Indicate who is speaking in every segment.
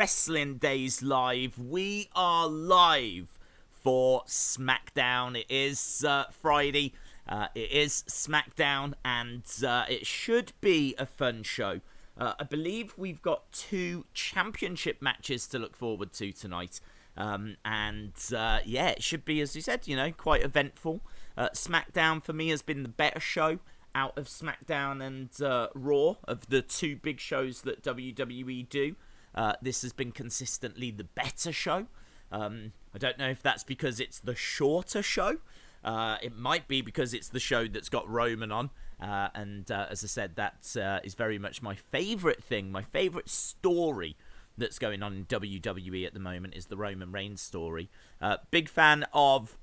Speaker 1: Wrestling Days Live. We are live for SmackDown. It is Friday. It is SmackDown, and it should be a fun show. I believe we've got 2 championship matches to look forward to tonight. Yeah, it should be, as you said, quite eventful. SmackDown for me has been the better show out of SmackDown and Raw, of the 2 big shows that WWE do. This has been consistently the better show. I don't know if that's because it's the shorter show. It might be because it's the show that's got Roman on. As I said, that is very much my favourite thing. My favourite story that's going on in WWE at the moment is the Roman Reigns story. Big fan of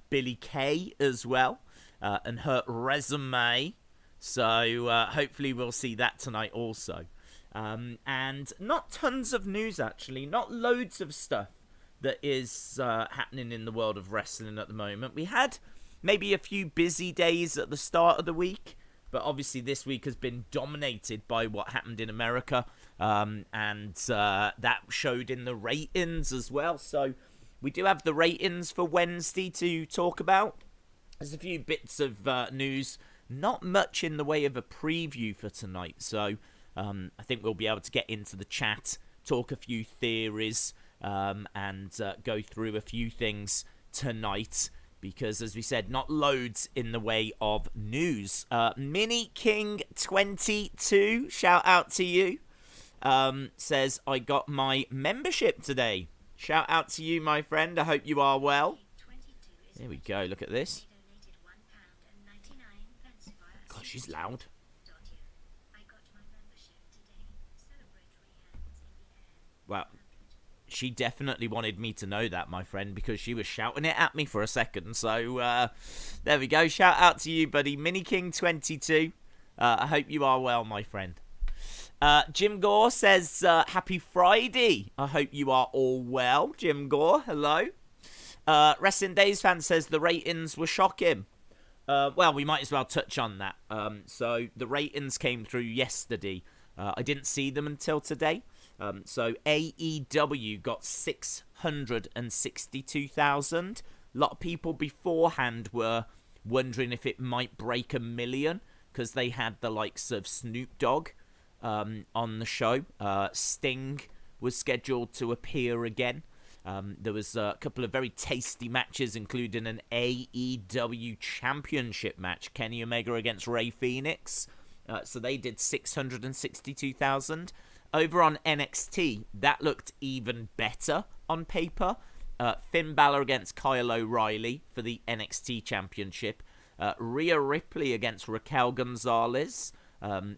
Speaker 1: Billie Kay as well, and her resume. So hopefully we'll see that tonight also. And not tons of news, actually. Not loads of stuff that is happening in the world of wrestling at the moment. We had maybe a few busy days at the start of the week, but obviously this week has been dominated by what happened in America, and that showed in the ratings as well. So we do have the ratings for Wednesday to talk about. There's a few bits of news, not much in the way of a preview for tonight, so I think we'll be able to get into the chat, talk a few theories, and go through a few things tonight, because, as we said, not loads in the way of news. Mini King 22, shout out to you, says, I got my membership today. Shout out to you, my friend. I hope you are well. There we go. Look at this. God, she's loud. Well, she definitely wanted me to know that, my friend, because she was shouting it at me for a second. So, there we go. Shout out to you, buddy. Mini King 22. I hope you are well, my friend. Jim Gore says, happy Friday. I hope you are all well. Jim Gore, hello. Wrestling Days fan says the ratings were shocking. Well, we might as well touch on that. So, the ratings came through yesterday. I didn't see them until today. So AEW got 662,000. A lot of people beforehand were wondering if it might break 1 million, because they had the likes of Snoop Dogg on the show. Sting was scheduled to appear again. There was a couple of very tasty matches, including an AEW Championship match, Kenny Omega against Rey Fenix. So they did 662,000. Over on NXT, that looked even better on paper. Finn Balor against Kyle O'Reilly for the NXT Championship. Rhea Ripley against Raquel Gonzalez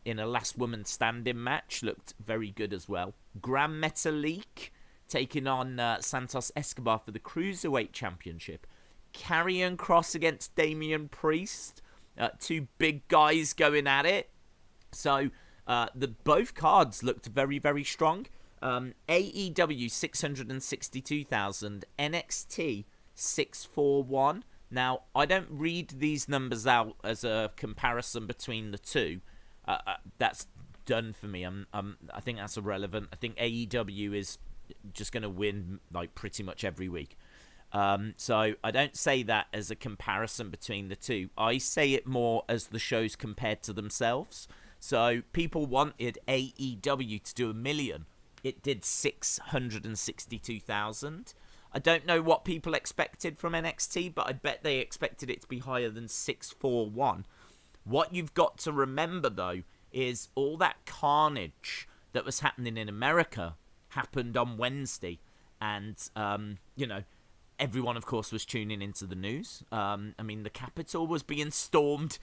Speaker 1: in a last woman standing match. Looked very good as well. Gran Metalik taking on Santos Escobar for the Cruiserweight Championship. Karrion Kross against Damian Priest. 2 big guys going at it. So both cards looked very, very strong. AEW 662,000, NXT 641. Now, I don't read these numbers out as a comparison between the 2. That's done for me. I think that's irrelevant. I think AEW is just going to win like pretty much every week. So I don't say that as a comparison between the 2. I say it more as the shows compared to themselves. So people wanted AEW to do 1 million. It did 662,000. I don't know what people expected from NXT, but I bet they expected it to be higher than 641. What you've got to remember, though, is all that carnage that was happening in America happened on Wednesday. And, everyone, of course, was tuning into the news. The Capitol was being stormed.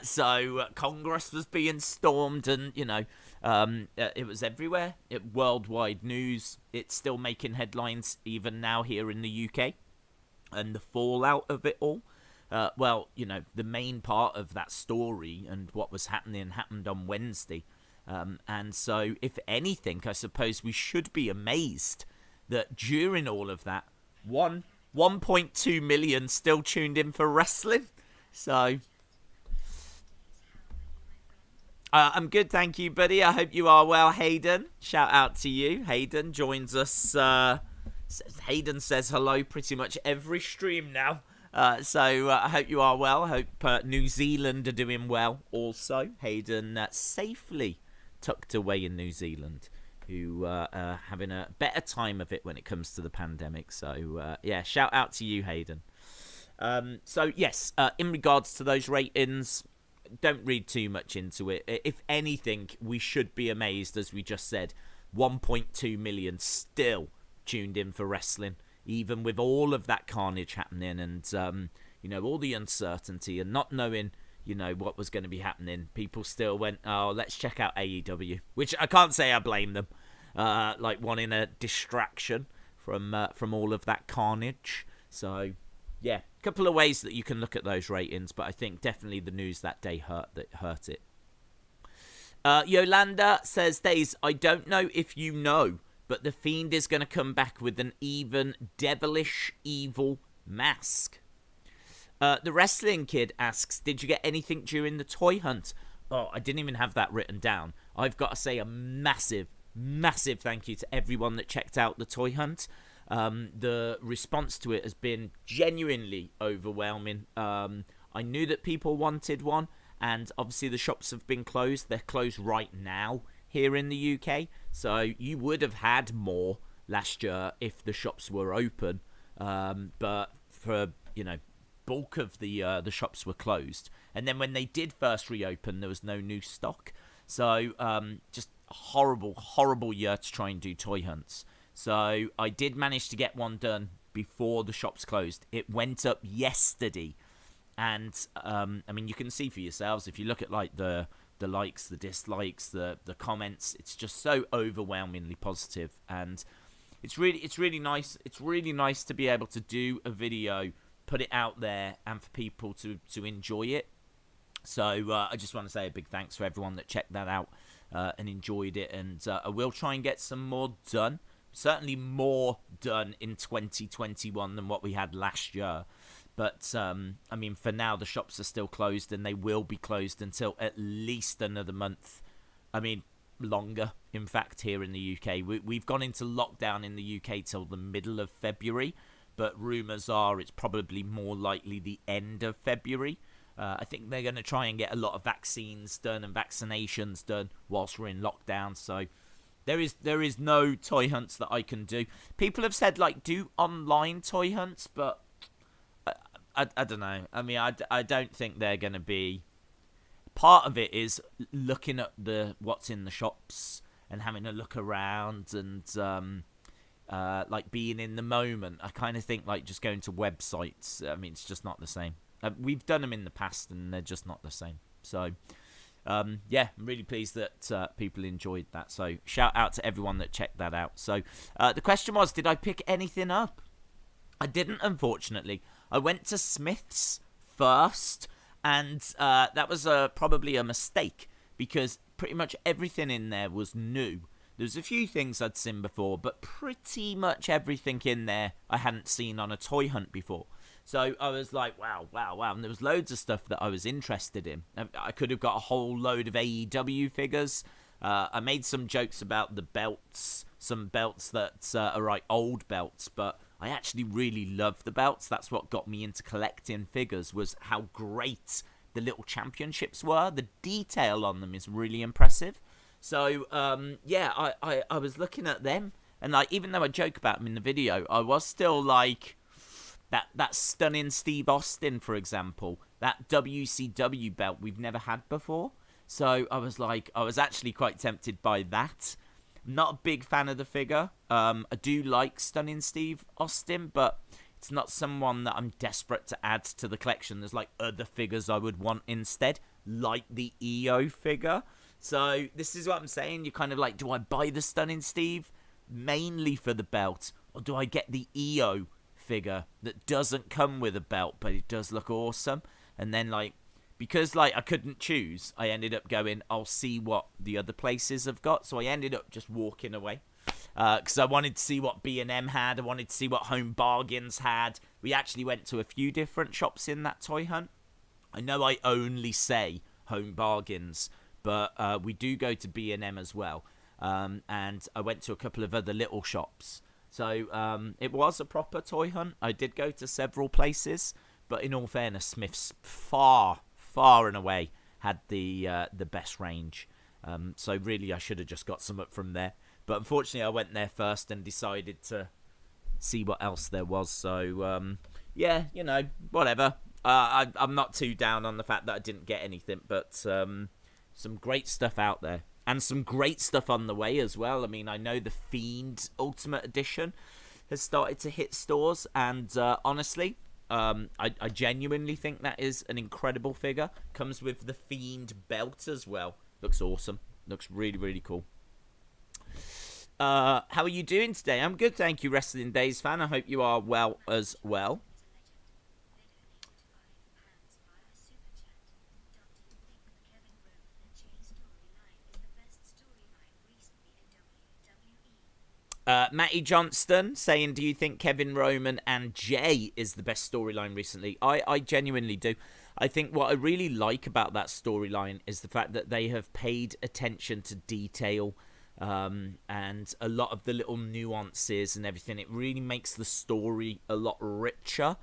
Speaker 1: So Congress was being stormed, and, it was everywhere. Worldwide news. It's still making headlines even now here in the UK. And the fallout of it all. The main part of that story and what was happening happened on Wednesday. And so, if anything, I suppose we should be amazed that during all of that, 1.2 million still tuned in for wrestling. So, I'm good, thank you, buddy. I hope you are well, Hayden. Shout out to you. Hayden joins us. Hayden says hello pretty much every stream now. So I hope you are well. I hope New Zealand are doing well also. Hayden safely tucked away in New Zealand, who are having a better time of it when it comes to the pandemic. So, yeah, shout out to you, Hayden. So, yes, in regards to those ratings, don't read too much into it. If anything, we should be amazed, as we just said. 1.2 million still tuned in for wrestling, even with all of that carnage happening and, all the uncertainty and not knowing, what was going to be happening. People still went, oh, let's check out AEW, which I can't say I blame them, wanting a distraction from all of that carnage. So, yeah, a couple of ways that you can look at those ratings, but I think definitely the news that day hurt it. Yolanda says, Days, I don't know if you know, but The Fiend is going to come back with an even devilish evil mask. The Wrestling Kid asks, did you get anything during the toy hunt? Oh, I didn't even have that written down. I've got to say a massive, massive thank you to everyone that checked out the toy hunt. The response to it has been genuinely overwhelming. I knew that people wanted one, and obviously the shops have been closed. They're closed right now here in the UK, so you would have had more last year if the shops were open. But for, bulk of the shops were closed. And then when they did first reopen, there was no new stock. So just a horrible, horrible year to try and do toy hunts. So I did manage to get one done before the shops closed. It went up yesterday. And, you can see for yourselves, if you look at, the likes, the dislikes, the comments, it's just so overwhelmingly positive. And it's really nice. It's really nice to be able to do a video, put it out there, and for people to enjoy it. So I just want to say a big thanks for everyone that checked that out and enjoyed it. And I will try and get some more done. Certainly more done in 2021 than what we had last year. But, for now, the shops are still closed, and they will be closed until at least another month. Longer, in fact, here in the UK. We've gone into lockdown in the UK till the middle of February, but rumours are it's probably more likely the end of February. I think they're going to try and get a lot of vaccines done and vaccinations done whilst we're in lockdown, so there is no toy hunts that I can do. People have said, do online toy hunts, but I don't know. I don't think they're going to be. Part of it is looking at what's in the shops and having a look around and being in the moment. I kind of think just going to websites. It's just not the same. We've done them in the past and they're just not the same. So I'm really pleased that people enjoyed that. So shout out to everyone that checked that out. So the question was, did I pick anything up? I didn't, unfortunately. I went to Smith's first, and that was probably a mistake because pretty much everything in there was new. There's a few things I'd seen before, but pretty much everything in there I hadn't seen on a toy hunt before. So I was like, wow. And there was loads of stuff that I was interested in. I could have got a whole load of AEW figures. I made some jokes about the belts, some belts that are old belts, but I actually really love the belts. That's what got me into collecting figures, was how great the little championships were. The detail on them is really impressive. So, I was looking at them, and even though I joke about them in the video, I was still that stunning Steve Austin, for example, that WCW belt we've never had before. So I was actually quite tempted by that. Not a big fan of the figure. I do like Stunning Steve Austin, but it's not someone that I'm desperate to add to the collection. There's other figures I would want instead, like the EO figure. So this is what I'm saying. You're kind of do I buy the Stunning Steve mainly for the belt, or do I get the EO figure that doesn't come with a belt, but it does look awesome? And then because I couldn't choose, I ended up going, I'll see what the other places have got. So I ended up just walking away because I wanted to see what B&M had. I wanted to see what Home Bargains had. We actually went to a few different shops in that toy hunt. I know I only say Home Bargains, but we do go to B&M as well. And I went to a couple of other little shops. So it was a proper toy hunt. I did go to several places, but in all fairness, Smith's far and away had the best range. So really, I should have just got some up from there. But unfortunately, I went there first and decided to see what else there was. So yeah, whatever. I'm not too down on the fact that I didn't get anything, but some great stuff out there. And some great stuff on the way as well. I mean, I know the Fiend Ultimate Edition has started to hit stores. And honestly, I genuinely think that is an incredible figure. Comes with the Fiend belt as well. Looks awesome. Looks really, really cool. How are you doing today? I'm good, thank you, Wrestling Days fan. I hope you are well as well. Matty Johnston saying, do you think Kevin Roman and Jay is the best storyline recently? I genuinely do. I think what I really like about that storyline is the fact that they have paid attention to detail and a lot of the little nuances and everything. It really makes the story a lot richer.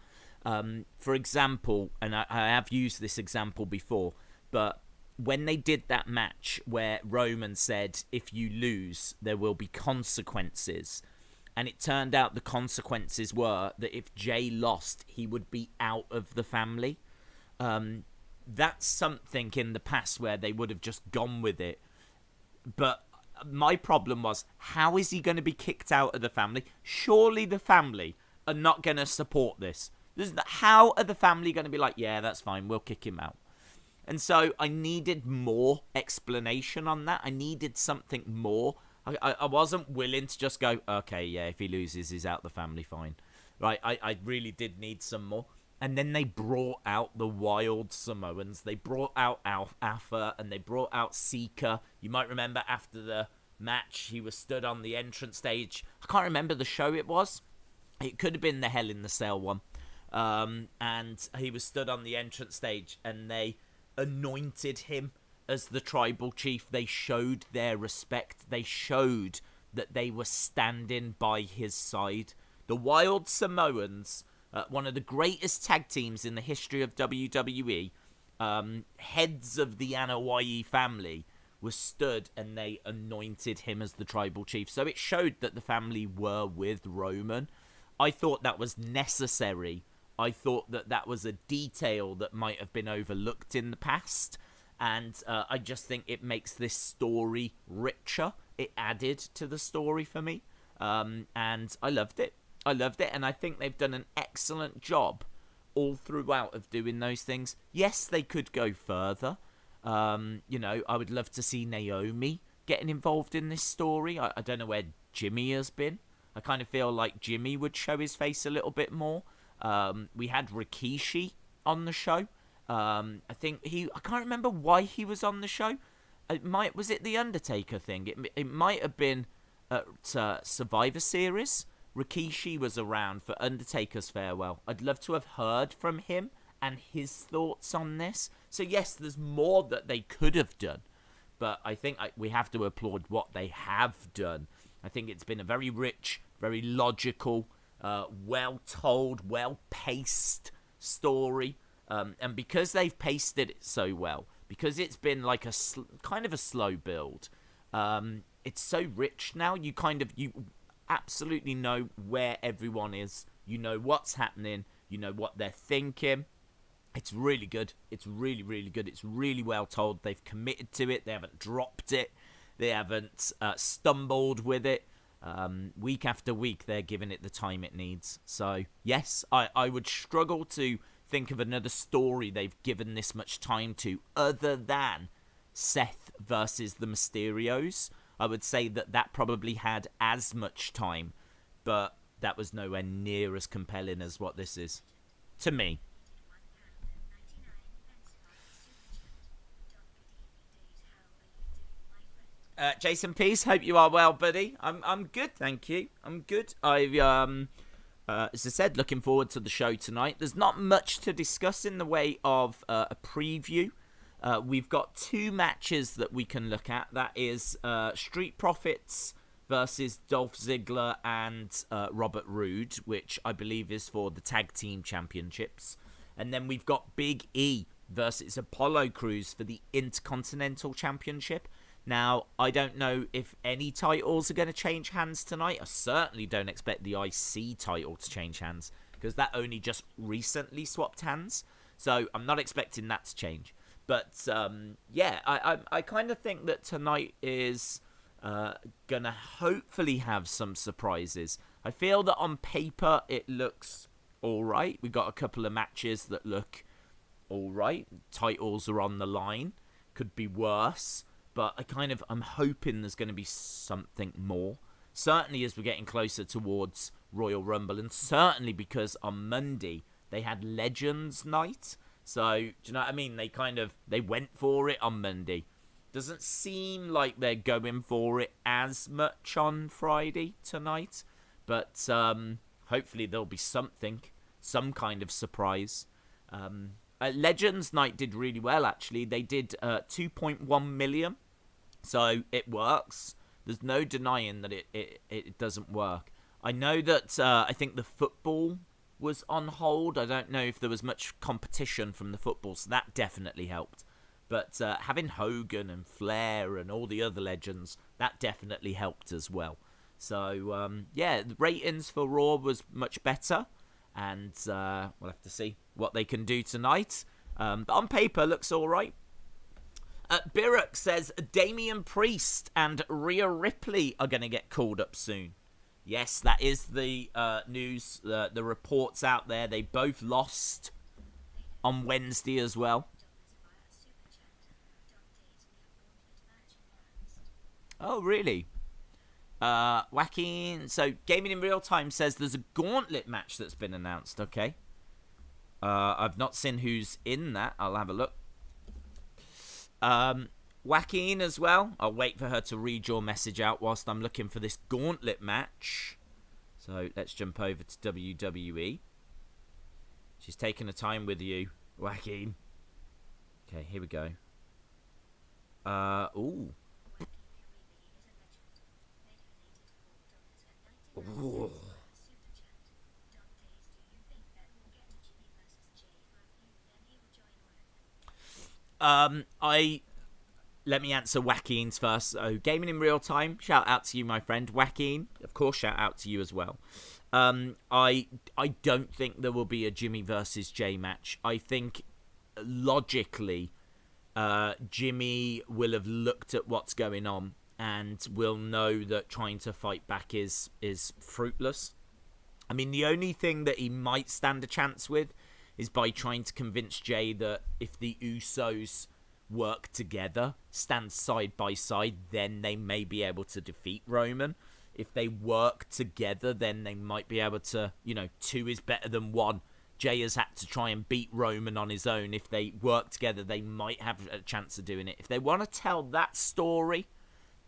Speaker 1: For example, and I have used this example before, but when they did that match where Roman said, if you lose, there will be consequences. And it turned out the consequences were that if Jay lost, he would be out of the family. That's something in the past where they would have just gone with it. But my problem was, how is he going to be kicked out of the family? Surely the family are not going to support this. How are the family going to be like, yeah, that's fine, we'll kick him out? And so I needed more explanation on that. I needed something more. I wasn't willing to just go, okay, yeah, if he loses, he's out the family, fine. Right, I really did need some more. And then they brought out the Wild Samoans. They brought out Alpha and they brought out Seeker. You might remember after the match, he was stood on the entrance stage. I can't remember the show it was. It could have been the Hell in the Cell one. And he was stood on the entrance stage and they anointed him as the tribal chief. They showed their respect. They showed that they were standing by his side. The Wild Samoans, one of the greatest tag teams in the history of WWE, heads of the Anoa'i family, was stood and they anointed him as the tribal chief. So it showed that the family were with Roman. I thought that was necessary. I thought that was a detail that might have been overlooked in the past. And I just think it makes this story richer. It added to the story for me. And I loved it. And I think they've done an excellent job all throughout of doing those things. Yes, they could go further. I would love to see Naomi getting involved in this story. I don't know where Jimmy has been. I kind of feel like Jimmy would show his face a little bit more. We had Rikishi on the show. I can't remember why he was on the show. Was it the Undertaker thing? It might have been Survivor Series. Rikishi was around for Undertaker's farewell. I'd love to have heard from him and his thoughts on this. So yes, there's more that they could have done, but I think we have to applaud what they have done. I think it's been a very rich, very logical, well-told, well-paced story. And because they've paced it so well, because it's been like kind of a slow build, it's so rich now. You absolutely know where everyone is. You know what's happening. You know what they're thinking. It's really good. It's really, really good. It's really well told. They've committed to it. They haven't dropped it. They haven't stumbled with it. Week after week, they're giving it the time it needs. So, yes, I would struggle to think of another story they've given this much time to other than Seth versus the Mysterios. I would say that probably had as much time, but that was nowhere near as compelling as what this is, to me. Jason Peace, hope you are well, buddy. I'm good, thank you. I'm good. As I said, looking forward to the show tonight. There's not much to discuss in the way of a preview we've got 2 matches that we can look at. That is Street Profits versus Dolph Ziggler and Robert Roode, which I believe is for the Tag Team Championships. And then we've got Big E versus Apollo Crews for the Intercontinental Championship. Now, I don't know if any titles are going to change hands tonight. I certainly don't expect the IC title to change hands, because that only just recently swapped hands. So I'm not expecting that to change. But, yeah, I kind of think that tonight is going to hopefully have some surprises. I feel that on paper it looks all right. We've got a couple of matches that look all right. Titles are on the line. Could be worse. But I'm hoping there's going to be something more. Certainly as we're getting closer towards Royal Rumble. And certainly because on Monday they had Legends Night. So, do you know what I mean? They went for it on Monday. Doesn't seem like they're going for it as much on Friday tonight. But hopefully there'll be something. Some kind of surprise. Legends Night did really well, actually. They did 2.1 million. So it works. There's no denying that it doesn't work. I know that I think the football was on hold. I don't know if there was much competition from the football, so that definitely helped. But having Hogan and Flair and all the other legends, that definitely helped as well. So, yeah, the ratings for Raw was much better. And we'll have to see what they can do tonight. But on paper, looks all right. Birrock says Damian Priest and Rhea Ripley are going to get called up soon. Yes, that is the news, the reports out there. They both lost on Wednesday as well. Oh, really? Joaquin, so Gaming in Real Time says there's a Gauntlet match that's been announced. Okay. I've not seen who's in that. I'll have a look. Joaquin as well. I'll wait for her to read your message out whilst I'm looking for this Gauntlet match. So let's jump over to WWE. She's taking the time with you, Joaquin. Okay, here we go. Ooh. Ooh. Let me answer Joaquin's first. So, Gaming in Real Time, shout out to you, my friend. Joaquin, of course, shout out to you as well. I don't think there will be a Jimmy versus Jay match. I think, logically, Jimmy will have looked at what's going on and will know that trying to fight back is fruitless. I mean, the only thing that he might stand a chance with is by trying to convince Jay that if the Usos work together, stand side by side, then they may be able to defeat Roman. If they work together, then they might be able to, 2 is better than 1. Jay has had to try and beat Roman on his own. If they work together, they might have a chance of doing it. If they want to tell that story,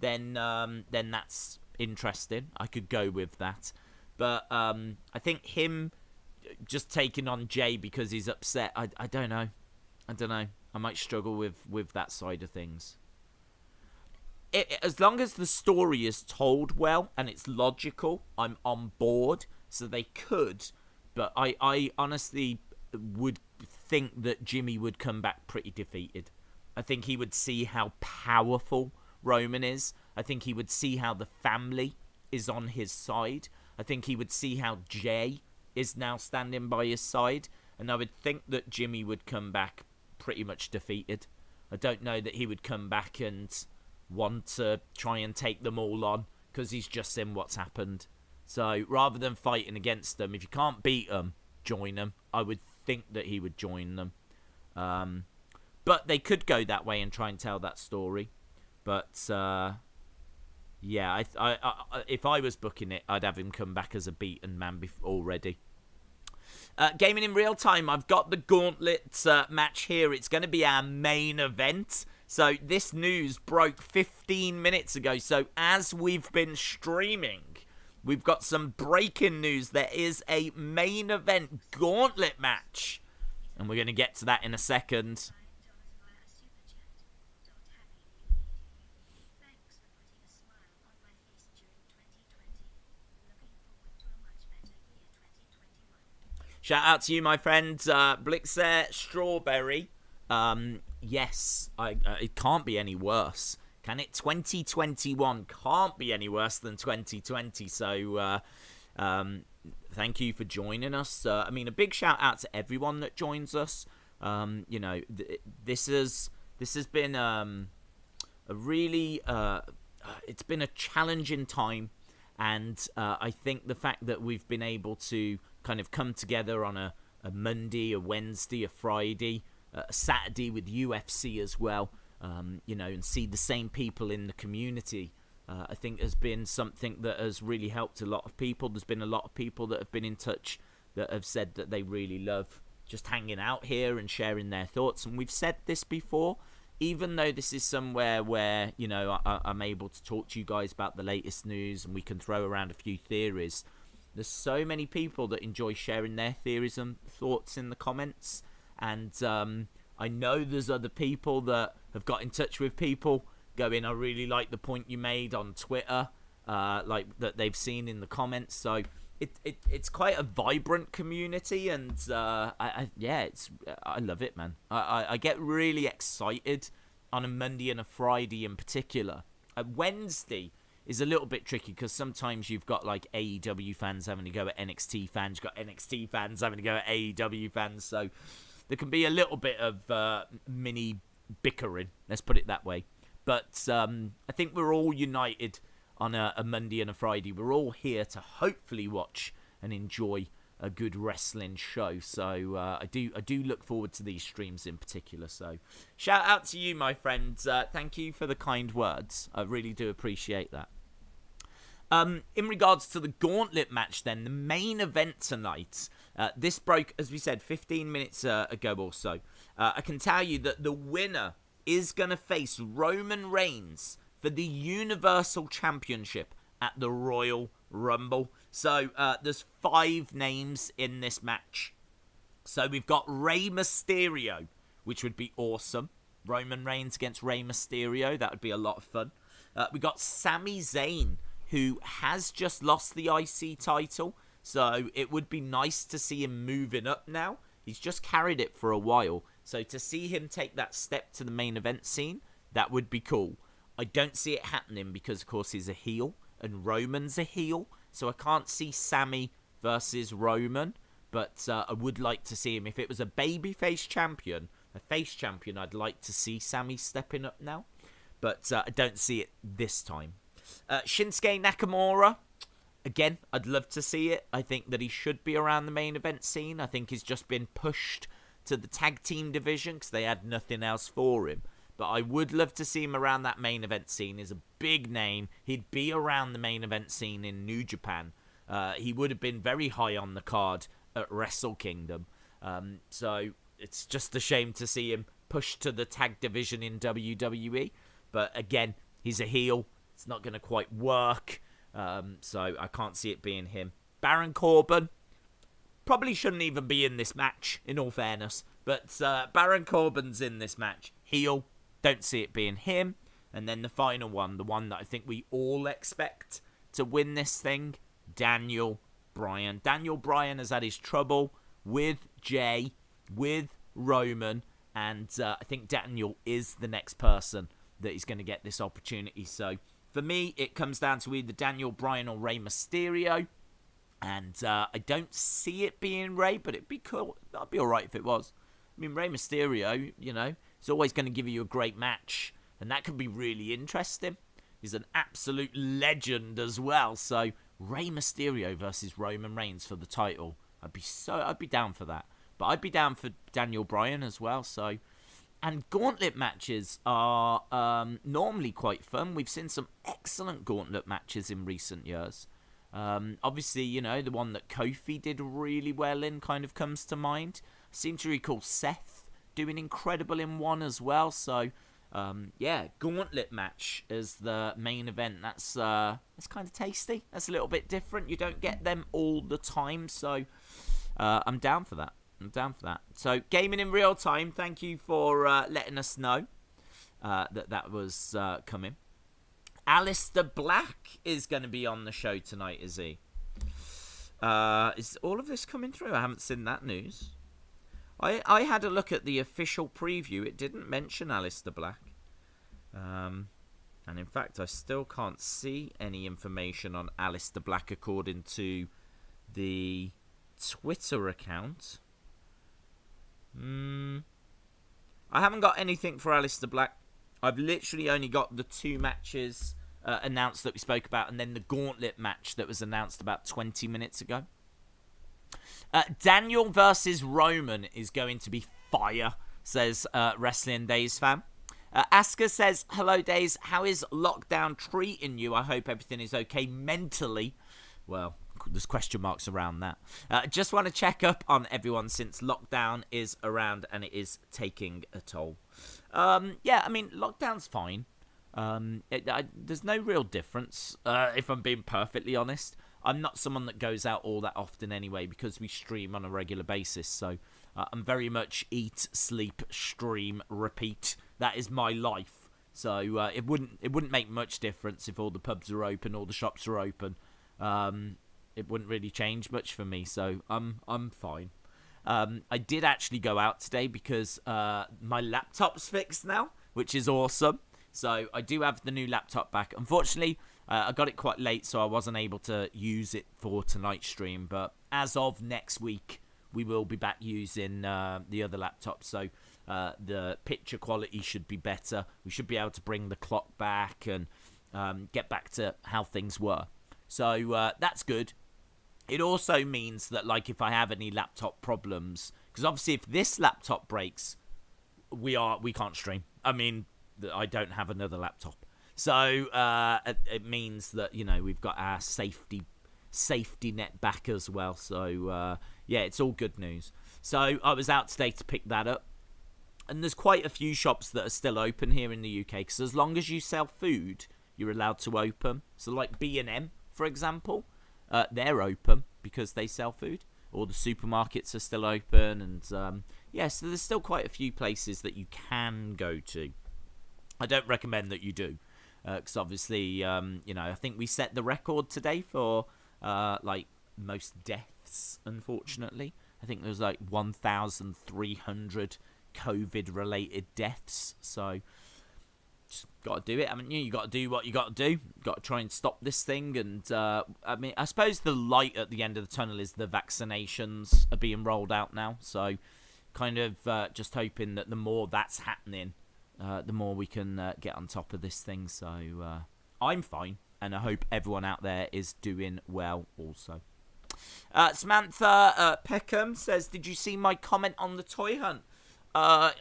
Speaker 1: then that's interesting. I could go with that. But I think him just taking on Jay because he's upset, I don't know. I might struggle with that side of things. As long as the story is told well and it's logical, I'm on board. So they could, but I honestly would think that Jimmy would come back pretty defeated. I think he would see how powerful Roman is. I think he would see how the family is on his side. I think he would see how Jay is now standing by his side. And I would think that Jimmy would come back pretty much defeated. I don't know that he would come back and want to try and take them all on because he's just seen what's happened. So rather than fighting against them, if you can't beat them, join them. I would think that he would join them. But they could go that way and try and tell that story. But yeah, I if I was booking it, I'd have him come back as a beaten man already. Gaming in Real Time, I've got the Gauntlet match here. It's going to be our main event. So this news broke 15 minutes ago. So as we've been streaming, we've got some breaking news. There is a main event Gauntlet match. And we're going to get to that in a second. Shout out to you, my friend, Blixer Strawberry. Yes, it can't be any worse. Can it? 2021 can't be any worse than 2020. So, thank you for joining us. I mean, a big shout out to everyone that joins us. You know, this has been a really it's been a challenging time, and I think the fact that we've been able to kind of come together on a Monday, a Wednesday, a Friday, a Saturday with UFC as well, you know, and see the same people in the community, I think has been something that has really helped a lot of people. There's been a lot of people that have been in touch that have said that they really love just hanging out here and sharing their thoughts. And we've said this before, even though this is somewhere where, you know, I'm able to talk to you guys about the latest news and we can throw around a few theories, there's so many people that enjoy sharing their theories and thoughts in the comments. And I know there's other people that have got in touch with people going, I really like the point you made on Twitter, like that they've seen in the comments. So it's quite a vibrant community, and I love it, man. I get really excited on a Monday and a Friday in particular. Wednesday is a little bit tricky because sometimes you've got like AEW fans having to go at NXT fans, you've got NXT fans having to go at AEW fans, so there can be a little bit of mini bickering, let's put it that way. But I think we're all united on a Monday and a Friday. We're all here to hopefully watch and enjoy a good wrestling show. So I do look forward to these streams in particular. So shout out to you, my friends. Thank you for the kind words. I really do appreciate that. In regards to the Gauntlet match then, the main event tonight, this broke, as we said, 15 minutes ago or so. I can tell you that the winner is going to face Roman Reigns for the Universal Championship at the Royal Rumble. So there's 5 names in this match. So we've got Rey Mysterio, which would be awesome. Roman Reigns against Rey Mysterio, that would be a lot of fun. We got Sami Zayn, who has just lost the IC title. So it would be nice to see him moving up now. He's just carried it for a while. So to see him take that step to the main event scene, that would be cool. I don't see it happening because, of course, he's a heel and Roman's a heel. So I can't see Sami versus Roman. But I would like to see him. If it was a babyface champion, a face champion, I'd like to see Sami stepping up now. But I don't see it this time. Shinsuke Nakamura, again, I'd love to see it. I think that he should be around the main event scene. I think he's just been pushed to the tag team division because they had nothing else for him. But I would love to see him around that main event scene. He's a big name. He'd be around the main event scene in New Japan. He would have been very high on the card at Wrestle Kingdom. So it's just a shame to see him pushed to the tag division in WWE. But again, he's a heel. It's not going to quite work. So I can't see it being him. Baron Corbin probably shouldn't even be in this match, in all fairness. But Baron Corbin's in this match. Heel. Don't see it being him. And then the final one, the one that I think we all expect to win this thing, Daniel Bryan. Daniel Bryan has had his trouble with Jay, with Roman, and I think Daniel is the next person that is going to get this opportunity. So for me, it comes down to either Daniel Bryan or Rey Mysterio. And I don't see it being Rey, but it'd be cool. That'd be all right if it was. I mean, Rey Mysterio, you know, he's always going to give you a great match. And that could be really interesting. He's an absolute legend as well. So Rey Mysterio versus Roman Reigns for the title. I'd be down for that. But I'd be down for Daniel Bryan as well. So, and gauntlet matches are normally quite fun. We've seen some excellent gauntlet matches in recent years. Obviously, you know, the one that Kofi did really well in kind of comes to mind. I seem to recall Seth doing incredible in one as well. So, yeah, gauntlet match as the main event. That's kind of tasty. That's a little bit different. You don't get them all the time. So, I'm down for that. So, gaming in real time. Thank you for letting us know that was coming. Alistair Black is going to be on the show tonight, is he? Is all of this coming through? I haven't seen that news. I had a look at the official preview. It didn't mention Aleister Black. And in fact, I still can't see any information on Aleister Black according to the Twitter account. I haven't got anything for Aleister Black. I've literally only got the 2 matches announced that we spoke about, and then the Gauntlet match that was announced about 20 minutes ago. Daniel versus Roman is going to be fire, says Wrestling Days fan. Asuka says, hello Days, how is lockdown treating you? I hope everything is okay mentally. Well, there's question marks around that. Just want to check up on everyone since lockdown is around and it is taking a toll. Yeah, I mean, lockdown's fine. There's no real difference, if I'm being perfectly honest. I'm not someone that goes out all that often anyway because we stream on a regular basis. So I'm very much eat, sleep, stream, repeat. That is my life. So it wouldn't make much difference if all the pubs are open, all the shops are open. It wouldn't really change much for me. So I'm fine. I did actually go out today because my laptop's fixed now, which is awesome. So I do have the new laptop back. Unfortunately, I got it quite late, so I wasn't able to use it for tonight's stream. But as of next week, we will be back using the other laptop. So the picture quality should be better. We should be able to bring the clock back and get back to how things were. So that's good. It also means that, like, if I have any laptop problems, because obviously if this laptop breaks, we can't stream. I mean, I don't have another laptop. So it means that, you know, we've got our safety net back as well. So, yeah, it's all good news. So I was out today to pick that up. And there's quite a few shops that are still open here in the UK. Because as long as you sell food, you're allowed to open. So like B&M, for example, they're open because they sell food. Or the supermarkets are still open. And, yeah, so there's still quite a few places that you can go to. I don't recommend that you do. Because obviously, you know, I think we set the record today for, like, most deaths, unfortunately. I think there was, like, 1,300 COVID-related deaths. So, just got to do it, haven't you? You got to do what you got to do. Got to try and stop this thing. And, I mean, I suppose the light at the end of the tunnel is the vaccinations are being rolled out now. So, kind of just hoping that the more that's happening, the more we can get on top of this thing. So I'm fine, and I hope everyone out there is doing well also. Samantha Peckham says, did you see my comment on the toy hunt? I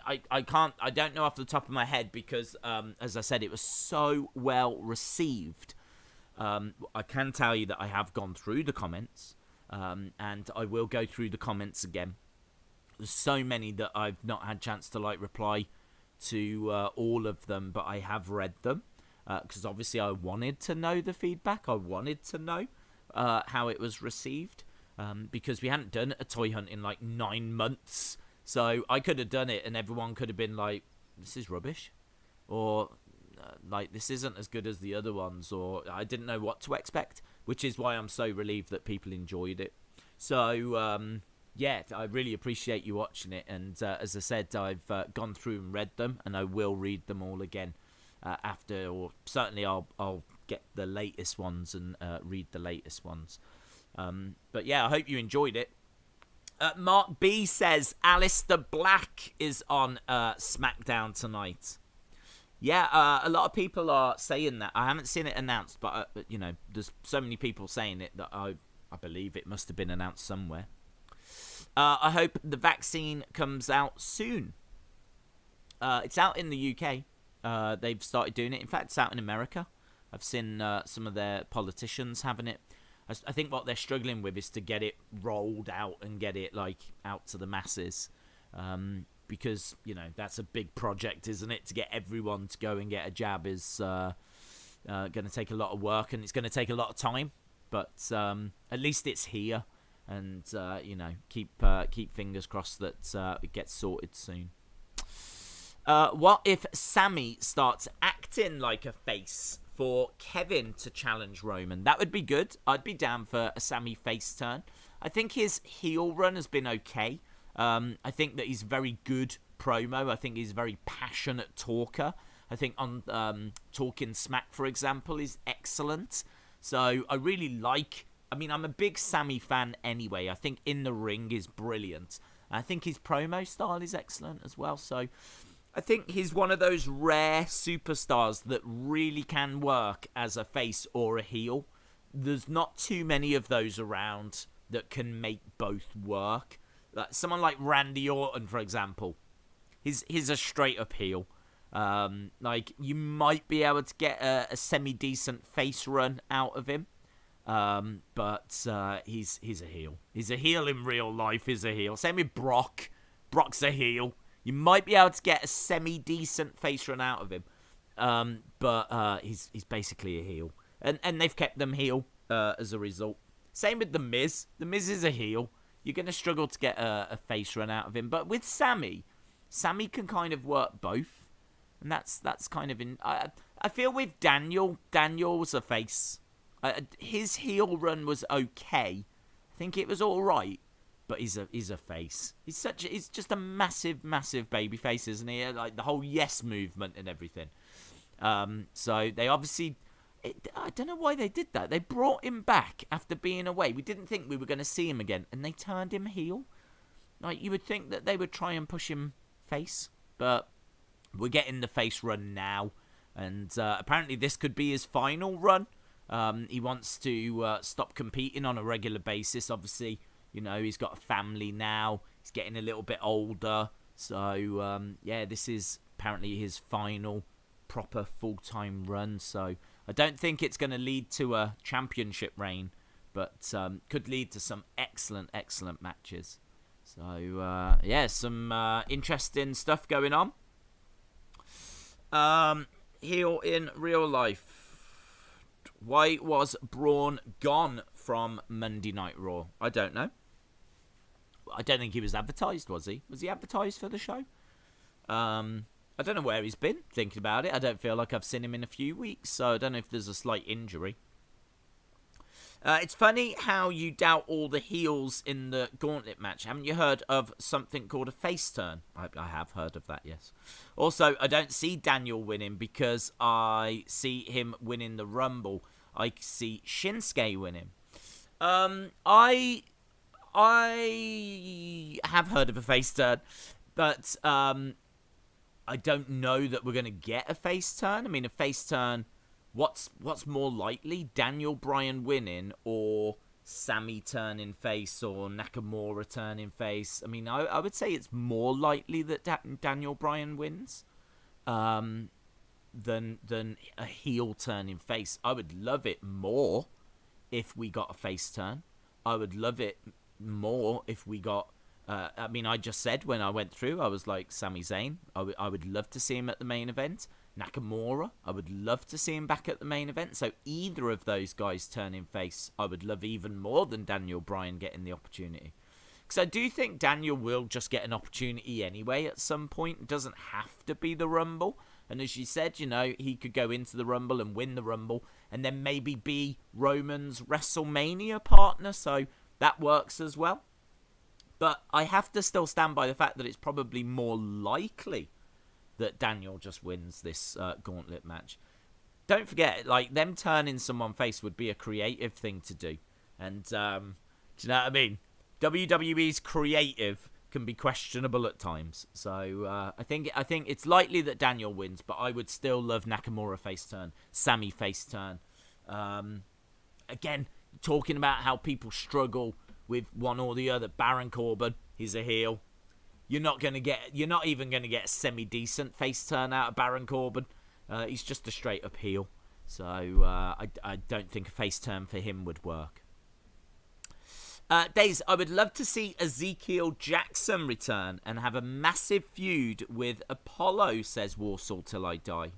Speaker 1: don't know off the top of my head because, as I said, it was so well received. I can tell you that I have gone through the comments, and I will go through the comments again. There's so many that I've not had chance to, like, reply to all of them, but I have read them because obviously I wanted to know the feedback. I wanted to know how it was received because we hadn't done a toy hunt in like 9 months. So I could have done it and everyone could have been like, this is rubbish, or like, this isn't as good as the other ones, or I didn't know what to expect, which is why I'm so relieved that people enjoyed it. So yeah, I really appreciate you watching it, and as I said, I've gone through and read them, and I will read them all again after, or certainly I'll get the latest ones and read the latest ones. But yeah, I hope you enjoyed it. Mark B says, Aleister Black is on SmackDown tonight. Yeah, a lot of people are saying that. I haven't seen it announced, but, you know, there's so many people saying it that I believe it must have been announced somewhere. I hope the vaccine comes out soon. It's out in the UK. They've started doing it. In fact, it's out in America. I've seen some of their politicians having it. I think what they're struggling with is to get it rolled out and get it, like, out to the masses. Because, you know, that's a big project, isn't it? To get everyone to go and get a jab is going to take a lot of work, and it's going to take a lot of time. But at least it's here. And, you know, keep fingers crossed that it gets sorted soon. What if Sammy starts acting like a face for Kevin to challenge Roman. That would be good. I'd be down for a Sami face turn. I think his heel run has been okay. I think that he's very good promo. I think he's a very passionate talker. I think on Talking Smack, for example, is excellent. So I really like... I mean, I'm a big Sami fan anyway. I think in the ring is brilliant. I think his promo style is excellent as well. So I think he's one of those rare superstars that really can work as a face or a heel. There's not too many of those around that can make both work. Like someone like Randy Orton, for example. He's a straight up heel. Like, you might be able to get a semi-decent face run out of him. But he's a heel. He's a heel in real life. He's a heel. Same with Brock. Brock's a heel. You might be able to get a semi-decent face run out of him. But he's basically a heel. And they've kept them heel as a result. Same with The Miz. The Miz is a heel. You're going to struggle to get a face run out of him. But with Sami can kind of work both. And that's kind of... I feel with Daniel was a face. His heel run was okay. I think it was all right, but he's a face. He's just a massive baby face, isn't he? Like the whole yes movement and everything. So they obviously, I don't know why they did that. They brought him back after being away. We didn't think we were going to see him again, and they turned him heel. Like, you would think that they would try and push him face, but we're getting the face run now, and apparently this could be his final run. He wants to stop competing on a regular basis. Obviously, you know, he's got a family now. He's getting a little bit older. So, yeah, this is apparently his final proper full-time run. So, I don't think it's going to lead to a championship reign, but could lead to some excellent matches. So, yeah, some interesting stuff going on. Heel in real life. Why was Braun gone from Monday Night Raw? I don't know. I don't think he was advertised, was he? Was he advertised for the show? I don't know where he's been, thinking about it. I don't feel like I've seen him in a few weeks, so I don't know if there's a slight injury. It's funny how you doubt all the heels in the Gauntlet match. Haven't you heard of something called a face turn? I have heard of that, yes. Also, I don't see Daniel winning because I see him winning the Rumble. I see Shinsuke winning. I have heard of a face turn, but I don't know that we're going to get a face turn. I mean, a face turn... What's more likely, Daniel Bryan winning or Sami turning face or Nakamura turning face? I mean, I would say it's more likely that Daniel Bryan wins than a heel turning face. I would love it more if we got a face turn. I would love it more if we got... I mean, I just said when I went through, I was like, Sami Zayn. I would love to see him at the main event. Nakamura, I would love to see him back at the main event. So either of those guys turning face, I would love even more than Daniel Bryan getting the opportunity. Because I do think Daniel will just get an opportunity anyway at some point. It doesn't have to be the Rumble. And as you said, you know, he could go into the Rumble and win the Rumble and then maybe be Roman's WrestleMania partner. So that works as well. But I have to still stand by the fact that it's probably more likely that Daniel just wins this Gauntlet match. Don't forget, like, them turning someone face would be a creative thing to do. And, do you know what I mean? WWE's creative can be questionable at times. So, I think it's likely that Daniel wins, but I would still love Nakamura face turn, Sami face turn. Again, talking about how people struggle with one or the other. Baron Corbin, he's a heel. You're not even going to get a semi-decent face turn out of Baron Corbin. He's just a straight-up heel. So I don't think a face turn for him would work. Days, I would love to see Ezekiel Jackson return and have a massive feud with Apollo, says Warsaw Till I Die.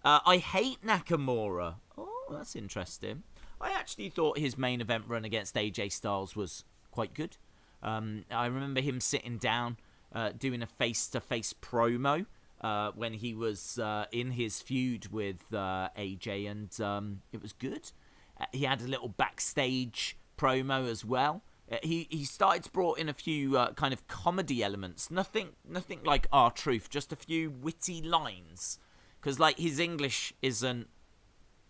Speaker 1: I hate Nakamura. Oh, that's interesting. I actually thought his main event run against AJ Styles was quite good. I remember him sitting down, doing a face-to-face promo when he was in his feud with AJ, and it was good. He had a little backstage promo as well. He started to brought in a few kind of comedy elements. Nothing like R-Truth, just a few witty lines. Because like his English isn't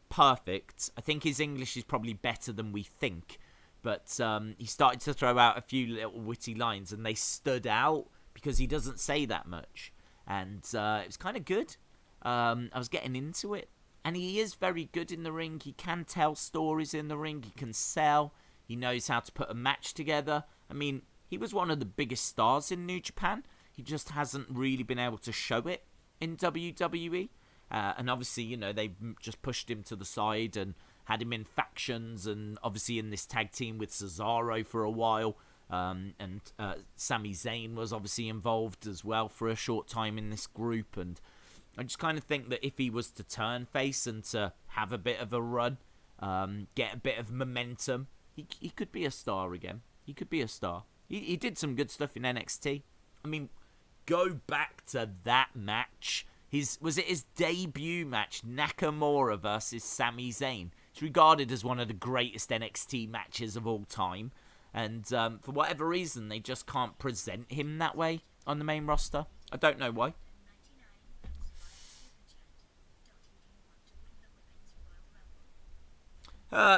Speaker 1: perfect. I think his English is probably better than we think. But he started to throw out a few little witty lines, and they stood out because he doesn't say that much. And it was kind of good. I was getting into it. And he is very good in the ring. He can tell stories in the ring. He can sell. He knows how to put a match together. I mean, he was one of the biggest stars in New Japan. He just hasn't really been able to show it in WWE. And obviously, you know, they just pushed him to the side and had him in factions, and obviously in this tag team with Cesaro for a while. And Sami Zayn was obviously involved as well for a short time in this group. And I just kind of think that if he was to turn face and to have a bit of a run, get a bit of momentum, he could be a star again. He could be a star. He did some good stuff in NXT. I mean, go back to that match. Was it his debut match, Nakamura versus Sami Zayn? It's regarded as one of the greatest NXT matches of all time. And for whatever reason, they just can't present him that way on the main roster. I don't know why.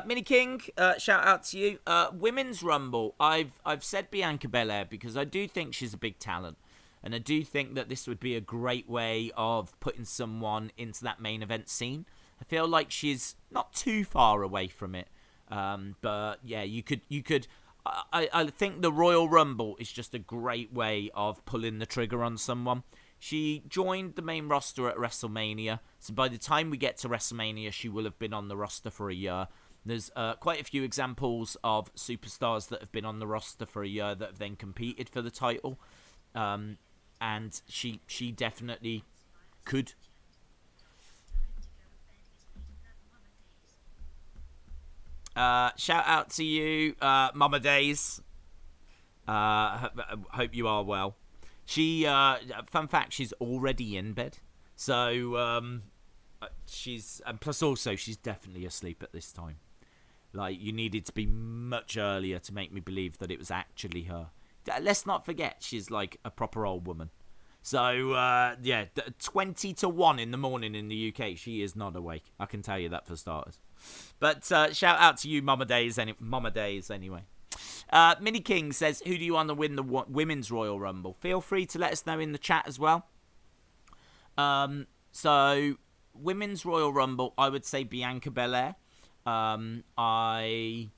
Speaker 1: Mini King, shout out to you. Women's Rumble. I've said Bianca Belair because I do think she's a big talent. And I do think that this would be a great way of putting someone into that main event scene. I feel like she's not too far away from it. But yeah, you could. I think the Royal Rumble is just a great way of pulling the trigger on someone. She joined the main roster at WrestleMania. So by the time we get to WrestleMania, she will have been on the roster for a year. There's quite a few examples of superstars that have been on the roster for a year that have then competed for the title. And she definitely could. Shout out to you, Mama Days. Hope you are well. She, fun fact, she's already in bed. So, and plus also, she's definitely asleep at this time. Like, you needed to be much earlier to make me believe that it was actually her. Let's not forget, she's like a proper old woman. So, yeah, 20 to 1 in the morning in the UK, she is not awake. I can tell you that for starters. But shout out to you, Mama Days, anyway. Mini King says, who do you want to win the Women's Royal Rumble? Feel free to let us know in the chat as well. So, Women's Royal Rumble, I would say Bianca Belair. I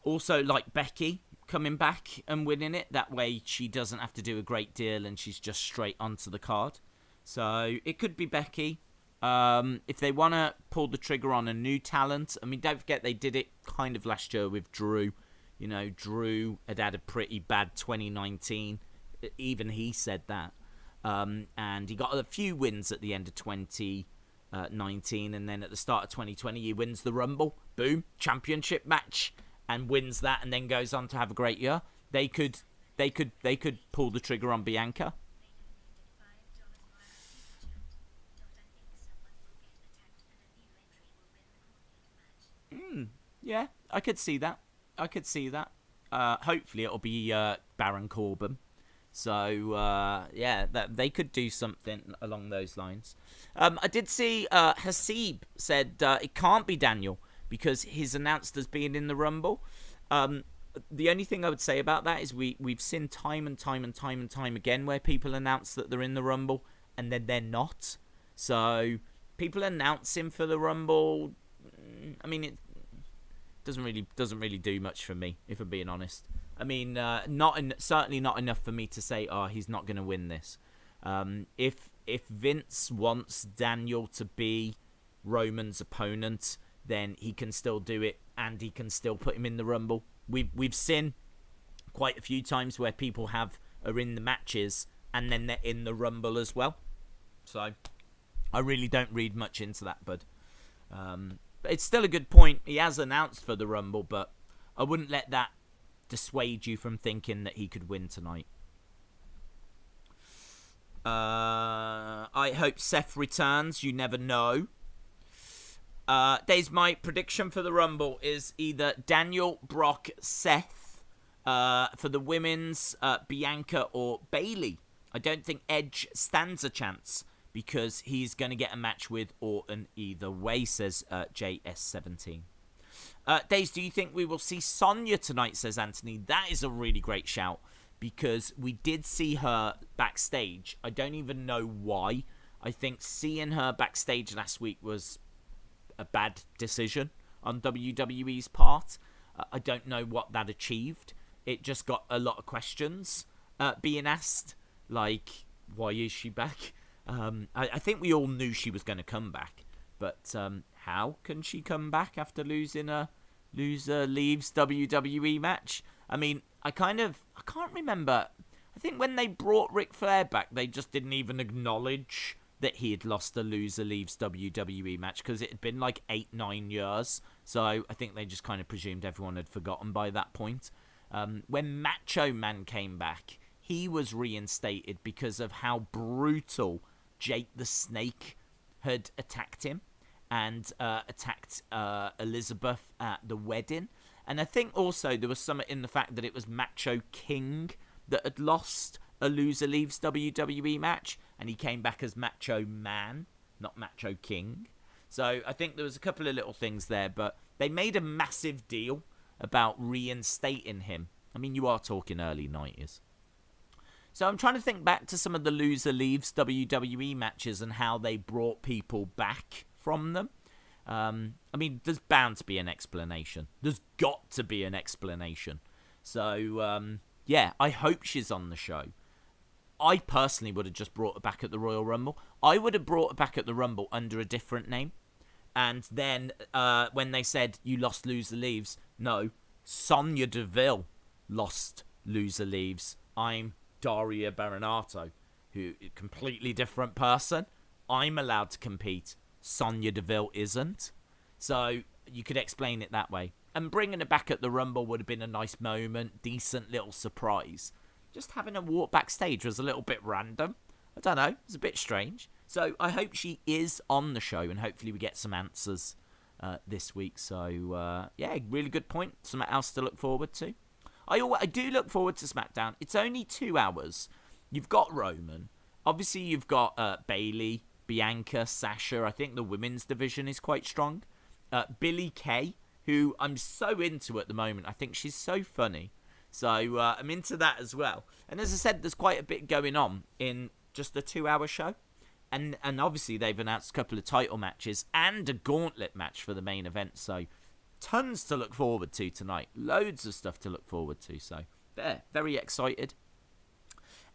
Speaker 1: also like Becky coming back and winning it. That way she doesn't have to do a great deal and she's just straight onto the card. So it could be Becky. If they want to pull the trigger on a new talent, I mean, don't forget they did it kind of last year with Drew. You know, Drew had a pretty bad 2019. Even he said that. And he got a few wins at the end of 2019, and then at the start of 2020 he wins the Rumble. Boom, championship match, and wins that, and then goes on to have a great year. They could pull the trigger on Bianca. Yeah, I could see that. Hopefully it'll be Baron Corbin. So, yeah, they could do something along those lines. I did see Hasib said it can't be Daniel because he's announced as being in the Rumble. The only thing I would say about that is we've seen time and time again where people announce that they're in the Rumble and then they're not. So, people announce him for the Rumble. I mean, it doesn't really do much for me, if I'm being honest. I mean, certainly not enough for me to say, oh, he's not going to win this. If Vince wants Daniel to be Roman's opponent, then he can still do it, and he can still put him in the Rumble. We've seen quite a few times where people are in the matches, and then they're in the Rumble as well. So, I really don't read much into that, bud. But it's still a good point. He has announced for the Rumble, but I wouldn't let that dissuade you from thinking that he could win tonight. I hope Seth returns. You never know. Dave's my prediction for the Rumble is either Daniel, Brock, Seth. For the women's, Bianca or Bayley. I don't think Edge stands a chance because he's going to get a match with Orton either way, says JS17. Daze, do you think we will see Sonya tonight, says Anthony? That is a really great shout because we did see her backstage. I don't even know why. I think seeing her backstage last week was a bad decision on WWE's part. I don't know what that achieved. It just got a lot of questions being asked, like, why is she back? I think we all knew she was going to come back, but how can she come back after losing a loser leaves WWE match? I mean, I can't remember. I think when they brought Ric Flair back, they just didn't even acknowledge that he had lost a loser leaves WWE match because it had been like 8-9 years. So I think they just kind of presumed everyone had forgotten by that point. When Macho Man came back, he was reinstated because of how brutal Jake the Snake had attacked him and attacked Elizabeth at the wedding. And I think also there was something in the fact that it was Macho King that had lost a loser leaves WWE match, and he came back as Macho Man, not Macho King. So I think there was a couple of little things there, but they made a massive deal about reinstating him. I mean, you are talking early 90s. So I'm trying to think back to some of the loser leaves WWE matches and how they brought people back from them. I mean, there's bound to be an explanation. There's got to be an explanation. So, yeah, I hope she's on the show. I personally would have just brought her back at the Royal Rumble. I would have brought her back at the Rumble under a different name. And then when they said, you lost loser leaves, no, Sonya Deville lost loser leaves. I'm Daria Baronato, who is a completely different person. I'm allowed to compete. Sonya Deville isn't. So you could explain it that way. And bringing her back at the Rumble would have been a nice moment, decent little surprise. Just having her walk backstage was a little bit random. I don't know. It's a bit strange. So I hope she is on the show and hopefully we get some answers this week. So, yeah, really good point. Something else to look forward to. I do look forward to SmackDown. It's only 2 hours. You've got Roman. Obviously, you've got Bayley, Bianca, Sasha. I think the women's division is quite strong. Billie Kay, who I'm so into at the moment. I think she's so funny. So I'm into that as well. And as I said, there's quite a bit going on in just a 2-hour show. And obviously they've announced a couple of title matches and a gauntlet match for the main event. So tons to look forward to tonight. Loads of stuff to look forward to. So there, very excited.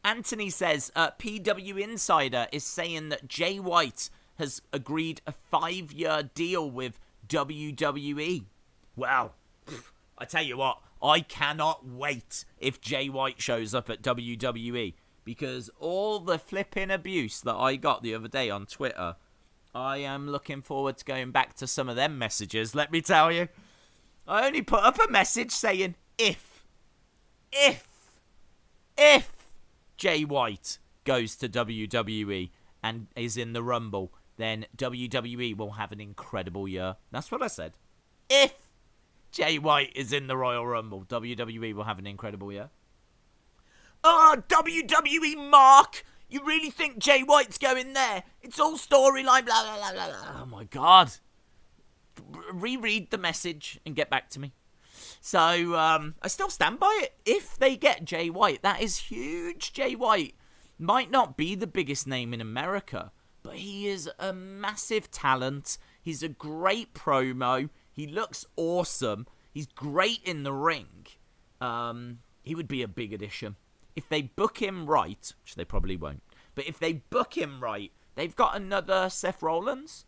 Speaker 1: Anthony says, PW Insider is saying that Jay White has agreed a 5-year deal with WWE. Well, I tell you what, I cannot wait if Jay White shows up at WWE because all the flipping abuse that I got the other day on Twitter, I am looking forward to going back to some of them messages, let me tell you. I only put up a message saying if Jay White goes to WWE and is in the Rumble, then WWE will have an incredible year. That's what I said. If Jay White is in the Royal Rumble, WWE will have an incredible year. Oh, WWE, Mark! You really think Jay White's going there? It's all storyline, blah, blah, blah, blah. Oh, my God. Reread the message and get back to me. So, I still stand by it. If they get Jay White, that is huge. Jay White might not be the biggest name in America, but he is a massive talent. He's a great promo. He looks awesome. He's great in the ring. He would be a big addition. If they book him right, which they probably won't, but if they book him right, they've got another Seth Rollins.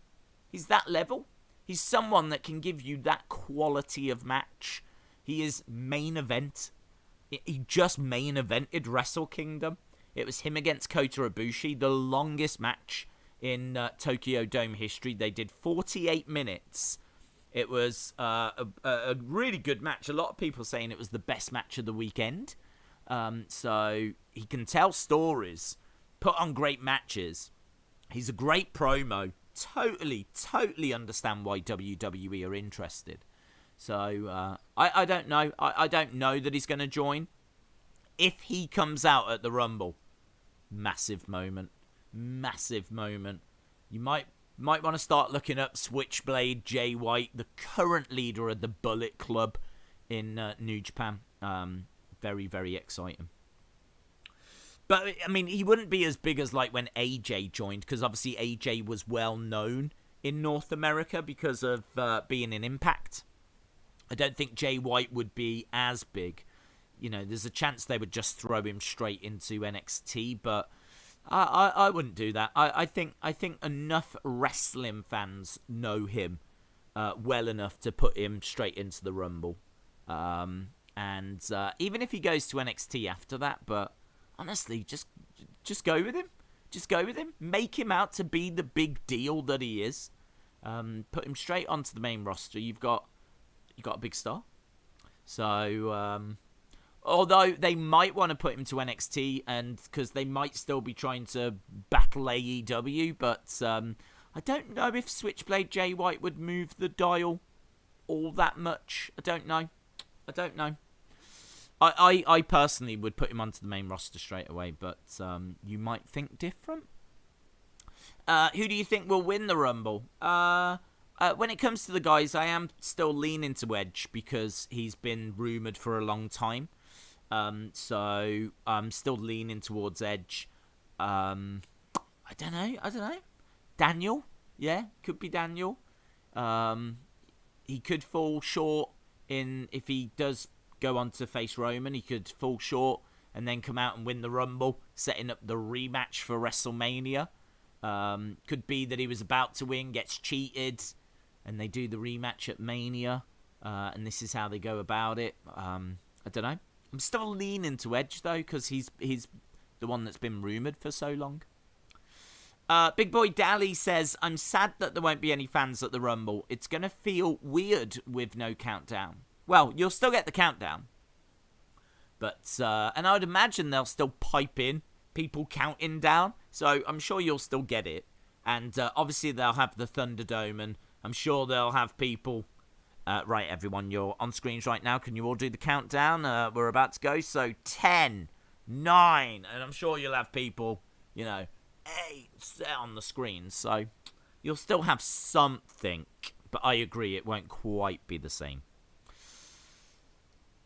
Speaker 1: He's that level. He's someone that can give you that quality of match. He is main event. He just main evented Wrestle Kingdom. It was him against Kota Ibushi, the longest match in Tokyo Dome history. They did 48 minutes. It was a really good match. A lot of people saying it was the best match of the weekend. So he can tell stories put on great matches. He's a great promo. Totally understand why WWE are interested. So, I don't know. I don't know that he's going to join. If he comes out at the Rumble, massive moment. You might want to start looking up Switchblade Jay White, the current leader of the Bullet Club in New Japan. Very, very exciting. But, I mean, he wouldn't be as big as like when AJ joined, because obviously AJ was well known in North America because of being in Impact. I don't think Jay White would be as big. You know, there's a chance they would just throw him straight into NXT, but I wouldn't do that. I think enough wrestling fans know him well enough to put him straight into the Rumble. And even if he goes to NXT after that, but honestly, just go with him. Just go with him. Make him out to be the big deal that he is. Put him straight onto the main roster. You've got a big star. So, although they might want to put him to NXT, and because they might still be trying to battle AEW, but I don't know if Switchblade Jay White would move the dial all that much. I don't know. I personally would put him onto the main roster straight away, but you might think different. Who do you think will win the Rumble? When it comes to the guys, I am still leaning to Edge because he's been rumoured for a long time. So I'm still leaning towards Edge. I don't know. Daniel? Yeah, could be Daniel. He could fall short if he does go on to face Roman. He could fall short and then come out and win the Rumble, setting up the rematch for WrestleMania. Could be that he was about to win, gets cheated, and they do the rematch at Mania. And this is how they go about it. I don't know. I'm still leaning to Edge, though, because he's the one that's been rumoured for so long. Big Boy Dally says, I'm sad that there won't be any fans at the Rumble. It's going to feel weird with no countdown. Well, you'll still get the countdown. But, and I would imagine they'll still pipe in people counting down. So I'm sure you'll still get it. And obviously they'll have the Thunderdome, and I'm sure they'll have people... right, everyone, you're on screens right now. Can you all do the countdown? We're about to go. So 10, 9, and I'm sure you'll have people, 8 set on the screen. So you'll still have something, but I agree it won't quite be the same.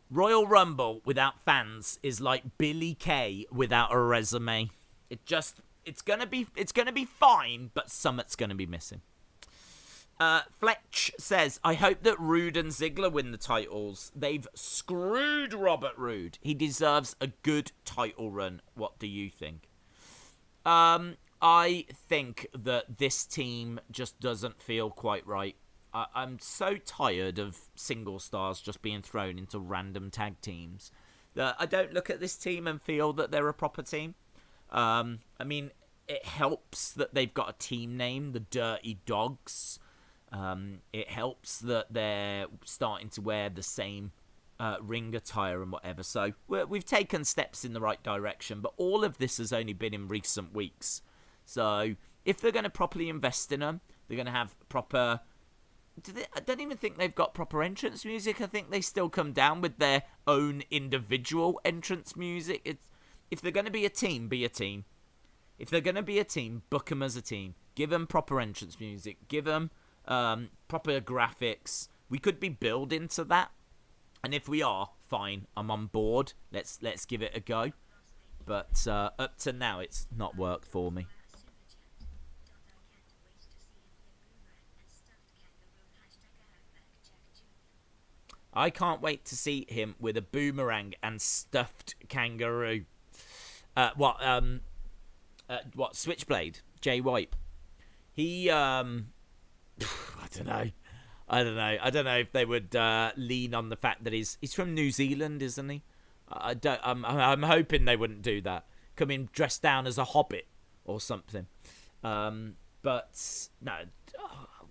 Speaker 1: Royal Rumble without fans is like Billy Kay without a resume. It's gonna be fine, but something's gonna be missing. Fletch says, I hope that Rude and Ziggler win the titles. They've screwed Robert Roode. He deserves a good title run. What do you think? I think that this team just doesn't feel quite right. I'm so tired of single stars just being thrown into random tag teams that I don't look at this team and feel that they're a proper team. I mean, it helps that they've got a team name, the Dirty Dogs. It helps that they're starting to wear the same ring attire and whatever. So we've taken steps in the right direction, but all of this has only been in recent weeks. So if they're going to properly invest in them, they're going to have proper... I don't even think they've got proper entrance music. I think they still come down with their own individual entrance music. If they're going to be a team, be a team. If they're going to be a team, book them as a team. Give them proper entrance music. Give them proper graphics. We could be building to that. And if we are, fine. I'm on board. Let's give it a go. But up to now, it's not worked for me. I can't wait to see him with a boomerang and stuffed kangaroo. What, Switchblade? Jay White. He, I don't know. I don't know if they would lean on the fact that he's from New Zealand, isn't he? I'm hoping they wouldn't do that. Come in dressed down as a hobbit or something. But no,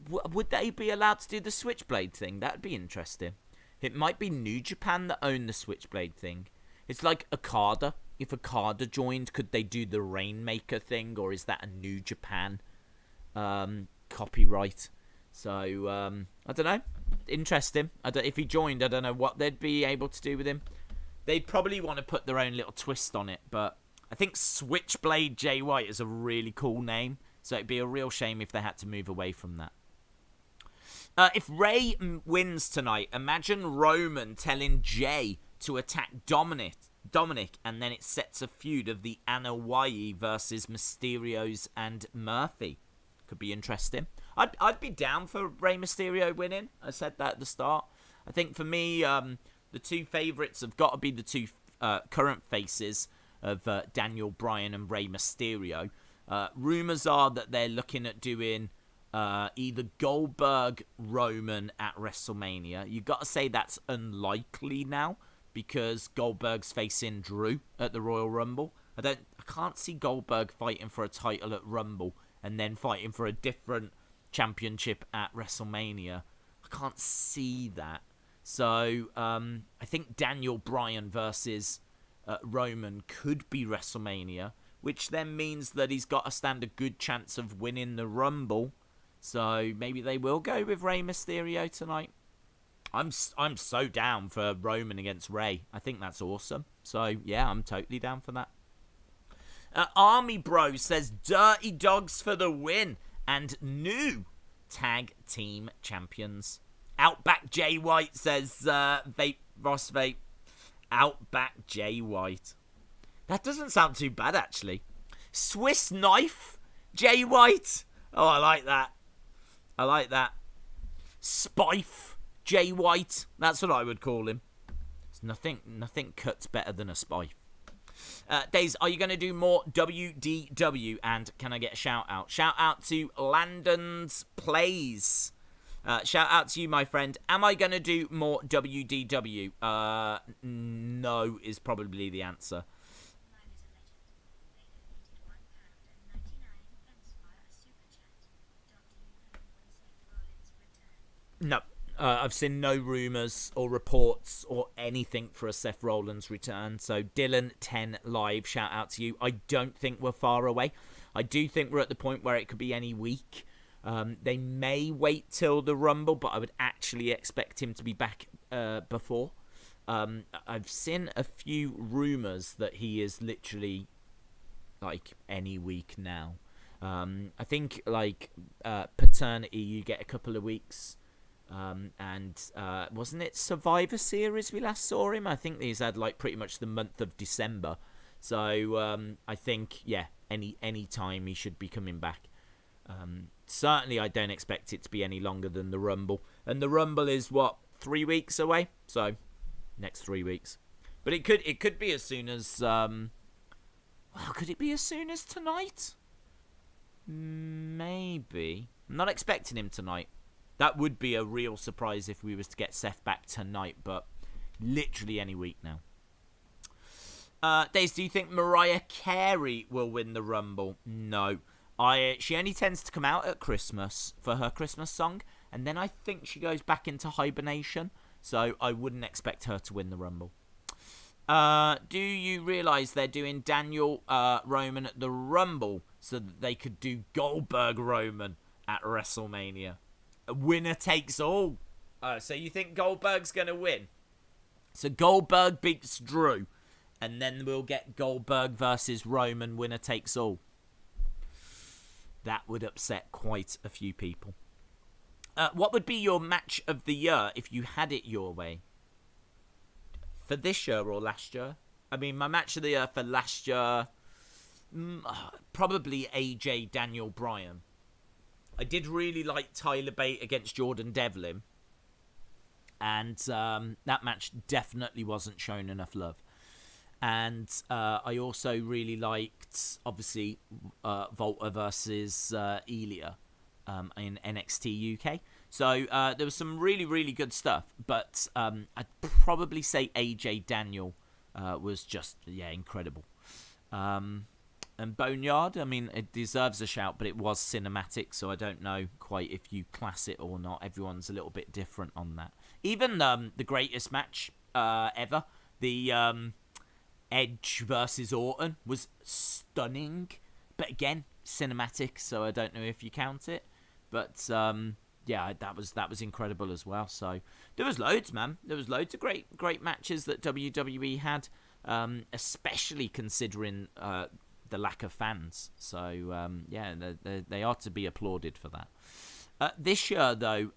Speaker 1: would they be allowed to do the Switchblade thing? That'd be interesting. It might be New Japan that own the Switchblade thing. It's like Okada. if Okada joined, could they do the Rainmaker thing, or is that a New Japan copyright? So, I don't know. Interesting. If he joined, I don't know what they'd be able to do with him. They'd probably want to put their own little twist on it, but I think Switchblade Jay White is a really cool name, so it'd be a real shame if they had to move away from that. If Ray wins tonight, imagine Roman telling Jay to attack Dominic, and then it sets a feud of the Anoa'i versus Mysterios and Murphy. Could be interesting. I'd be down for Rey Mysterio winning. I said that at the start. I think for me, the two favourites have got to be the two current faces of Daniel Bryan and Rey Mysterio. Rumours are that they're looking at doing either Goldberg Roman at WrestleMania. You've got to say that's unlikely now, because Goldberg's facing Drew at the Royal Rumble. I can't see Goldberg fighting for a title at Rumble and then fighting for a different championship at WrestleMania. I can't see that. So I think Daniel Bryan versus Roman could be WrestleMania, which then means that he's got to stand a good chance of winning the Rumble. So maybe they will go with Rey Mysterio tonight. I'm so down for Roman against Rey. I think that's awesome. So yeah, I'm totally down for that. Army Bro says Dirty Dogs for the win and new tag team champions. Outback Jay White says Ross Vape. Outback Jay White. That doesn't sound too bad, actually. Swiss Knife Jay White. Oh, I like that. I like that. Spife Jay White. That's what I would call him. There's nothing cuts better than a spife. Days, are you going to do more WDW? And can I get a shout out? Shout out to Landon's Plays. Shout out to you, my friend. Am I going to do more WDW? No is probably the answer. No. I've seen no rumours or reports or anything for a Seth Rollins return. So Dylan10 Live, shout out to you. I don't think we're far away. I do think we're at the point where it could be any week. They may wait till the Rumble, but I would actually expect him to be back before. I've seen a few rumours that he is literally like any week now. I think like paternity, you get a couple of weeks. And wasn't it Survivor Series we last saw him? I think he's had like pretty much the month of December. So I think, yeah, any time he should be coming back. Certainly I don't expect it to be any longer than the Rumble. And the Rumble is, what, 3 weeks away? So, next 3 weeks. But it could be as soon as... well, could it be as soon as tonight? Maybe. I'm not expecting him tonight. That would be a real surprise if we was to get Seth back tonight, but literally any week now. Days, do you think Mariah Carey will win the Rumble? No. She only tends to come out at Christmas for her Christmas song, and then I think she goes back into hibernation, so I wouldn't expect her to win the Rumble. Do you realise they're doing Daniel Roman at the Rumble so that they could do Goldberg Roman at WrestleMania? A winner takes all. So you think Goldberg's going to win? So Goldberg beats Drew, and then we'll get Goldberg versus Roman, winner takes all. That would upset quite a few people. What would be your match of the year if you had it your way? For this year or last year? I mean, my match of the year for last year, probably AJ Daniel Bryan. I did really like Tyler Bate against Jordan Devlin. And that match definitely wasn't shown enough love. And I also really liked, obviously, Volta versus Elia in NXT UK. So there was some really, really good stuff. But I'd probably say AJ Daniel was just, incredible. And Boneyard, I mean, it deserves a shout, but it was cinematic, so I don't know quite if you class it or not. Everyone's a little bit different on that. Even the greatest match ever, the Edge versus Orton was stunning. But again, cinematic, so I don't know if you count it. But yeah, that was incredible as well. So there was loads, man. There was loads of great matches that WWE had, especially considering the lack of fans. So yeah, they are to be applauded for that. This year, though,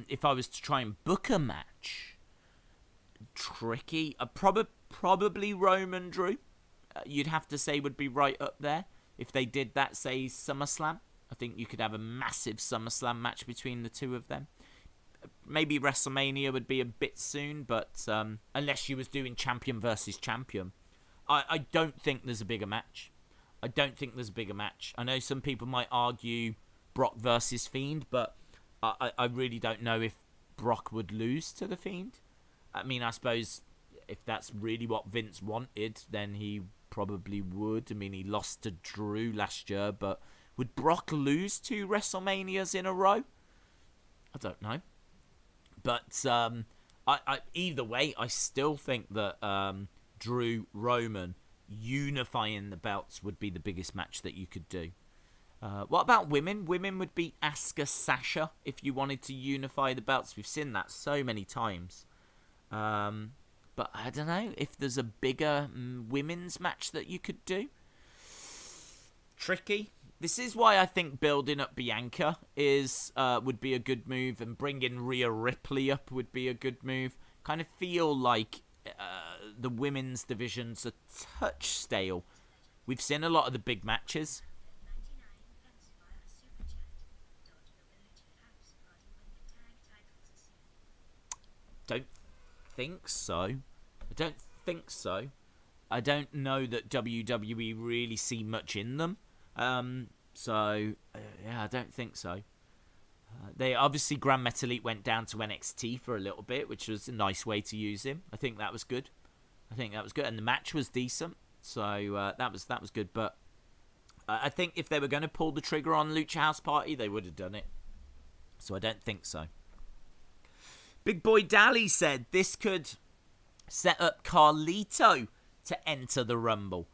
Speaker 1: if I was to try and book a match, tricky. Probably Roman Drew. You'd have to say would be right up there. If they did that, say, SummerSlam, I think you could have a massive SummerSlam match between the two of them. Maybe WrestleMania would be a bit soon, but unless you was doing champion versus champion, I don't think there's a bigger match. I know some people might argue Brock versus Fiend, but I really don't know if Brock would lose to the Fiend. I mean, I suppose if that's really what Vince wanted, then he probably would. I mean, he lost to Drew last year, but would Brock lose 2 WrestleManias in a row? I don't know. But either way, I still think that Drew Roman unifying the belts would be the biggest match that you could do. What about women? Women would be Asuka, Sasha if you wanted to unify the belts. We've seen that so many times. But I don't know if there's a bigger women's match that you could do. Tricky. This is why I think building up Bianca would be a good move, and bringing Rhea Ripley up would be a good move. Kind of feel like the women's division's a touch stale. We've seen a lot of the big matches. Don't think so. I don't know that WWE really see much in them. Yeah, I don't think so. They obviously, Grand Metalik went down to NXT for a little bit, which was a nice way to use him. I think that was good. And the match was decent, so that was good. But I think if they were going to pull the trigger on Lucha House Party, they would have done it. So I don't think so. Big Boy Dally said this could set up Carlito to enter the Rumble.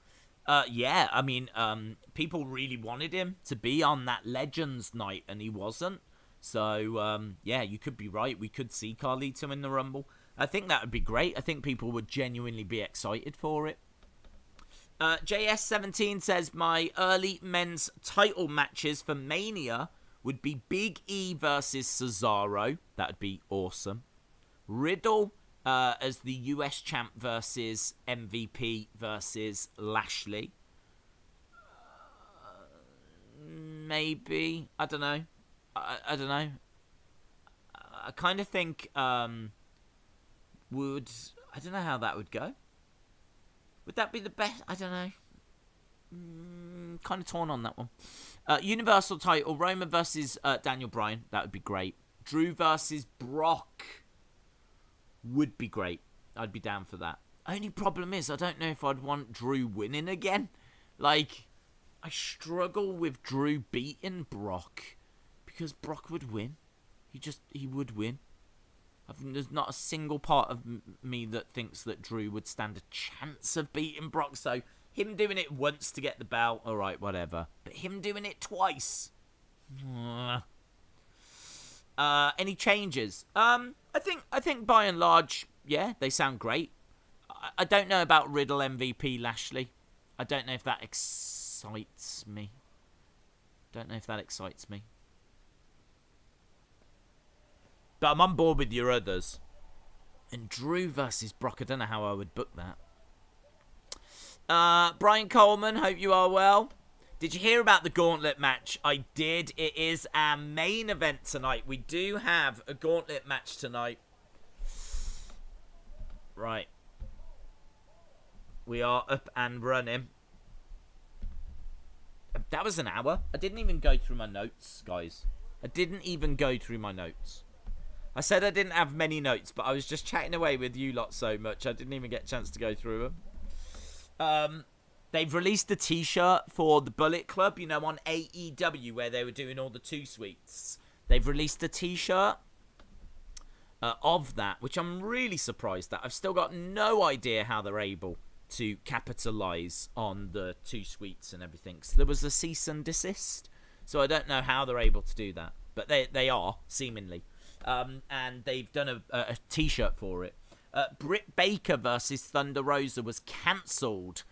Speaker 1: Yeah, I mean, people really wanted him to be on that Legends night, and he wasn't. So, yeah, you could be right. We could see Carlito in the Rumble. I think that would be great. I think people would genuinely be excited for it. JS17 says, my early men's title matches for Mania would be Big E versus Cesaro. That would be awesome. Riddle as the US champ versus MVP versus Lashley. Maybe. I don't know. I don't know. I kind of think I don't know how that would go. Would that be the best? I don't know. Kind of torn on that one. Universal title, Roman versus Daniel Bryan. That would be great. Drew versus Brock would be great. I'd be down for that. Only problem is, I don't know if I'd want Drew winning again. Like, I struggle with Drew beating Brock, because Brock would win. He would win. There's not a single part of me that thinks that Drew would stand a chance of beating Brock. So him doing it once to get the belt, all right, whatever. But him doing it twice. Any changes? I think by and large, yeah, they sound great. I don't know about Riddle MVP Lashley. I don't know if that excites me. But I'm on board with your others. And Drew versus Brock, I don't know how I would book that. Brian Coleman, hope you are well. Did you hear about the Gauntlet match? I did. It is our main event tonight. We do have a Gauntlet match tonight. Right. We are up and running. That was an hour. I didn't even go through my notes, guys. I said I didn't have many notes, but I was just chatting away with you lot so much, I didn't even get a chance to go through them. They've released a t-shirt for the Bullet Club, you know, on AEW, where they were doing all the 2-suites. They've released a t-shirt of that, which I'm really surprised at. I've still got no idea how they're able to capitalise on the 2 sweets and everything. So there was a cease and desist. So I don't know how they're able to do that. But they are, seemingly. And they've done a T-shirt for it. Britt Baker versus Thunder Rosa was cancelled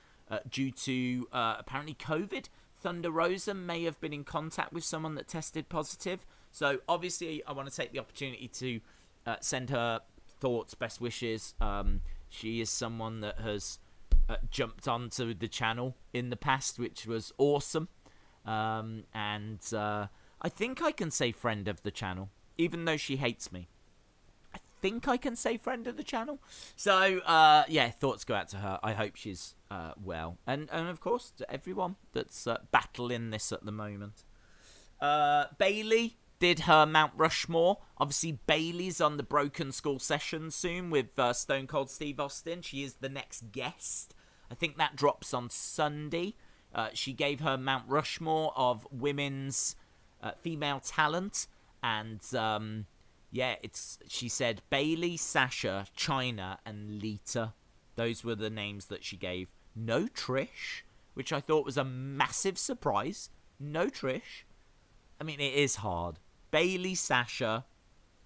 Speaker 1: due to apparently COVID. Thunder Rosa may have been in contact with someone that tested positive. So obviously I want to take the opportunity to send her thoughts, best wishes. She is someone that has jumped onto the channel in the past, which was awesome. And I think I can say friend of the channel, even though she hates me. I think I can say friend of the channel. So, yeah, thoughts go out to her. I hope she's well. And of course, to everyone that's battling this at the moment. Bayley did her Mount Rushmore. Obviously, Bayley's on the Broken Skull session soon with Stone Cold Steve Austin. She is the next guest. I think that drops on Sunday. She gave her Mount Rushmore of women's female talent. And, yeah, she said Bayley, Sasha, Chyna, and Lita. Those were the names that she gave. No Trish, which I thought was a massive surprise. No Trish. I mean, it is hard. Bayley, Sasha,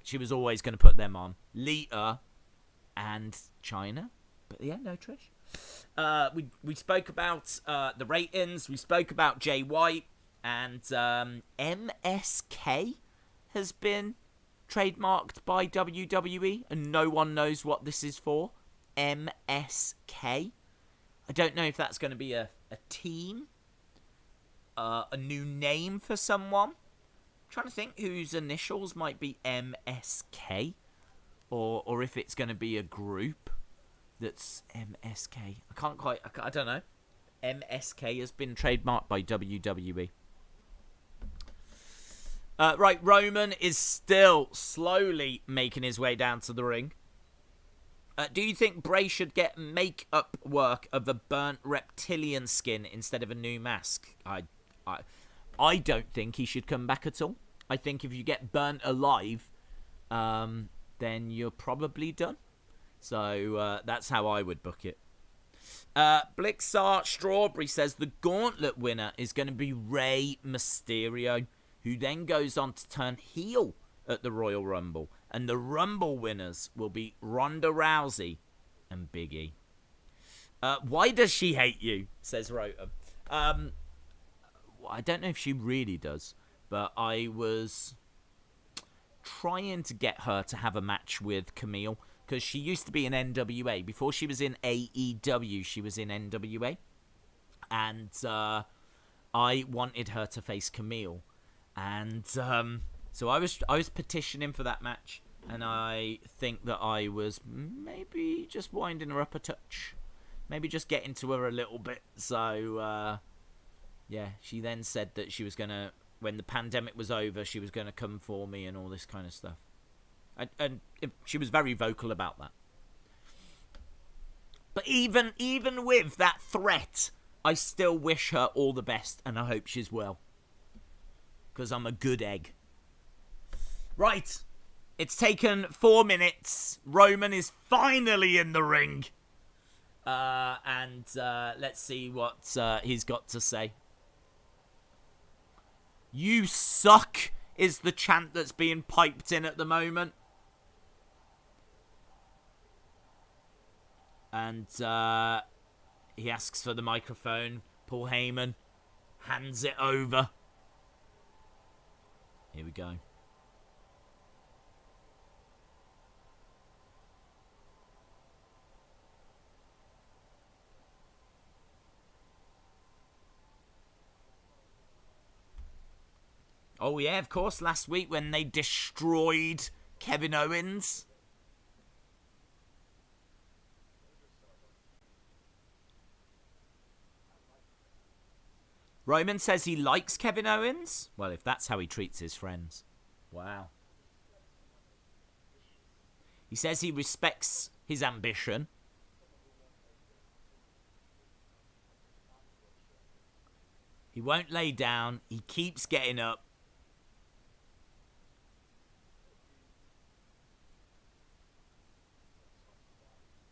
Speaker 1: she was always going to put them on. Lita and Chyna. But yeah, no Trish. We spoke about the ratings. We spoke about Jay White. And MSK has been trademarked by WWE. And no one knows what this is for. MSK. I don't know if that's going to be a team. A new name for someone. I'm trying to think whose initials might be MSK. Or if it's going to be a group that's MSK. I don't know. MSK has been trademarked by WWE. Right, Roman is still slowly making his way down to the ring. Do you think Bray should get makeup work of a burnt reptilian skin instead of a new mask? I don't think he should come back at all. I think if you get burnt alive, then you're probably done. So that's how I would book it. Blixar Strawberry says the Gauntlet winner is going to be Rey Mysterio, who then goes on to turn heel at the Royal Rumble. And the Rumble winners will be Ronda Rousey and Big E. Why does she hate you? Says Rota. I don't know if she really does, but I was trying to get her to have a match with Camille, because she used to be in NWA. Before she was in AEW, she was in NWA. And I wanted her to face Camille. And so I was petitioning for that match. And I think that I was maybe just winding her up a touch. Maybe just getting to her a little bit. So, yeah, she then said that she was going to, when the pandemic was over, she was going to come for me and all this kind of stuff. And she was very vocal about that. But even with that threat, I still wish her all the best, and I hope she's well. Because I'm a good egg. Right. It's taken 4 minutes. Roman is finally in the ring. And let's see what he's got to say. You suck is the chant that's being piped in at the moment. And he asks for the microphone. Paul Heyman hands it over. Here we go. Oh yeah, of course, last week when they destroyed Kevin Owens. Roman says he likes Kevin Owens? Well, if that's how he treats his friends. Wow. He says he respects his ambition. He won't lay down. He keeps getting up.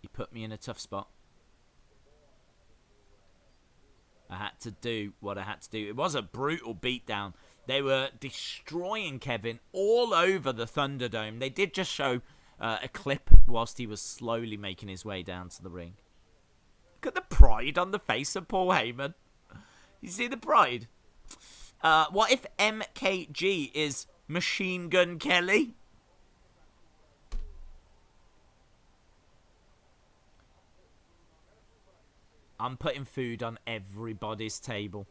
Speaker 1: He put me in a tough spot. I had to do what I had to do. It was a brutal beatdown. They were destroying Kevin all over the Thunderdome. They did just show a clip whilst he was slowly making his way down to the ring. Look at the pride on the face of Paul Heyman. You see the pride? What if MKG is Machine Gun Kelly? I'm putting food on everybody's table.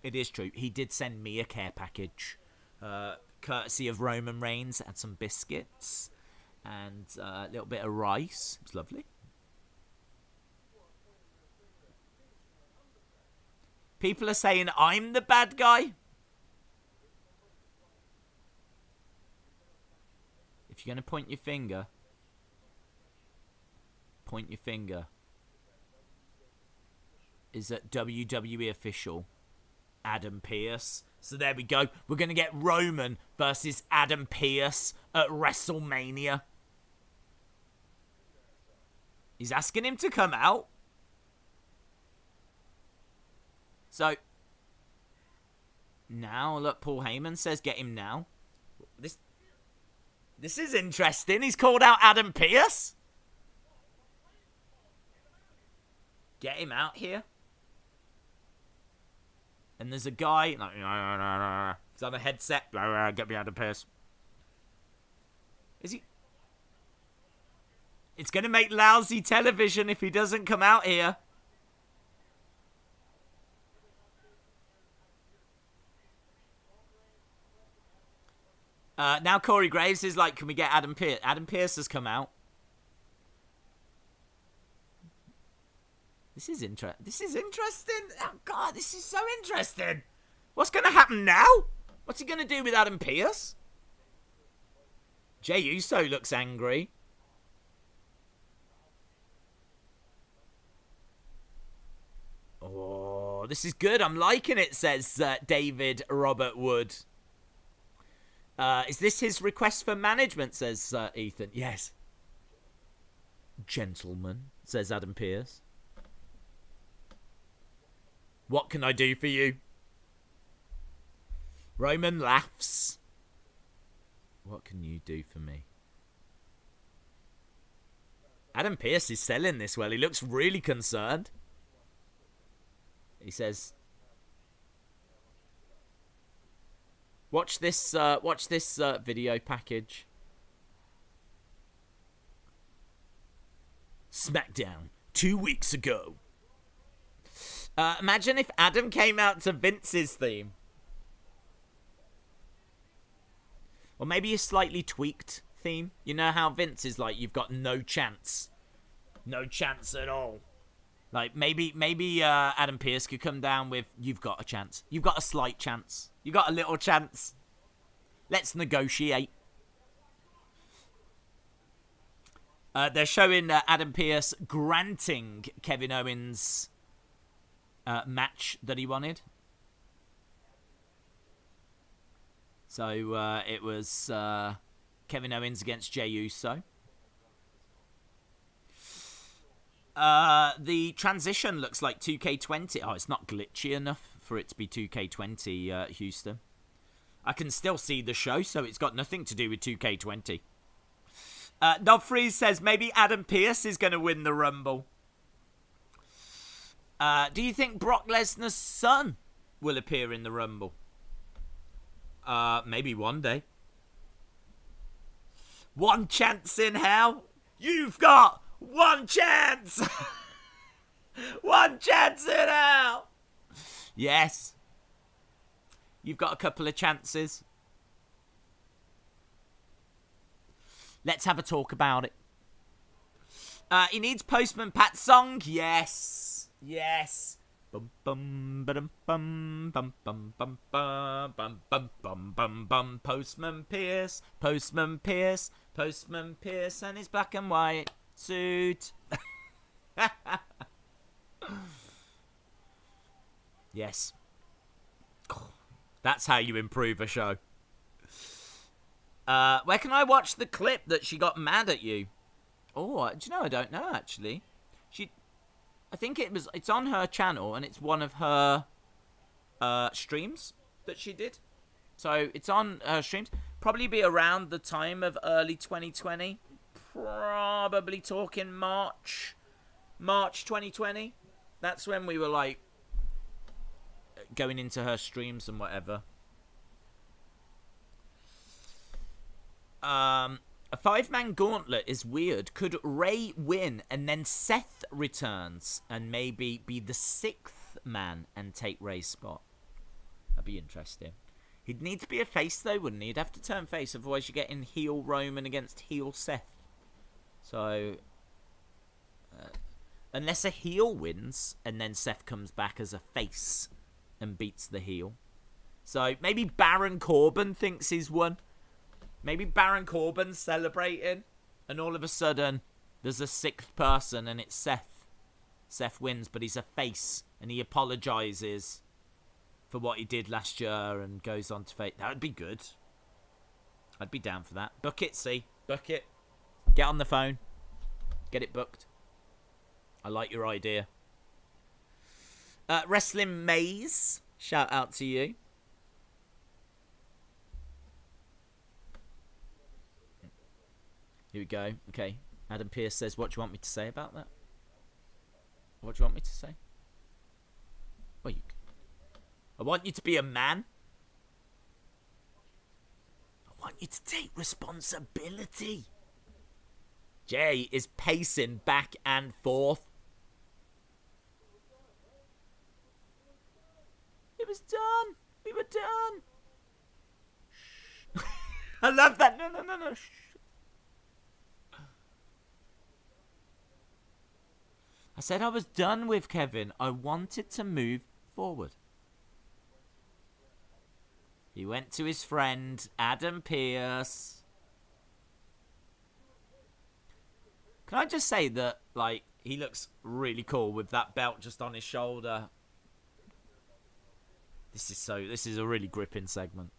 Speaker 1: It is true. He did send me a care package. Courtesy of Roman Reigns. Had some biscuits. And a little bit of rice. It was lovely. People are saying I'm the bad guy. If you're going to point your finger. Point your finger. Is that WWE official Adam Pearce. So there we go. We're going to get Roman versus Adam Pearce at WrestleMania. He's asking him to come out. So, now, look, Paul Heyman says get him now. This is interesting. He's called out Adam Pearce. Get him out here. And there's a guy, like, he's on a headset. Get me Adam Pearce. Is he? It's going to make lousy television if he doesn't come out here. Now Corey Graves is like, can we get Adam Pearce? Adam Pearce has come out. This is interesting. Oh, God, this is so interesting. What's going to happen now? What's he going to do with Adam Pearce? Jey Uso looks angry. Oh, this is good. I'm liking it, says David Robert Wood. Is this his request for management, says Ethan. Yes. Gentlemen, says Adam Pearce. What can I do for you? Roman laughs. What can you do for me? Adam Pearce is selling this well. He looks really concerned. He says, watch this video package. SmackDown 2 weeks ago. Imagine if Adam came out to Vince's theme. Or maybe a slightly tweaked theme. You know how Vince is like, you've got no chance. No chance at all. Like, maybe Adam Pearce could come down with, you've got a chance. You've got a slight chance. You've got a little chance. Let's negotiate. They're showing Adam Pearce granting Kevin Owens' match that he wanted. So it was Kevin Owens against Jey Uso. The transition looks like 2K20. Oh, it's not glitchy enough for it to be 2K20, Houston. I can still see the show, so it's got nothing to do with 2K20. Nobfreeze says maybe Adam Pearce is going to win the Rumble. Do you think Brock Lesnar's son will appear in the Rumble? Maybe one day. One chance in hell? You've got one chance! One chance in hell! Yes. You've got a couple of chances. Let's have a talk about it. He needs Postman Pat's song. Yes. Yes. Bum bum ba-dum bum bum bum bum bum bum bum bum bum bum. Postman Pearce, Postman Pearce, Postman Pearce and his black and white suit. Yes. That's how you improve a show. Where can I watch the clip that she got mad at you? Oh, do you know, I don't know, actually. I think it's on her channel, and it's one of her streams that she did. So it's on her streams. Probably be around the time of early 2020. Probably talking March 2020. That's when we were like going into her streams and whatever. A 5-man gauntlet is weird. Could Ray win and then Seth returns and maybe be the 6th man and take Ray's spot? That'd be interesting. He'd need to be a face though, wouldn't he? He'd have to turn face, otherwise you're getting heel Roman against heel Seth. So, unless a heel wins and then Seth comes back as a face and beats the heel. So maybe Baron Corbin thinks he's won. Maybe Baron Corbin's celebrating, and all of a sudden, there's a 6th person, and it's Seth. Seth wins, but he's a face, and he apologizes for what he did last year, and goes on to face. That would be good. I'd be down for that. Book it, see? Book it. Get on the phone. Get it booked. I like your idea. Wrestling Maze, shout out to you. Here we go. Okay. Adam Pearce says, what do you want me to say about that? What do you want me to say? Well, I want you to be a man. I want you to take responsibility. Jay is pacing back and forth. It was done. We were done. I love that. No. I said I was done with Kevin. I wanted to move forward. He went to his friend, Adam Pearce. Can I just say that, like, he looks really cool with that belt just on his shoulder. This is a really gripping segment.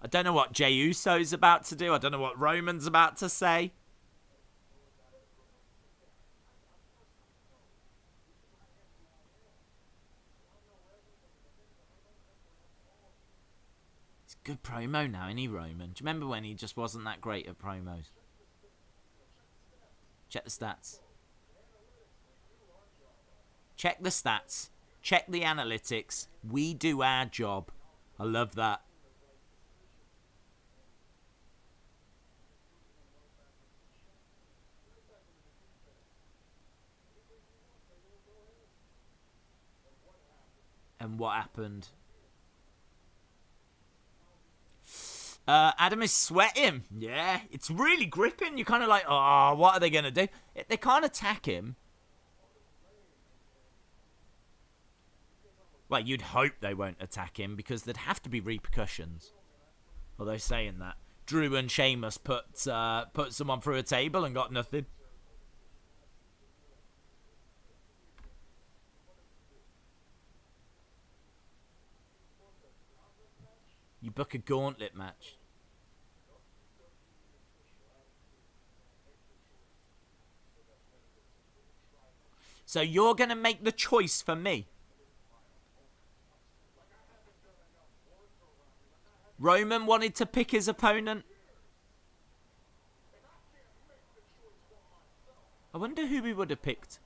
Speaker 1: I don't know what Jey Uso's about to do. I don't know what Roman's about to say. Good promo now, isn't he, Roman? Do you remember when he just wasn't that great at promos? Check the stats. Check the stats. Check the analytics. We do our job. I love that. And what happened? Adam is sweating. Yeah, it's really gripping. You're kind of like, oh, what are they going to do? They can't attack him. Well, you'd hope they won't attack him because there'd have to be repercussions. Although saying that, Drew and Sheamus put someone through a table and got nothing. You book a gauntlet match. So you're going to make the choice for me. Roman wanted to pick his opponent. I wonder who we would have picked.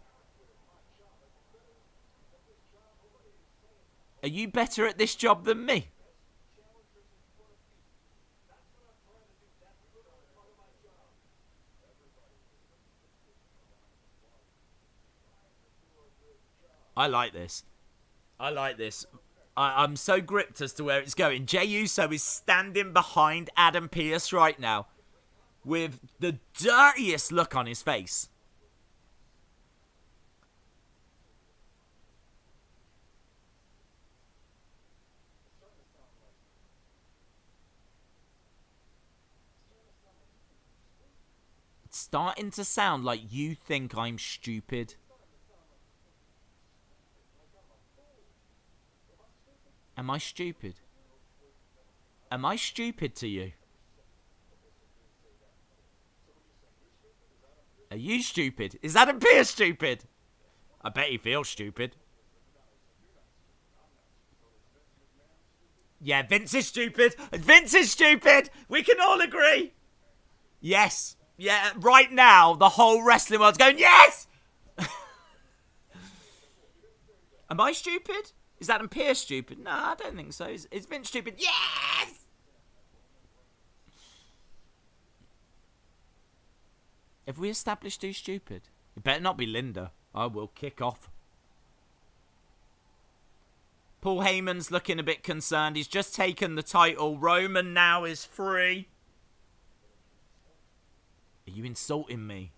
Speaker 1: Are you better at this job than me? I like this. I'm so gripped as to where it's going. Jey Uso is standing behind Adam Pearce right now with the dirtiest look on his face. It's starting to sound like you think I'm stupid. Am I stupid? Am I stupid to you? Are you stupid? Is Adam Pearce stupid? I bet he feels stupid. Yeah, Vince is stupid. Vince is stupid. We can all agree. Yes. Yeah, right now, the whole wrestling world's going, yes! Am I stupid? Is Adam Pearce stupid? No, I don't think so. Is Vince stupid? Yes! Have we established who's stupid? It better not be Linda. I will kick off. Paul Heyman's looking a bit concerned. He's just taken the title. Roman now is free. Are you insulting me?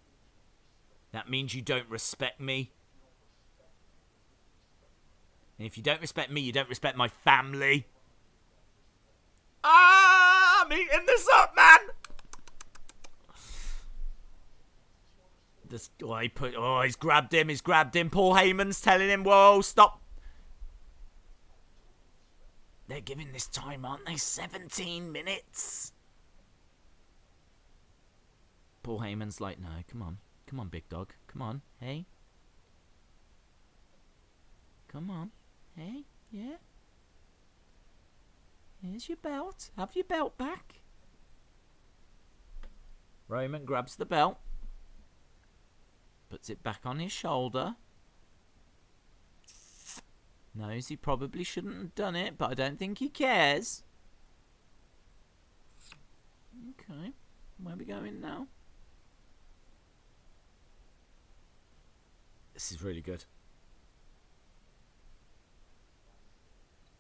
Speaker 1: That means you don't respect me. And if you don't respect me, you don't respect my family. Ah, I'm eating this up, man. This guy he's grabbed him. He's grabbed him. Paul Heyman's telling him, whoa, stop. They're giving this time, aren't they? 17 minutes. Paul Heyman's like, no, come on. Come on, big dog. Come on. Hey. Come on. Hey. Yeah. Here's your belt. Have your belt back. Roman grabs the belt. Puts it back on his shoulder. Knows he probably shouldn't have done it, but I don't think he cares. Okay. Where are we going now? This is really good.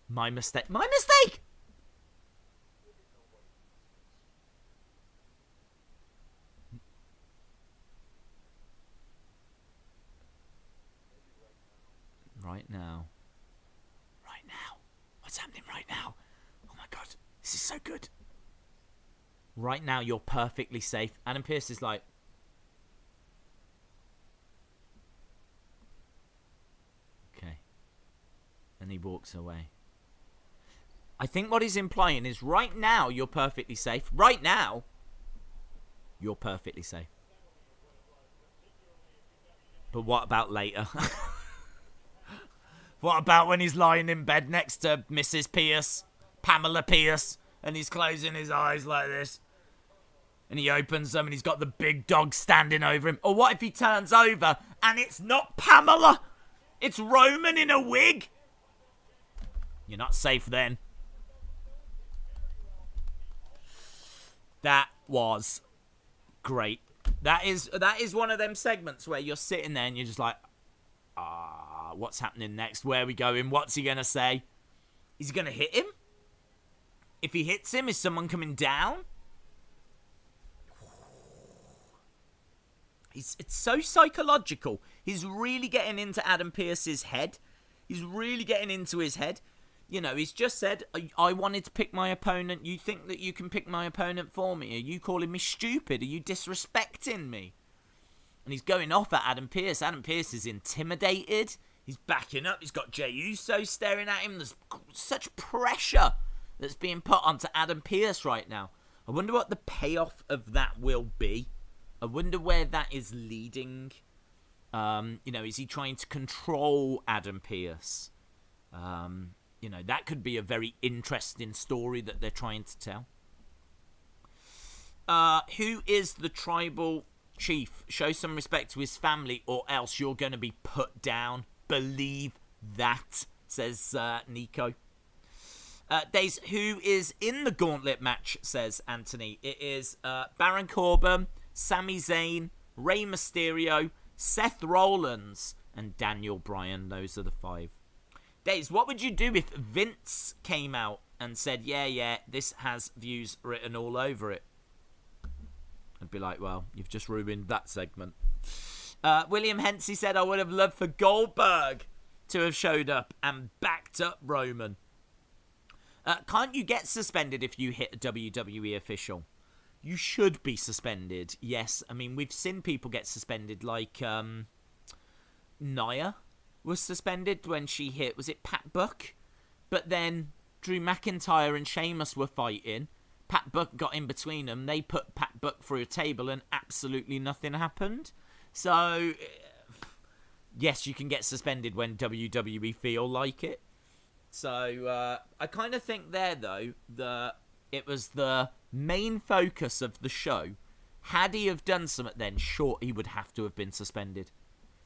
Speaker 1: My mistake. My mistake! Right now. Right now. What's happening right now? Oh my god. This is so good. Right now, you're perfectly safe. Adam Pearce is like... Okay. And he walks away. I think what he's implying is right now, you're perfectly safe. Right now, you're perfectly safe. But what about later? What about when he's lying in bed next to Mrs. Pearce, Pamela Pearce, and he's closing his eyes like this? And he opens them and he's got the big dog standing over him. Or what if he turns over and it's not Pamela? It's Roman in a wig? You're not safe then. That was great. That is one of them segments where you're sitting there and you're just like, what's happening next? Where are we going? What's he going to say? Is he going to hit him? If he hits him, is someone coming down? It's so psychological. He's really getting into Adam Pearce's head. He's really getting into his head. You know, he's just said, I wanted to pick my opponent. You think that you can pick my opponent for me? Are you calling me stupid? Are you disrespecting me? And he's going off at Adam Pearce. Adam Pearce is intimidated. He's backing up. He's got Jey Uso staring at him. There's such pressure that's being put onto Adam Pearce right now. I wonder what the payoff of that will be. I wonder where that is leading. You know, is he trying to control Adam Pearce? You know, that could be a very interesting story that they're trying to tell. Who is the tribal chief? Show some respect to his family or else you're going to be put down. Believe that, says Nico. Days, who is in the Gauntlet match, says Anthony. It is Baron Corbin, Sami Zayn, Rey Mysterio, Seth Rollins, and Daniel Bryan. Those are the 5. Days, what would you do if Vince came out and said, yeah, this has views written all over it? I'd be like, well, you've just ruined that segment. William Hensey said, I would have loved for Goldberg to have showed up and backed up Roman. Can't you get suspended if you hit a WWE official? You should be suspended, yes. I mean, we've seen people get suspended, like Nia was suspended when she hit, was it Pat Buck? But then Drew McIntyre and Sheamus were fighting. Pat Buck got in between them. They put Pat Buck through a table and absolutely nothing happened. So yes, you can get suspended when WWE feel like it. So I kind of think there, though, that it was the main focus of the show. Had he have done something then, sure, he would have to have been suspended.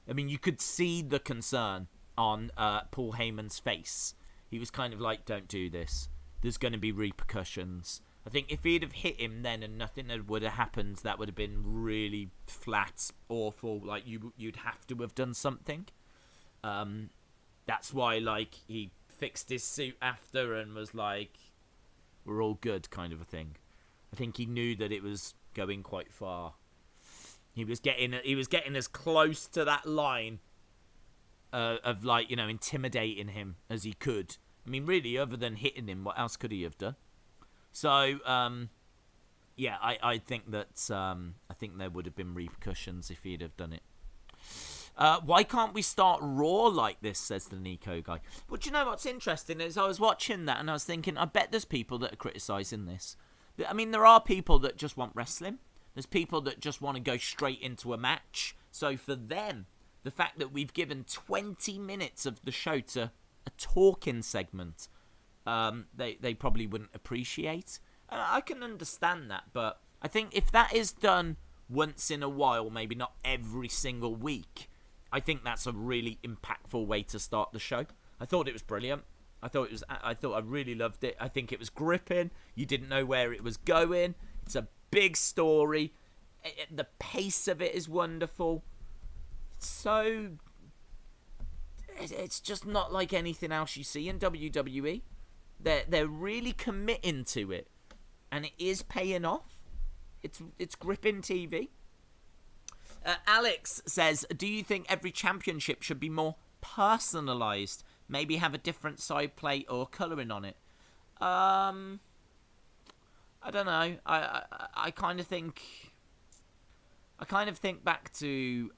Speaker 1: I mean, you could see the concern on Paul Heyman's face. He was kind of like, don't do this. There's going to be repercussions. I think if he'd have hit him then and nothing would have happened, that would have been really flat, awful. Like, you'd have to have done something. That's why, like, he fixed his suit after and was like, we're all good, kind of a thing. I think he knew that it was going quite far. He was getting as close to that line of, like, you know, intimidating him as he could. I mean, really, other than hitting him, what else could he have done? So, yeah, I think that I think there would have been repercussions if he'd have done it. Why can't we start Raw like this, says the Nico guy. Well, do you know what's interesting is I was watching that and I was thinking, I bet there's people that are criticising this. I mean, there are people that just want wrestling. There's people that just want to go straight into a match. So for them, the fact that we've given 20 minutes of the show to a talking segment, they probably wouldn't appreciate. I can understand that, but I think if that is done once in a while, maybe not every single week, I think that's a really impactful way to start the show. I thought it was brilliant. I thought I really loved it. I think it was gripping. You didn't know where it was going. It's a big story. The pace of it is wonderful. So it's just not like anything else you see in WWE. They're really committing to it, and it is paying off. It's gripping TV. Alex says, do you think every championship should be more personalised? Maybe have a different side plate or colouring on it? I don't know. I kind of think back to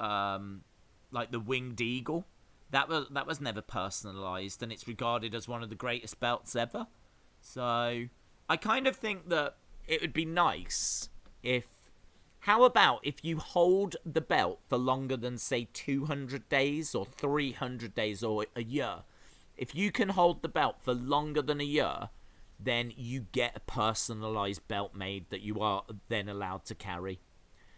Speaker 1: like the Winged Eagle. That was never personalised, and it's regarded as one of the greatest belts ever. So I kind of think that it would be nice if... How about if you hold the belt for longer than, say, 200 days or 300 days or a year? If you can hold the belt for longer than a year, then you get a personalised belt made that you are then allowed to carry.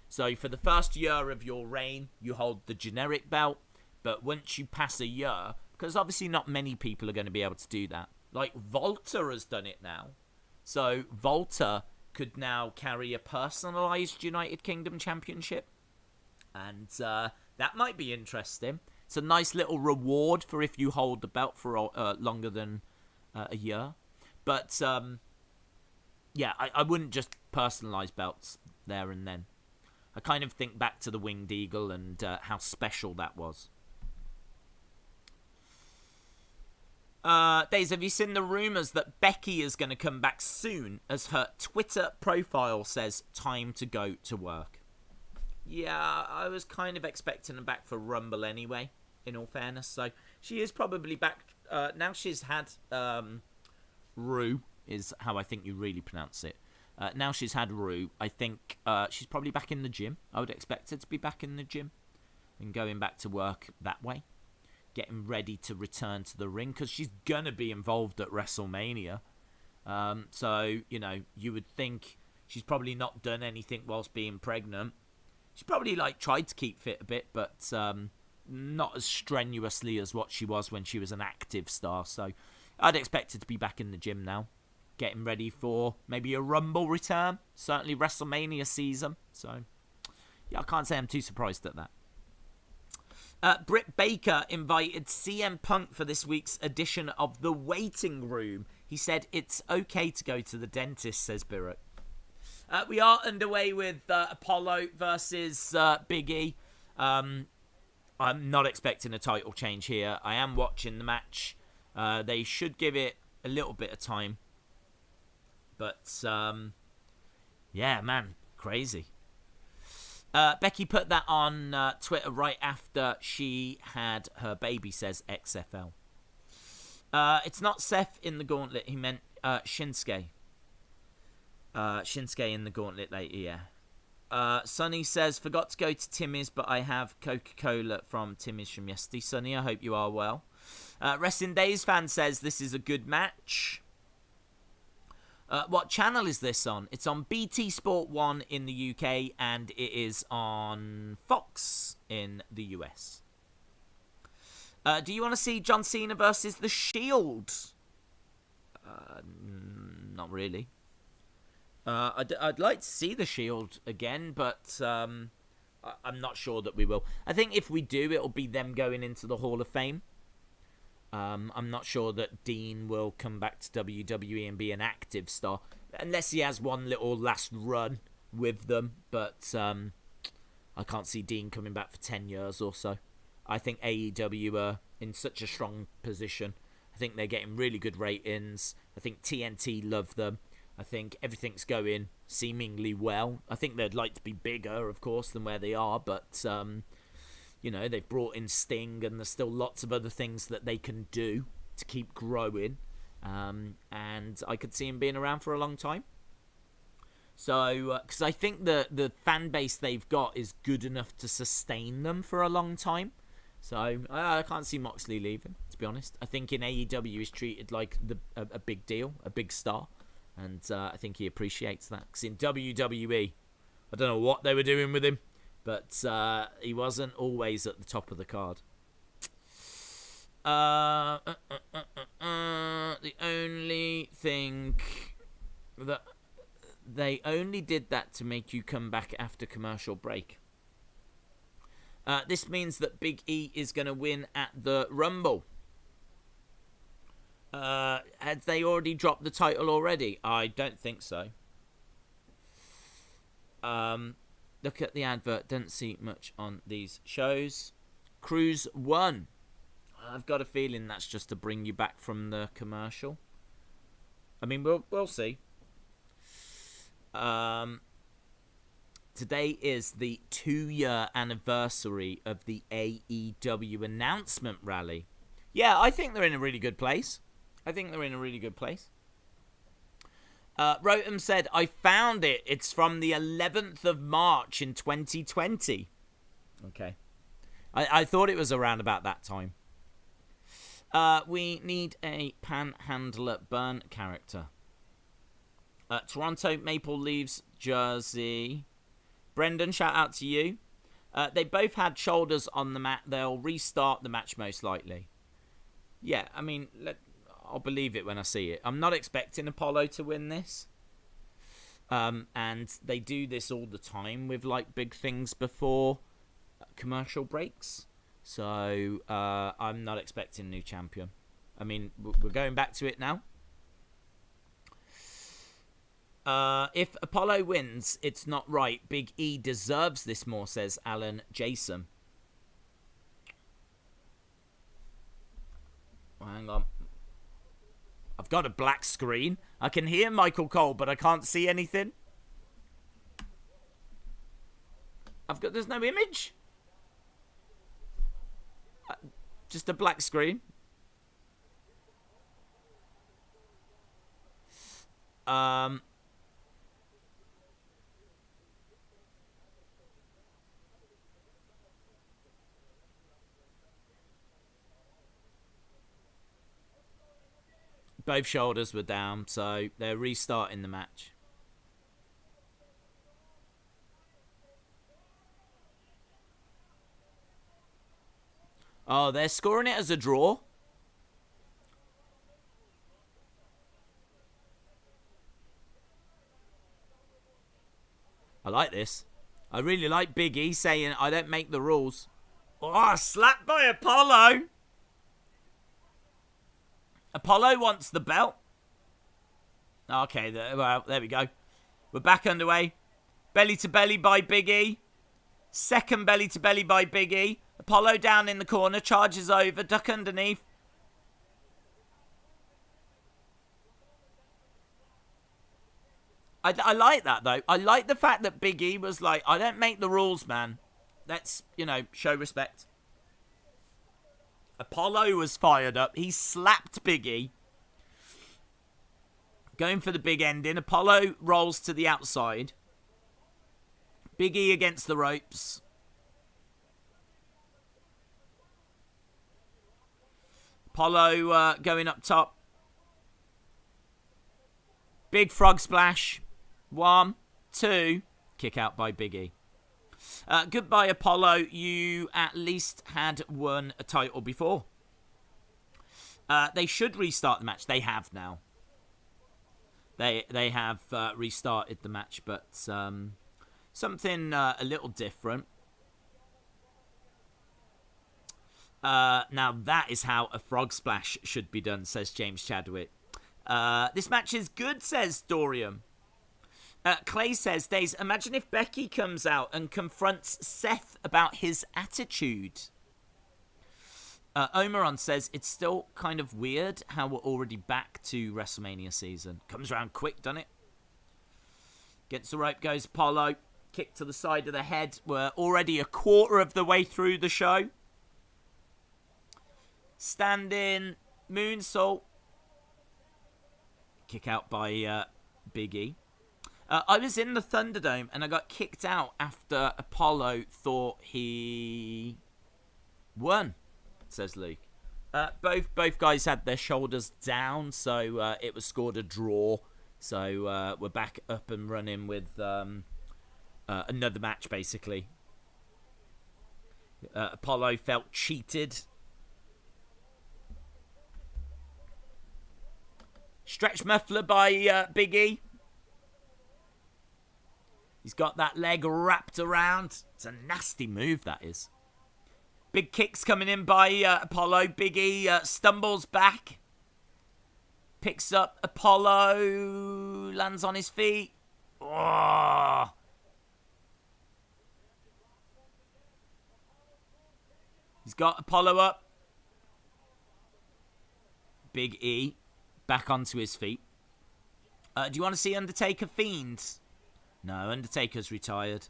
Speaker 1: So for the first year of your reign, you hold the generic belt. But once you pass a year, because obviously not many people are going to be able to do that. Like Volta has done it now. So Volta could now carry a personalised United Kingdom Championship. And that might be interesting. It's a nice little reward for if you hold the belt for longer than a year. But, yeah, I wouldn't just personalise belts there and then. I kind of think back to the Winged Eagle and how special that was. Days, have you seen the rumours that Becky is going to come back soon, as her Twitter profile says, time to go to work? Yeah, I was kind of expecting her back for Rumble anyway, in all fairness. So she is probably back. Now she's had Rue, is how I think you really pronounce it. Now she's had Rue, I think she's probably back in the gym. I would expect her to be back in the gym and going back to work that way. Getting ready to return to the ring, because she's going to be involved at WrestleMania. So, you know, you would think she's probably not done anything whilst being pregnant. She's probably, like, tried to keep fit a bit, but not as strenuously as what she was when she was an active star. So I'd expect her to be back in the gym now, getting ready for maybe a Rumble return. Certainly WrestleMania season. So, yeah, I can't say I'm too surprised at that. Britt Baker invited CM Punk for this week's edition of The Waiting Room. He said, it's okay to go to the dentist, says Birrett. We are underway with Apollo versus Big E. I'm not expecting a title change here. I am watching the match. They should give it a little bit of time. But, yeah, man, crazy. Becky put that on Twitter right after she had her baby, says XFL. It's not Seth in the Gauntlet. He meant Shinsuke. Shinsuke in the Gauntlet later, yeah. Sonny says, forgot to go to Timmy's, but I have Coca-Cola from Timmy's from yesterday. Sonny, I hope you are well. Wrestling Days fan says, this is a good match. What channel is this on? It's on BT Sport 1 in the UK, and it is on Fox in the US. Do you want to see John Cena versus The Shield? Not really. I'd like to see The Shield again, but I'm not sure that we will. I think if we do, it'll be them going into the Hall of Fame. I'm not sure that Dean will come back to WWE and be an active star, unless he has one little last run with them. But I can't see Dean coming back for 10 years or so. I think AEW are in such a strong position. I think they're getting really good ratings. I think TNT love them. I think everything's going seemingly well. I think they'd like to be bigger, of course, than where they are. But, you know, they've brought in Sting, and there's still lots of other things that they can do to keep growing. And I could see him being around for a long time. So, because I think the fan base they've got is good enough to sustain them for a long time. So, I can't see Moxley leaving, to be honest. I think in AEW he's treated like a big deal, a big star. And I think he appreciates that. Because in WWE, I don't know what they were doing with him, but he wasn't always at the top of the card. The only thing that they only did that to make you come back after commercial break. This means that Big E is going to win at the Rumble. Had they already dropped the title already? I don't think so. Look at the advert. Don't see much on these shows. Cruz won. I've got a feeling that's just to bring you back from the commercial. I mean, we'll see. Today is the 2-year anniversary of the AEW announcement rally. Yeah, I think they're in a really good place. Rotem said, I found it. It's from the 11th of March in 2020. Okay. I thought it was around about that time. We need a Panhandler Burn character. Toronto Maple Leafs jersey. Brendan, shout out to you. They both had shoulders on the mat. They'll restart the match most likely. Yeah, I mean, I'll believe it when I see it. I'm not expecting Apollo to win this. And they do this all the time with like big things before commercial breaks. So I'm not expecting a new champion. I mean, we're going back to it now. If Apollo wins, it's not right. Big E deserves this more, says Alan Jason. Oh, hang on. I've got a black screen. I can hear Michael Cole, but I can't see anything. There's no image. Just a black screen. Both shoulders were down, so they're restarting the match. Oh, they're scoring it as a draw. I like this. I really like Big E saying, I don't make the rules. Oh, slapped by Apollo. Apollo wants the belt. Okay, well, there we go. We're back underway. Belly to belly by Big E. Second belly to belly by Big E. Apollo down in the corner, charges over, duck underneath. I like that, though. I like the fact that Big E was like, I don't make the rules, man. Let's, show respect. Apollo was fired up. He slapped Big E. Going for the big ending. Apollo rolls to the outside. Big E against the ropes. Apollo going up top. Big frog splash. 1, 2. Kick out by Big E. Goodbye, Apollo. You at least had won a title before. They should restart the match. They have now. They have restarted the match, but something a little different. Now that is how a frog splash should be done, says James Chadwick. This match is good, says Dorian. Clay says, Days, imagine if Becky comes out and confronts Seth about his attitude. Omeron says, it's still kind of weird how we're already back to WrestleMania season. Comes around quick, doesn't it? Gets the rope, goes Apollo. Kick to the side of the head. We're already a quarter of the way through the show. Standing moonsault. Kick out by Big E. I was in the Thunderdome and I got kicked out after Apollo thought he won, says Luke. Both guys had their shoulders down, so it was scored a draw. So we're back up and running with another match, basically. Apollo felt cheated. Stretch muffler by Big E. He's got that leg wrapped around. It's a nasty move, that is. Big kicks coming in by Apollo. Big E stumbles back. Picks up Apollo. Lands on his feet. Oh. He's got Apollo up. Big E back onto his feet. Do you want to see Undertaker Fiend? No, Undertaker's retired.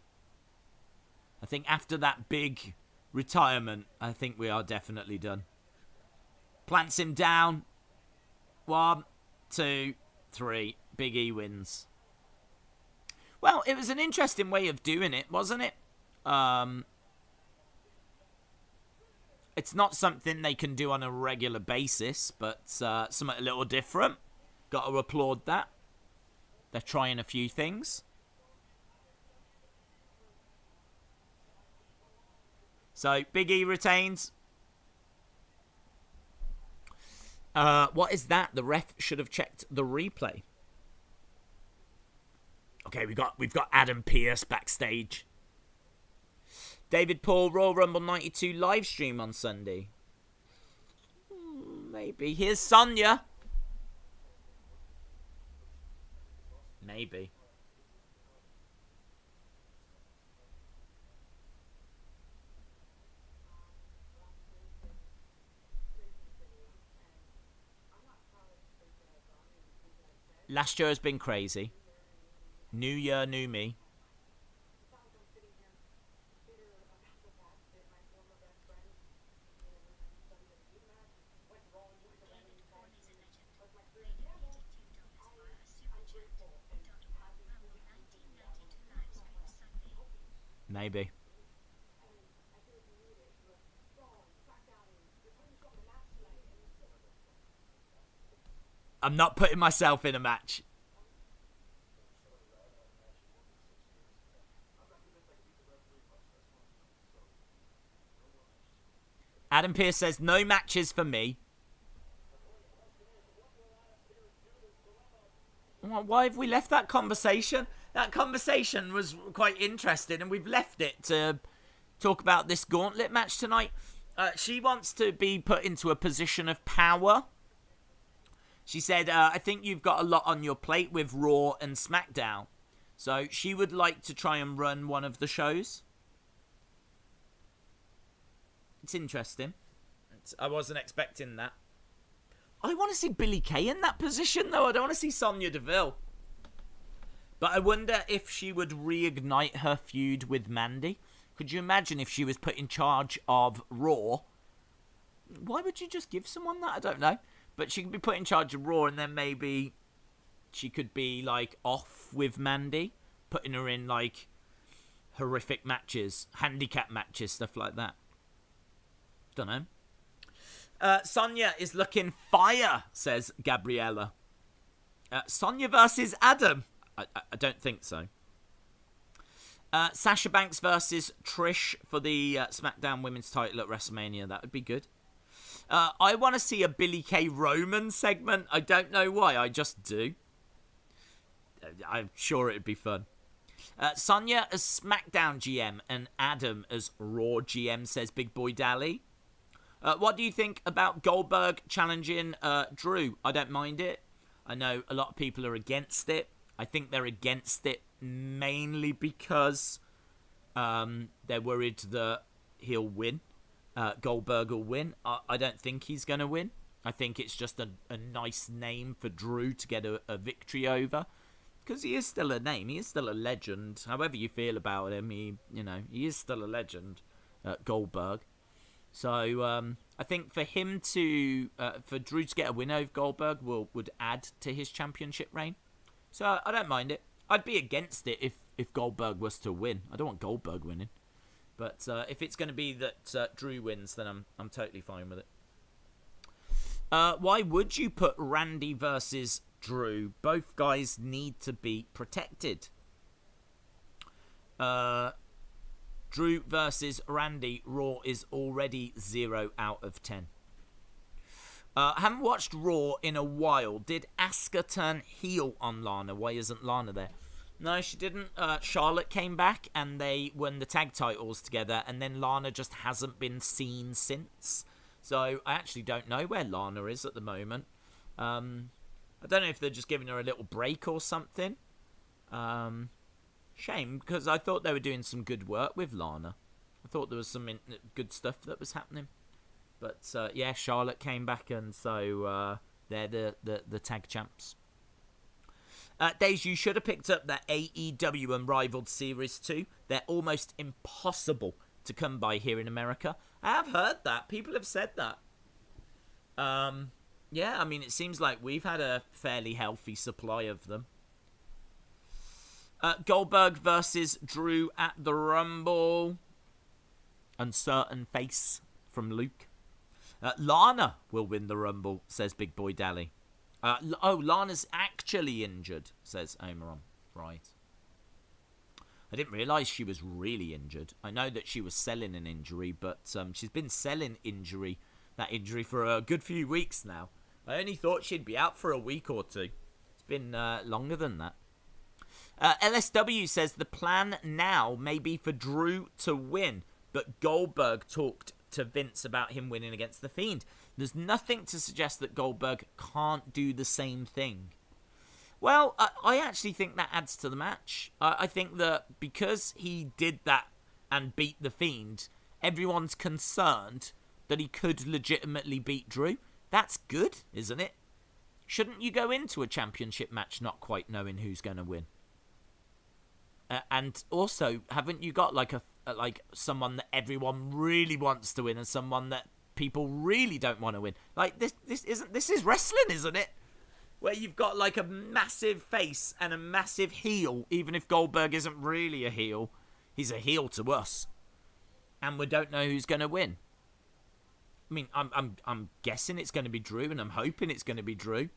Speaker 1: I think after that big retirement, I think we are definitely done. Plants him down. 1, 2, 3. Big E wins. Well, it was an interesting way of doing it, wasn't it? It's not something they can do on a regular basis, but something a little different. Got to applaud that. They're trying a few things. So, Big E retains. What is that? The ref should have checked the replay. Okay, we've got Adam Pearce backstage. David Paul, Royal Rumble 92 live stream on Sunday. Maybe. Here's Sonya. Maybe. Last year has been crazy. New year, new me. Maybe. I'm not putting myself in a match. Adam Pearce says, no matches for me. Well, why have we left that conversation? That conversation was quite interesting, and we've left it to talk about this Gauntlet match tonight. She wants to be put into a position of power. She said, I think you've got a lot on your plate with Raw and SmackDown. So she would like to try and run one of the shows. It's interesting. I wasn't expecting that. I want to see Billie Kay in that position, though. I don't want to see Sonya Deville. But I wonder if she would reignite her feud with Mandy. Could you imagine if she was put in charge of Raw? Why would you just give someone that? I don't know. But she could be put in charge of Raw, and then maybe she could be, like, off with Mandy. Putting her in, like, horrific matches, handicap matches, stuff like that. Don't know. Sonya is looking fire, says Gabriella. Sonya versus Adam. I don't think so. Sasha Banks versus Trish for the SmackDown Women's title at WrestleMania. That would be good. I want to see a Billie Kay Roman segment. I don't know why. I just do. I'm sure it would be fun. Sonya as SmackDown GM and Adam as Raw GM, says Big Boy Dally. What do you think about Goldberg challenging Drew? I don't mind it. I know a lot of people are against it. I think they're against it mainly because they're worried that he'll win. Goldberg will win. I don't think he's going to win. I think it's just a nice name for Drew to get a victory over. Because he is still a name. He is still a legend. However you feel about him, he is still a legend, Goldberg. So I think for him for Drew to get a win over Goldberg would add to his championship reign. So I don't mind it. I'd be against it if Goldberg was to win. I don't want Goldberg winning. But if it's going to be that Drew wins, then I'm totally fine with it. Why would you put Randy versus Drew? Both guys need to be protected. Drew versus Randy, Raw is already 0 out of 10. I haven't watched Raw in a while. Did Asuka turn heel on Lana? Why isn't Lana there? No, she didn't. Charlotte came back and they won the tag titles together, and then Lana just hasn't been seen since. So I actually don't know where Lana is at the moment. I don't know if they're just giving her a little break or something. Shame, because I thought they were doing some good work with Lana. I thought there was some good stuff that was happening. But yeah, Charlotte came back, and so they're the tag champs. Days, you should have picked up that AEW Unrivaled Series 2. They're almost impossible to come by here in America. I have heard that. People have said that. Yeah, I mean, it seems like we've had a fairly healthy supply of them. Goldberg versus Drew at the Rumble. Uncertain face from Luke. Lana will win the Rumble, says Big Boy Dally. Lana's actually injured, says Omeron. Right. I didn't realise she was really injured. I know that she was selling an injury, but she's been selling that injury for a good few weeks now. I only thought she'd be out for a week or two. It's been longer than that. LSW says the plan now may be for Drew to win, but Goldberg talked to Vince about him winning against The Fiend. There's nothing to suggest that Goldberg can't do the same thing. Well, I actually think that adds to the match. I think that because he did that and beat The Fiend, everyone's concerned that he could legitimately beat Drew. That's good, isn't it? Shouldn't you go into a championship match not quite knowing who's going to win? And also, haven't you got like someone that everyone really wants to win and someone that people really don't want to win? Like this is wrestling, isn't it? Where you've got like a massive face and a massive heel, even if Goldberg isn't really a heel. He's a heel to us. And we don't know who's going to win. I mean, I'm guessing it's going to be Drew, and I'm hoping it's going to be Drew.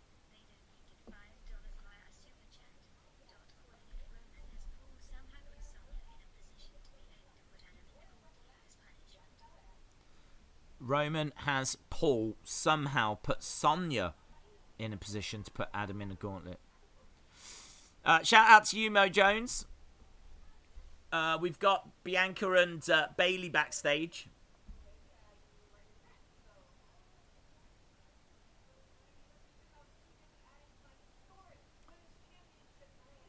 Speaker 1: Roman has Paul somehow put Sonya in a position to put Adam in a gauntlet. Shout out to you, Mo Jones. We've got Bianca and Bayley backstage.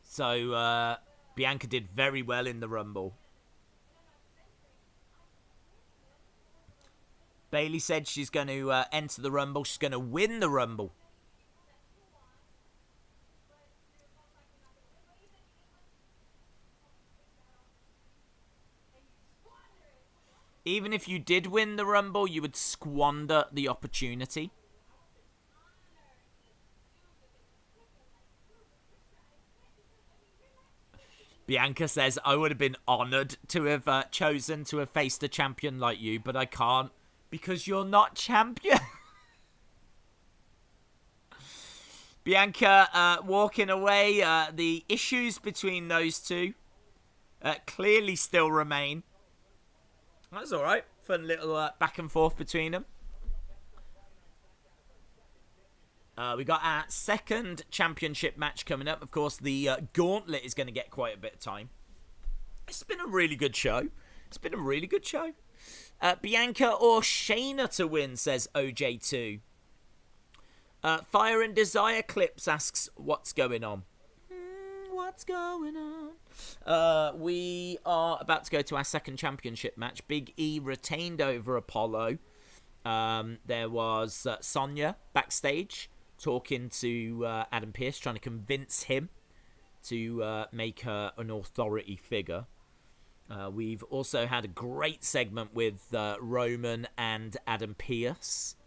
Speaker 1: So Bianca did very well in the Rumble. Bayley said she's going to enter the Rumble. She's going to win the Rumble. Even if you did win the Rumble, you would squander the opportunity. Bianca says, I would have been honoured to have chosen to have faced a champion like you, but I can't because you're not champion. Bianca walking away. The issues between those two clearly still remain. That's all right. Fun little back and forth between them. We got our second championship match coming up. Of course, the Gauntlet is going to get quite a bit of time. It's been a really good show. Bianca or Shayna to win, says OJ2. Fire and Desire Clips asks, what's going on? What's going on? We are about to go to our second championship match. Big E retained over Apollo. There was Sonya backstage talking to Adam Pearce, trying to convince him to make her an authority figure. We've also had a great segment with Roman and Adam Pearce.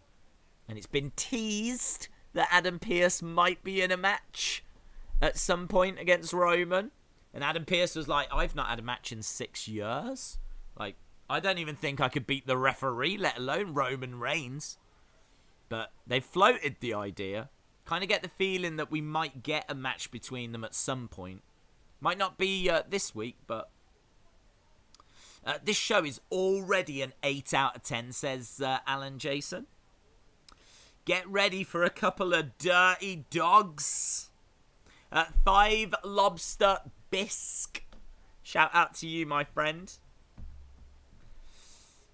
Speaker 1: And it's been teased that Adam Pearce might be in a match at some point against Roman. And Adam Pearce was like, I've not had a match in 6 years. Like, I don't even think I could beat the referee, let alone Roman Reigns. But they floated the idea. Kind of get the feeling that we might get a match between them at some point. Might not be this week, but... this show is already an 8 out of 10, says Alan Jason. Get ready for a couple of dirty dogs. 5 Lobster Bisque. Shout out to you, my friend.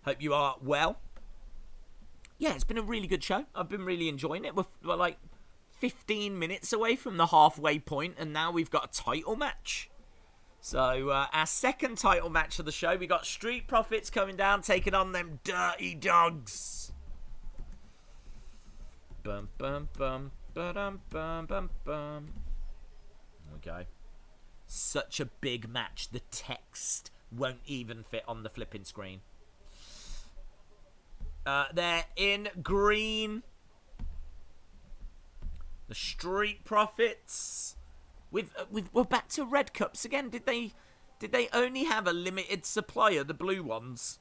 Speaker 1: Hope you are well. Yeah, it's been a really good show. I've been really enjoying it. We're like 15 minutes away from the halfway point, and now we've got a title match. So, our second title match of the show, we got Street Profits coming down, taking on them dirty dogs. Bum, bum, bum, ba-dum, bum, bum, bum. Okay. Such a big match, the text won't even fit on the flipping screen. They're in green. The Street Profits. We're back to red cups again. Did they only have a limited supply of the blue ones?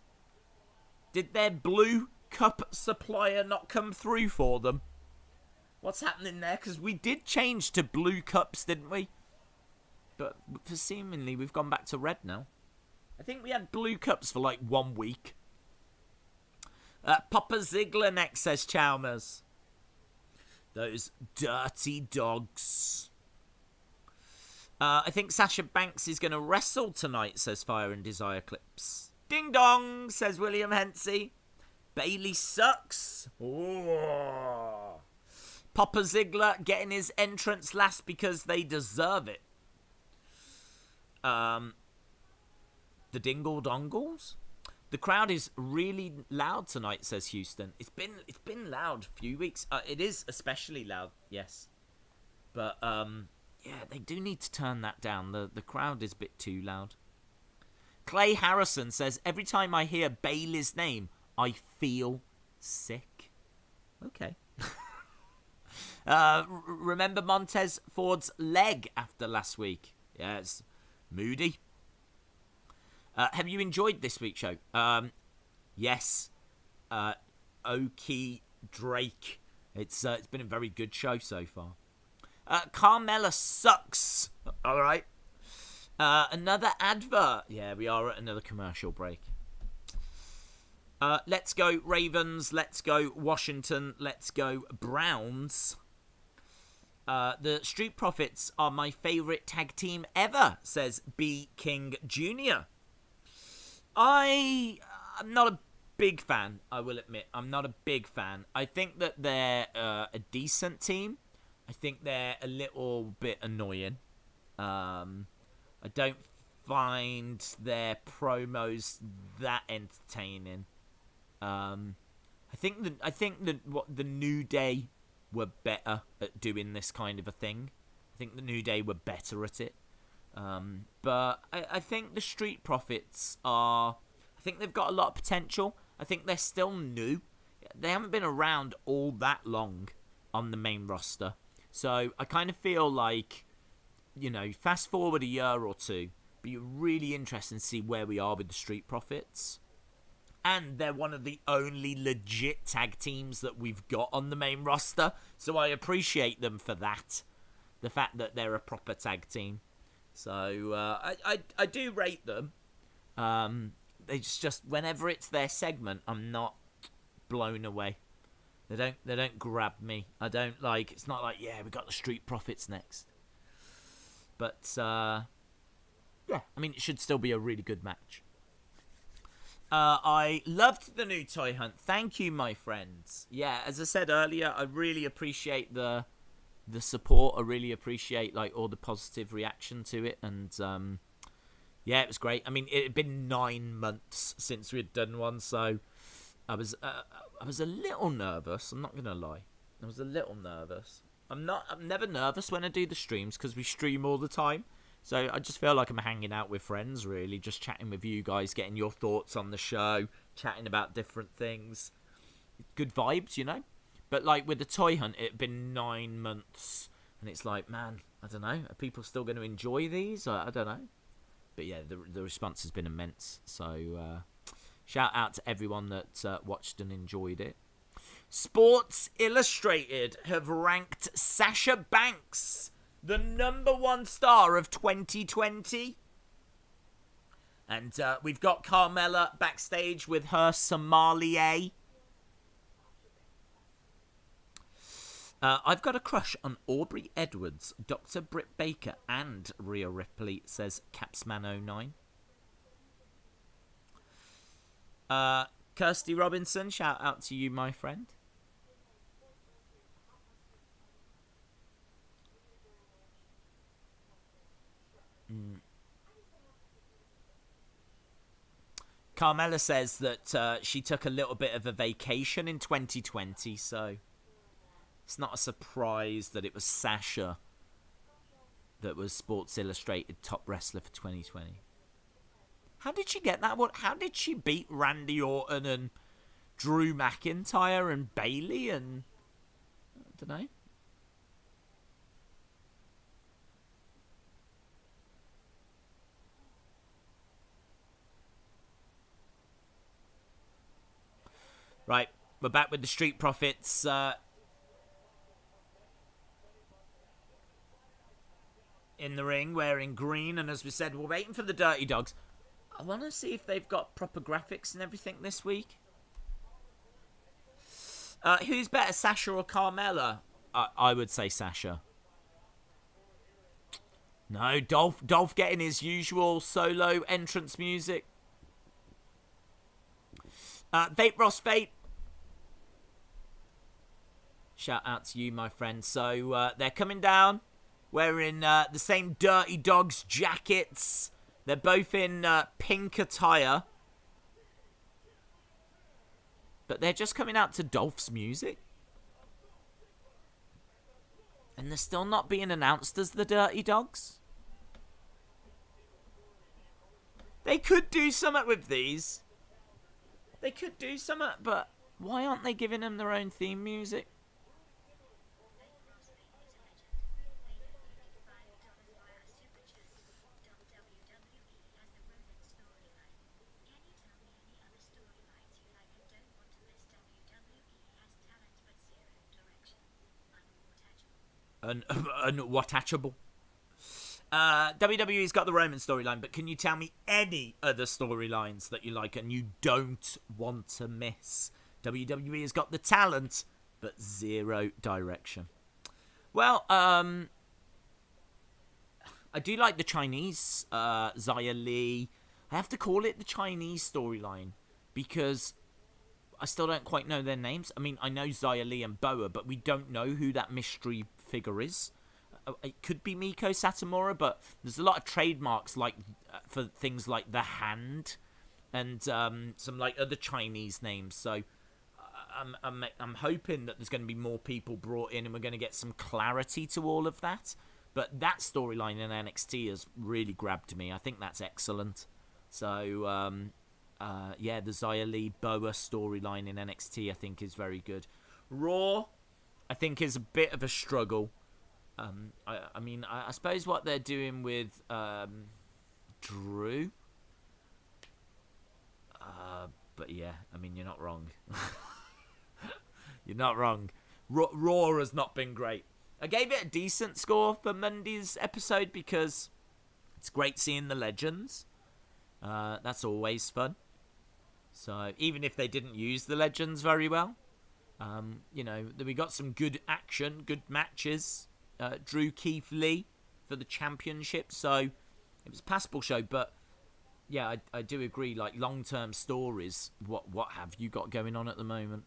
Speaker 1: Did their blue cup supplier not come through for them? What's happening there? Because we did change to blue cups, didn't we? But for seemingly we've gone back to red now. I think we had blue cups for like 1 week. Papa Ziggler next, says Chalmers. Those dirty dogs. I think Sasha Banks is going to wrestle tonight, says Fire and Desire Clips. Ding dong, says William Hensey. Bailey sucks. Ooh. Papa Ziggler getting his entrance last because they deserve it. The Dingle Dongles? The crowd is really loud tonight, says Houston. It's been loud a few weeks. It is especially loud, yes. But yeah, they do need to turn that down. The crowd is a bit too loud. Clay Harrison says, every time I hear Bailey's name, I feel sick. Okay. Remember Montez Ford's leg after last week? Yeah, it's moody. Have you enjoyed this week's show? Yes. Oki Drake. It's been a very good show so far. Carmella sucks. All right. Another advert. Yeah, we are at another commercial break. Let's go Ravens. Let's go Washington. Let's go Browns. The Street Profits are my favourite tag team ever, says B. King Jr. I'm not a big fan, I will admit. I'm not a big fan. I think that they're a decent team. I think they're a little bit annoying. I don't find their promos that entertaining. I think that what the New Day were better at doing this kind of a thing. I think the New Day were better at it. But I think the Street Profits I think they've got a lot of potential. I think they're still new. They haven't been around all that long on the main roster. So I kind of feel like, fast forward a year or two, Be really interesting to see where we are with the Street Profits. And they're one of the only legit tag teams that we've got on the main roster. So I appreciate them for that. The fact that they're a proper tag team. So I do rate them. They just whenever it's their segment, I'm not blown away. They don't grab me. I don't like. It's not like, yeah, we got the Street Profits next. But yeah, I mean, it should still be a really good match. I loved the new toy hunt. Thank you, my friends. Yeah, as I said earlier, I really appreciate the support. I really appreciate like all the positive reaction to it, and yeah, it was great. I mean, it had been 9 months since we had done one, so I was a little nervous. I'm not gonna lie, I was a little nervous. I'm never nervous when I do the streams because we stream all the time. So I just feel like I'm hanging out with friends, really, just chatting with you guys, getting your thoughts on the show, chatting about different things. Good vibes, you know. But like with the toy hunt, it had been 9 months, and it's like, man, I don't know. Are people still going to enjoy these? I don't know. But yeah, the response has been immense. So shout out to everyone that watched and enjoyed it. Sports Illustrated have ranked Sasha Banks the #1 star of 2020. And we've got Carmella backstage with her sommelier. I've got a crush on Aubrey Edwards, Dr. Britt Baker, and Rhea Ripley, says Capsman09. Kirsty Robinson, shout out to you, my friend. Carmella says that she took a little bit of a vacation in 2020, so it's not a surprise that it was Sasha that was Sports Illustrated top wrestler for 2020. How did she get that? How did she beat Randy Orton and Drew McIntyre and Bayley and I don't know. Right, we're back with the Street Profits. In the ring, wearing green, and as we said, we're waiting for the Dirty Dogs. I want to see if they've got proper graphics and everything this week. Who's better, Sasha or Carmella? I would say Sasha. No, Dolph getting his usual solo entrance music. Vape Ross Vape. Shout out to you, my friend. So they're coming down wearing the same Dirty Dogs jackets. They're both in pink attire. But they're just coming out to Dolph's music. And they're still not being announced as the Dirty Dogs. They could do something with these. They could do something, but why aren't they giving them their own theme music? Unwatchable. WWE's got the Roman storyline, but can you tell me any other storylines that you like and you don't want to miss? WWE has got the talent, but zero direction. Well, I do like the Chinese, Xia Li. I have to call it the Chinese storyline because I still don't quite know their names. I mean, I know Xia Li and Boa, but we don't know who that mystery figure is. It could be Miko Satomura, but there's a lot of trademarks like for things like the hand and some like other Chinese names. So I'm hoping that there's going to be more people brought in and we're going to get some clarity to all of that. But that storyline in NXT has really grabbed me. I think that's excellent. So yeah, the Xia Li Boa storyline in NXT I think is very good. Raw I think is a bit of a struggle. I mean, I suppose what they're doing with Drew. But yeah, I mean, you're not wrong. You're not wrong. Raw has not been great. I gave it a decent score for Monday's episode because it's great seeing the legends. That's always fun. So even if they didn't use the legends very well, we got some good action, good matches. Drew Keith Lee for the championship, so it was a passable show. But yeah, I do agree. Like long-term stories, what have you got going on at the moment?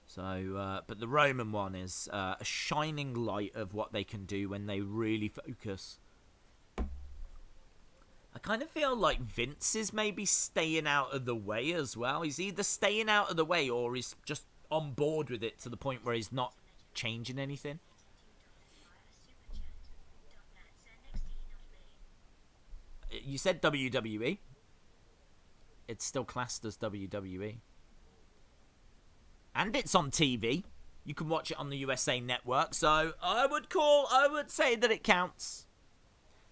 Speaker 1: So, but the Roman one is a shining light of what they can do when they really focus. I kind of feel like Vince is maybe staying out of the way as well. He's either staying out of the way or he's just on board with it to the point where he's not changing anything. You said WWE. It's still classed as WWE. And it's on TV. You can watch it on the USA Network. So I would say that it counts.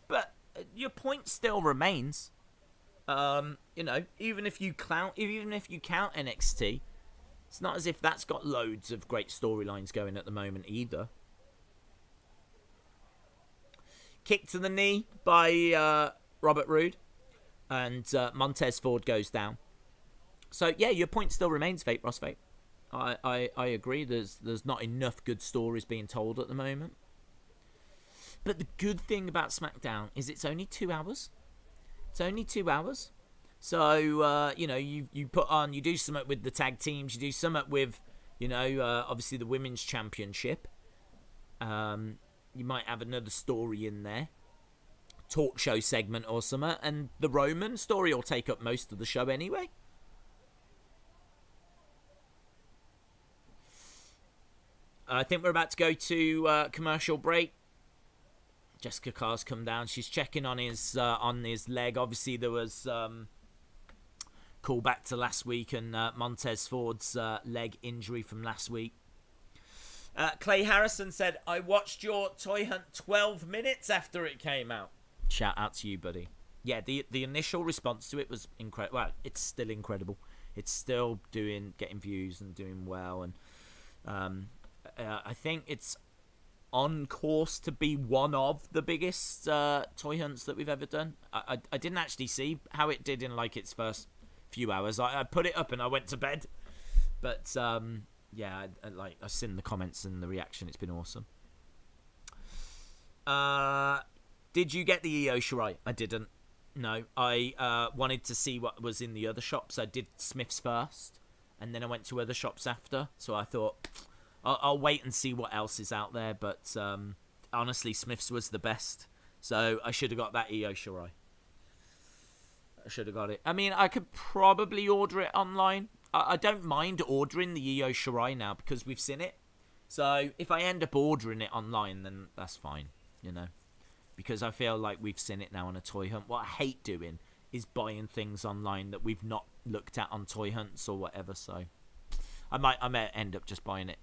Speaker 1: But your point still remains. Even if you count NXT, it's not as if that's got loads of great storylines going at the moment either. Kick to the knee by Robert Roode, and Montez Ford goes down. So yeah, your point still remains, Fate Ross Fate. I agree. There's not enough good stories being told at the moment. But the good thing about SmackDown is it's only 2 hours. It's only 2 hours. So you put on, you do something with the tag teams, you do something with obviously the women's championship. You might have another story in there, talk show segment or something, and the Roman story will take up most of the show anyway. I think we're about to go to commercial break. Jessica Carr's come down. She's checking on his leg. Obviously, there was call back to last week and Montez Ford's leg injury from last week. Clay Harrison said, "I watched your Toy Hunt 12 minutes after it came out." Shout out to you, buddy. Yeah, the initial response to it was incredible. Well, it's still incredible. It's still getting views and doing well, and I think it's on course to be one of the biggest toy hunts that we've ever done. I didn't actually see how it did in like its first few hours. I put it up and I went to bed, but yeah, I've seen the comments and the reaction. It's been awesome. Did you get the Io Shirai? I didn't. No, I wanted to see what was in the other shops. I did Smith's first, and then I went to other shops after. So I thought I'll wait and see what else is out there. But honestly, Smith's was the best. So I should have got that Io Shirai. I should have got it. I mean, I could probably order it online. I don't mind ordering the Io Shirai now because we've seen it. So if I end up ordering it online, then that's fine, because I feel like we've seen it now on a toy hunt. What I hate doing is buying things online that we've not looked at on toy hunts or whatever. So I might end up just buying it.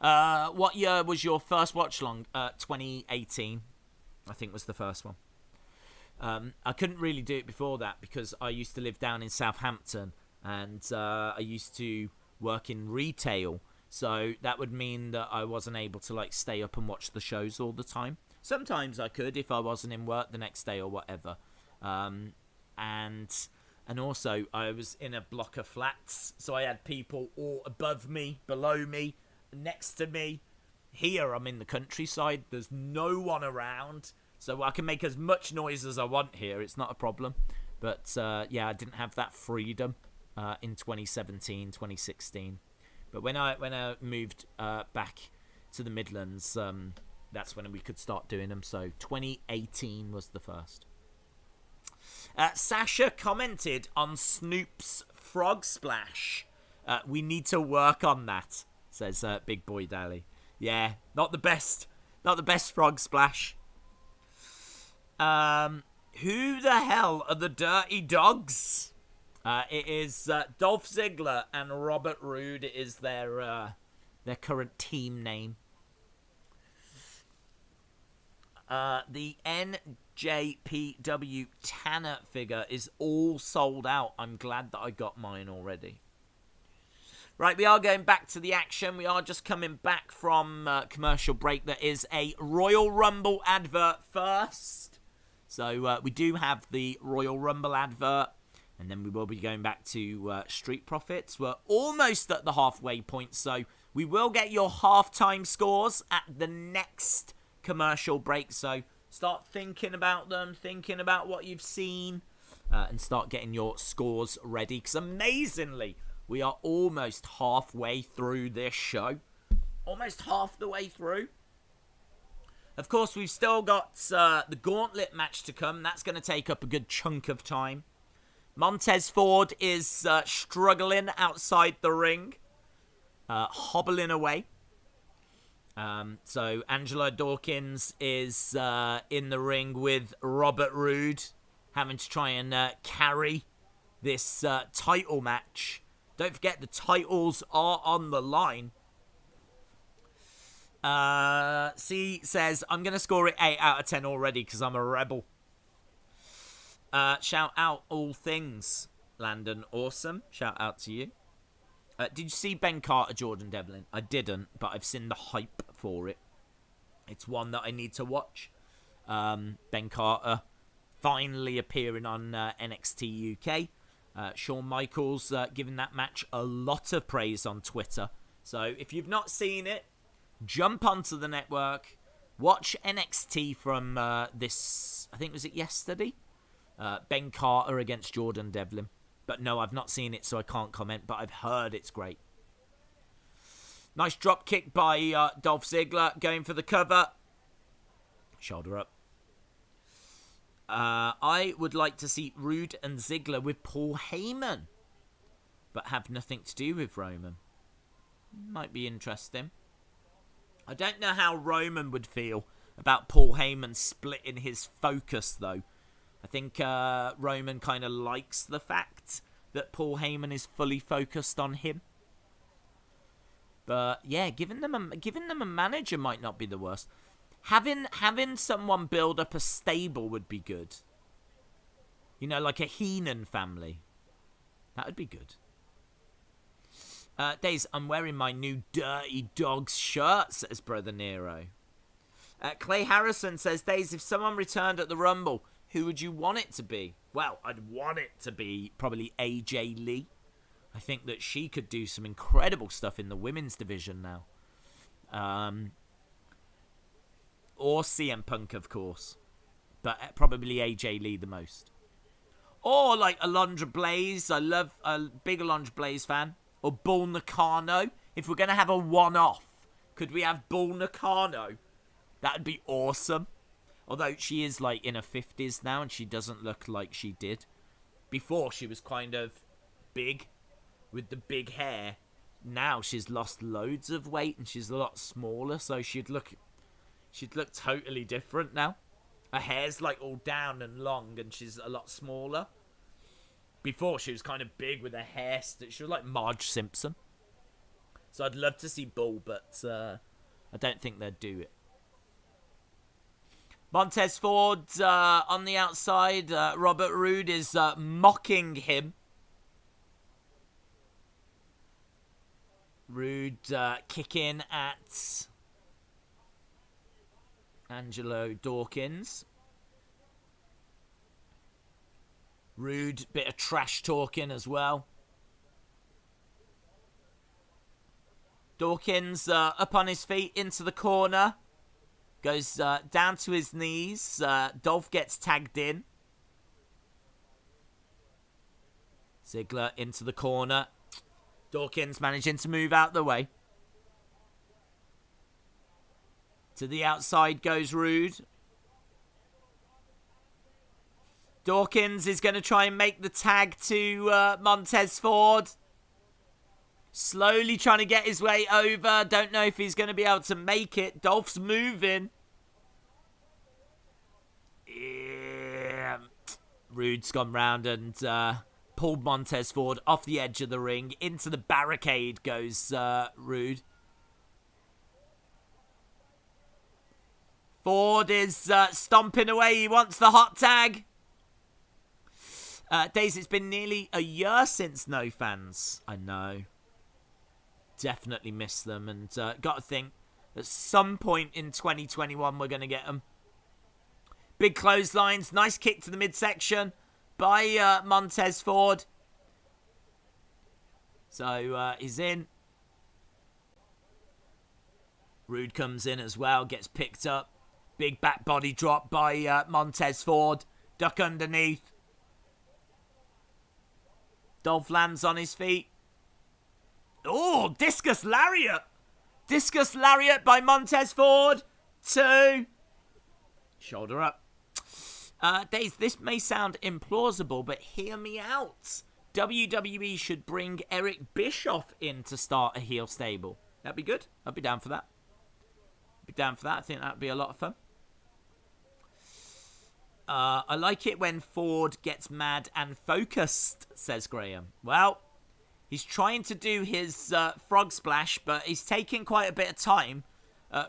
Speaker 1: What year was your first watch long? 2018, I think was the first one. I couldn't really do it before that because I used to live down in Southampton and I used to work in retail. So that would mean that I wasn't able to stay up and watch the shows all the time. Sometimes I could if I wasn't in work the next day or whatever. And also I was in a block of flats, so I had people all above me, below me, next to me. Here I'm in the countryside. There's no one around, so I can make as much noise as I want here. It's not a problem. But yeah, I didn't have that freedom in 2017, 2016. But when I moved back to the Midlands, that's when we could start doing them. So 2018 was the first. Sasha commented on Snoop's frog splash. We need to work on that, says Big Boy Dally. Yeah, not the best frog splash. Who the hell are the Dirty Dogs? It is Dolph Ziggler and Robert Roode is their current team name. The NJPW Tanner figure is all sold out. I'm glad that I got mine already. Right, we are going back to the action. We are just coming back from commercial break. There is a Royal Rumble advert first. So we do have the Royal Rumble advert. And then we will be going back to Street Profits. We're almost at the halfway point. So we will get your halftime scores at the next commercial break. So start thinking about them. Thinking about what you've seen. And start getting your scores ready. Because amazingly, we are almost halfway through this show. Almost half the way through. Of course, we've still got the Gauntlet match to come. That's going to take up a good chunk of time. Montez Ford is struggling outside the ring. Hobbling away. So Angelo Dawkins is in the ring with Robert Roode. Having to try and carry this title match. Don't forget, the titles are on the line. C says, I'm going to score it 8 out of 10 already because I'm a rebel. Shout out all things, Landon. Awesome. Shout out to you. Did you see Ben Carter, Jordan Devlin? I didn't, but I've seen the hype for it. It's one that I need to watch. Ben Carter finally appearing on NXT UK. Shawn Michaels giving that match a lot of praise on Twitter. So if you've not seen it, jump onto the network, watch NXT from this, I think was it yesterday? Ben Carter against Jordan Devlin. But no, I've not seen it, so I can't comment, but I've heard it's great. Nice drop kick by Dolph Ziggler, going for the cover. Shoulder up. I would like to see Roode and Ziggler with Paul Heyman, but have nothing to do with Roman. Might be interesting. I don't know how Roman would feel about Paul Heyman splitting his focus, though. I think Roman kind of likes the fact that Paul Heyman is fully focused on him. But yeah, giving them a manager might not be the worst. Having someone build up a stable would be good. You know, like a Heenan family. That would be good. Days, I'm wearing my new Dirty Dogs shirt, says Brother Nero. Clay Harrison says, Days, if someone returned at the Rumble, who would you want it to be? Well, I'd want it to be probably AJ Lee. I think that she could do some incredible stuff in the women's division now. Or CM Punk, of course. But probably AJ Lee the most. Or like Alundra Blaze. I love a big Alundra Blaze fan. Or Bull Nakano. If we're going to have a one-off, could we have Bull Nakano? That would be awesome. Although she is like in her 50s now and she doesn't look like she did. Before she was kind of big with the big hair. Now she's lost loads of weight and she's a lot smaller. So she'd look totally different now. Her hair's like all down and long and she's a lot smaller. Before she was kind of big with her hair. She was like Marge Simpson. So I'd love to see Bull, but I don't think they'd do it. Montez Ford on the outside. Robert Roode is mocking him. Roode kicking at Angelo Dawkins. Roode, bit of trash talking as well. Dawkins up on his feet into the corner. Goes down to his knees. Dolph gets tagged in. Ziggler into the corner. Dawkins managing to move out the way. To the outside goes Roode. Dawkins is going to try and make the tag to Montez Ford. Slowly trying to get his way over. Don't know if he's going to be able to make it. Dolph's moving. Yeah. Roode's gone round and pulled Montez Ford off the edge of the ring. Into the barricade goes Roode. Ford is stomping away. He wants the hot tag. Days, it's been nearly a year since No Fans. I know. Definitely miss them. And got to think, at some point in 2021, we're going to get them. Big clotheslines. Nice kick to the midsection by Montez Ford. So he's in. Rude comes in as well. Gets picked up. Big back body drop by Montez Ford. Duck underneath. Dolph lands on his feet. Oh, discus lariat. Discus lariat by Montez Ford. 2. Shoulder up. Days, this may sound implausible, but hear me out. WWE should bring Eric Bischoff in to start a heel stable. That'd be good. I'd be down for that. I think that'd be a lot of fun. I like it when Ford gets mad and focused, says Graham. Well, he's trying to do his frog splash, but he's taking quite a bit of time.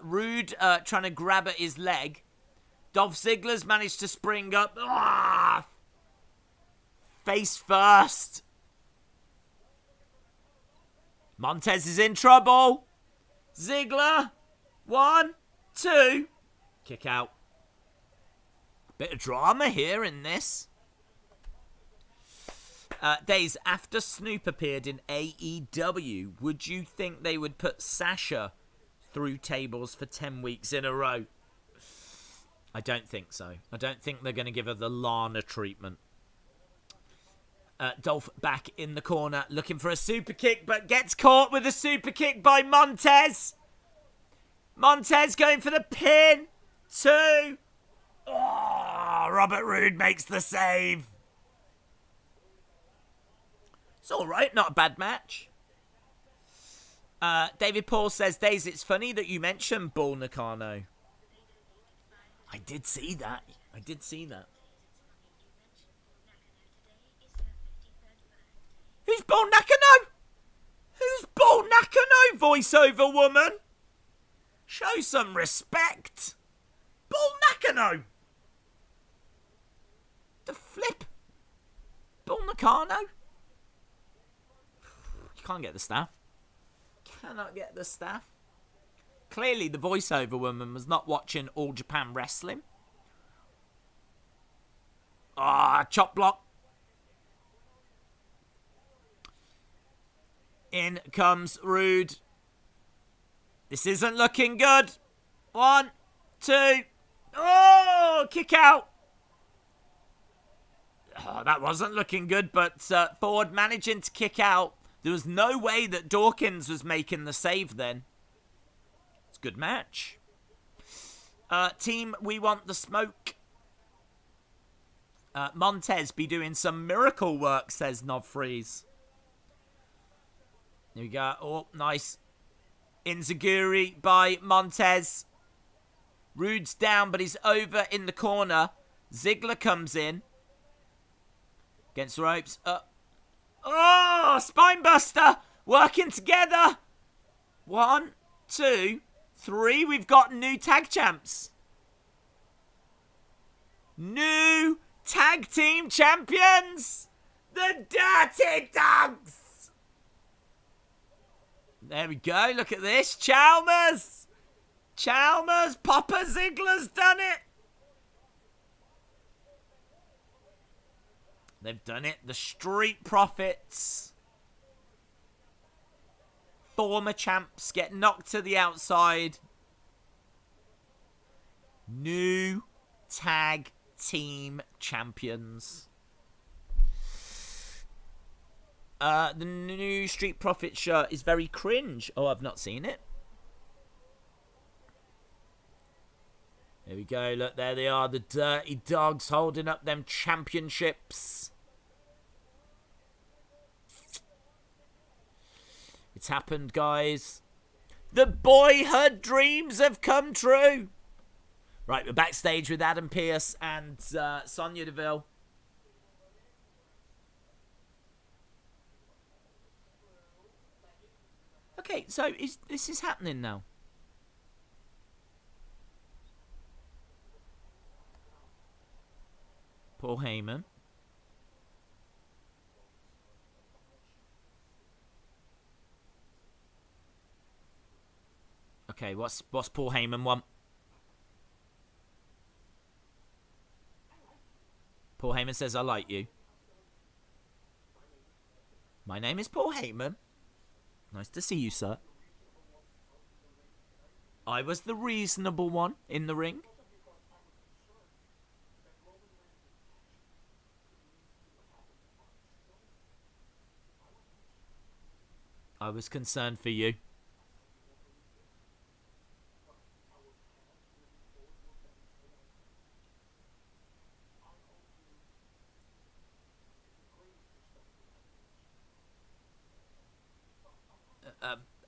Speaker 1: Rude trying to grab at his leg. Dolph Ziggler's managed to spring up. Ah! Face first. Montez is in trouble. Ziggler. 1, 2. Kick out. Bit of drama here in this. Days, after Snoop appeared in AEW, would you think they would put Sasha through tables for 10 weeks in a row? I don't think so. I don't think they're going to give her the Lana treatment. Dolph back in the corner, looking for a super kick, but gets caught with a super kick by Montez. Montez going for the pin. 2. Oh, Robert Roode makes the save. It's all right, not a bad match. David Paul says, Days, it's funny that you mentioned Bull Nakano. I did see that. Who's Bull Nakano? Who's Bull Nakano, voiceover woman? Show some respect. Bull Nakano. The flip. Bull Nakano. You can't get the staff. Cannot get the staff. Clearly the voiceover woman was not watching All Japan Wrestling. Chop block. In comes Rude. This isn't looking good. 1, 2. Oh, kick out. Oh, that wasn't looking good, but Ford managing to kick out. There was no way that Dawkins was making the save then. It's a good match. Team, we want the smoke. Montez be doing some miracle work, says Novfreeze. Here we go. Oh, nice. Inzaguri by Montez. Rude's down, but he's over in the corner. Ziggler comes in. Against the ropes. Oh, spinebuster. Working together. 1, 2, 3. We've got new tag champs. New tag team champions. The Dirty Dogs. There we go. Look at this. Chalmers. Papa Ziggler's done it. They've done it. The Street Profits. Former champs get knocked to the outside. New tag team champions. The new Street Profits shirt is very cringe. Oh, I've not seen it. There we go. Look, there they are. The Dirty Dogs holding up them championships. It's happened, guys. The boyhood dreams have come true. Right, we're backstage with Adam Pearce and Sonya Deville. Okay, so this is happening now. Paul Heyman. Okay, what's Paul Heyman want? Paul Heyman says, I like you. My name is Paul Heyman. Nice to see you, sir. I was the reasonable one in the ring. I was concerned for you.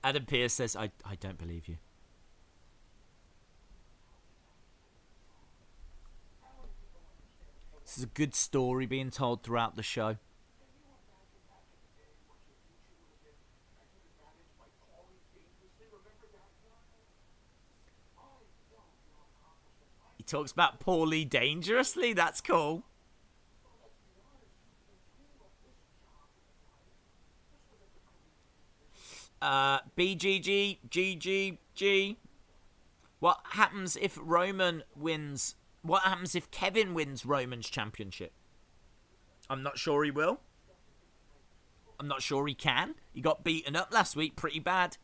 Speaker 1: Adam Pearce says, I don't believe you. This is a good story being told throughout the show. He talks about Paulie dangerously. That's cool. BGG, GGG. What happens if Roman wins? What happens if Kevin wins Roman's championship? I'm not sure he will. I'm not sure he can. He got beaten up last week pretty bad.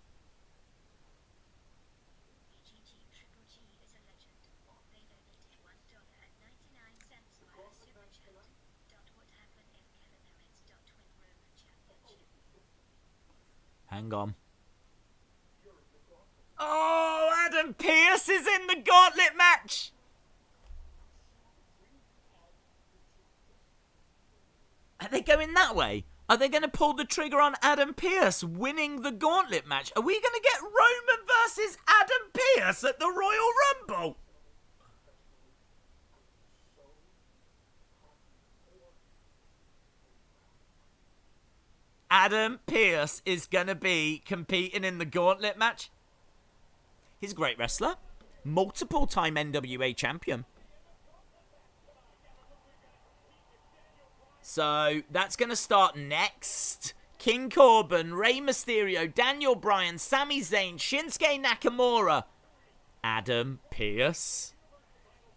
Speaker 1: Hang on. Oh, Adam Pearce is in the Gauntlet match. Are they going that way? Are they going to pull the trigger on Adam Pearce winning the Gauntlet match? Are we going to get Roman versus Adam Pearce at the Royal Rumble? Adam Pearce is going to be competing in the Gauntlet match. He's a great wrestler. Multiple-time NWA champion. So, that's going to start next. King Corbin, Rey Mysterio, Daniel Bryan, Sami Zayn, Shinsuke Nakamura. Adam Pearce.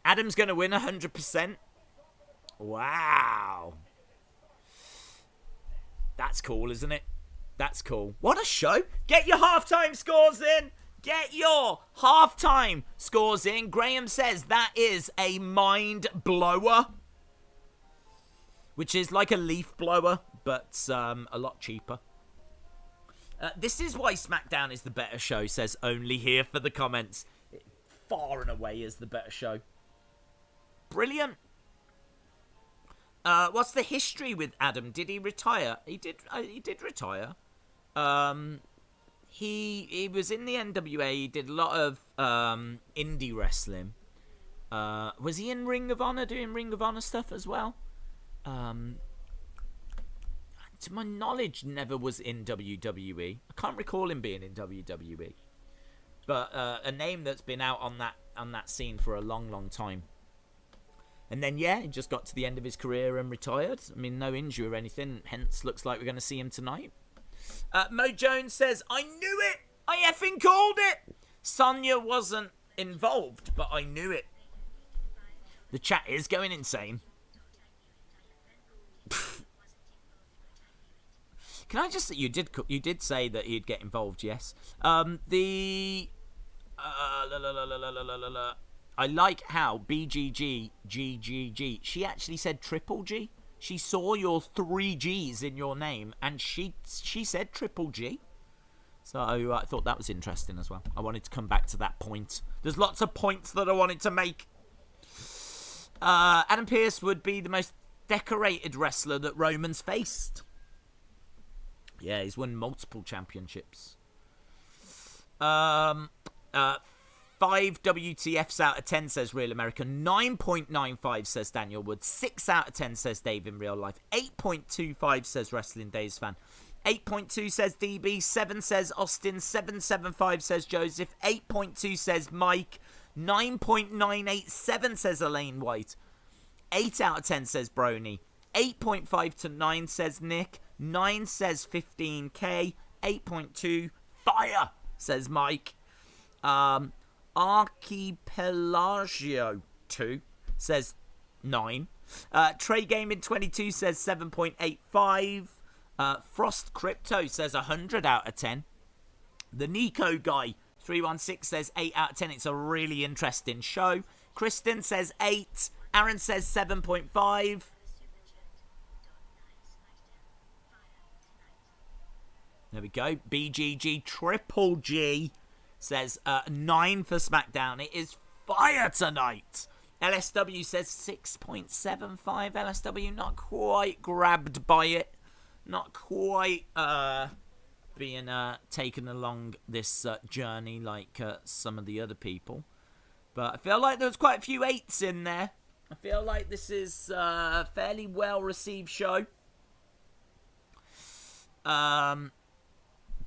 Speaker 1: Adam's going to win 100%. Wow. That's cool, isn't it? That's cool. What a show. Get your halftime scores in. Get your halftime scores in. Graham says that is a mind blower. Which is like a leaf blower, but a lot cheaper. This is why SmackDown is the better show, says Only Here for the comments. It far and away is the better show. Brilliant. What's the history with Adam? Did he retire? He did retire. He was in the NWA. He did a lot of indie wrestling. Was he in Ring of Honor doing Ring of Honor stuff as well? To my knowledge, never was in WWE. I can't recall him being in WWE. But a name that's been out on that scene for a long, long time. And then, yeah, he just got to the end of his career and retired. I mean, no injury or anything. Hence, looks like we're going to see him tonight. Mo Jones says, I knew it. I effing called it. Sonya wasn't involved, but I knew it. The chat is going insane. Can I just say, you did say that he'd get involved, yes. I like how BGG, GGG, she actually said triple G. She saw your 3 G's in your name, and she said triple G. So I thought that was interesting as well. I wanted to come back to that point. There's lots of points that I wanted to make. Adam Pearce would be the most decorated wrestler that Roman's faced. Yeah, he's won multiple championships. 5 WTFs out of 10, says Real American. 9.95, says Daniel Wood. 6 out of 10, says Dave in Real Life. 8.25, says Wrestling Days Fan. 8.2 says DB. 7 says Austin. 7.75 says Joseph. 8.2 says Mike. 9.987 says Elaine White. 8 out of 10 says Brony. 8.5 to 9 says Nick. 9 says 15k. 8.2 fire says Mike. Archipelagio 2 says 9. Trey Gaming 22 says 7.85. Frost Crypto says 100 out of 10. The Nico guy 316 says 8 out of 10. It's a really interesting show. Kristen says 8. Aaron says 7.5. There we go. BGG Triple G says 9 for SmackDown. It is fire tonight. LSW says 6.75. LSW not quite grabbed by it. Not quite being taken along this journey like some of the other people. But I feel like there's quite a few 8s in there. I feel like this is a fairly well-received show.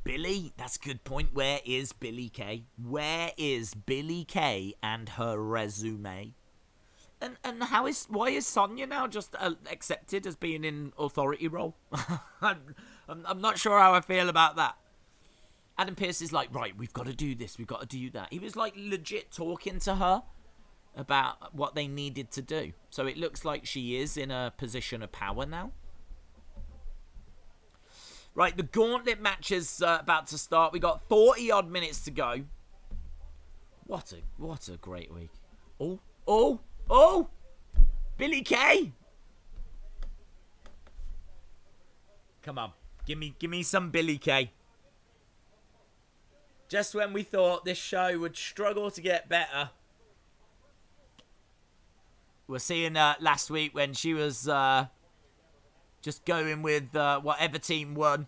Speaker 1: Billy, that's a good point. Where is Billy Kay? Where is Billy Kay and her resume? And why is Sonya now just accepted as being in authority role? I'm not sure how I feel about that. Adam Pearce is like, right, we've got to do this, we've got to do that. He was like legit talking to her about what they needed to do. So it looks like she is in a position of power now. Right, the Gauntlet match is about to start. We got 40 odd minutes to go. What a great week. Oh! Billy Kay! Come on, give me some Billy Kay. Just when we thought this show would struggle to get better. We're seeing last week when she was just going with whatever team won.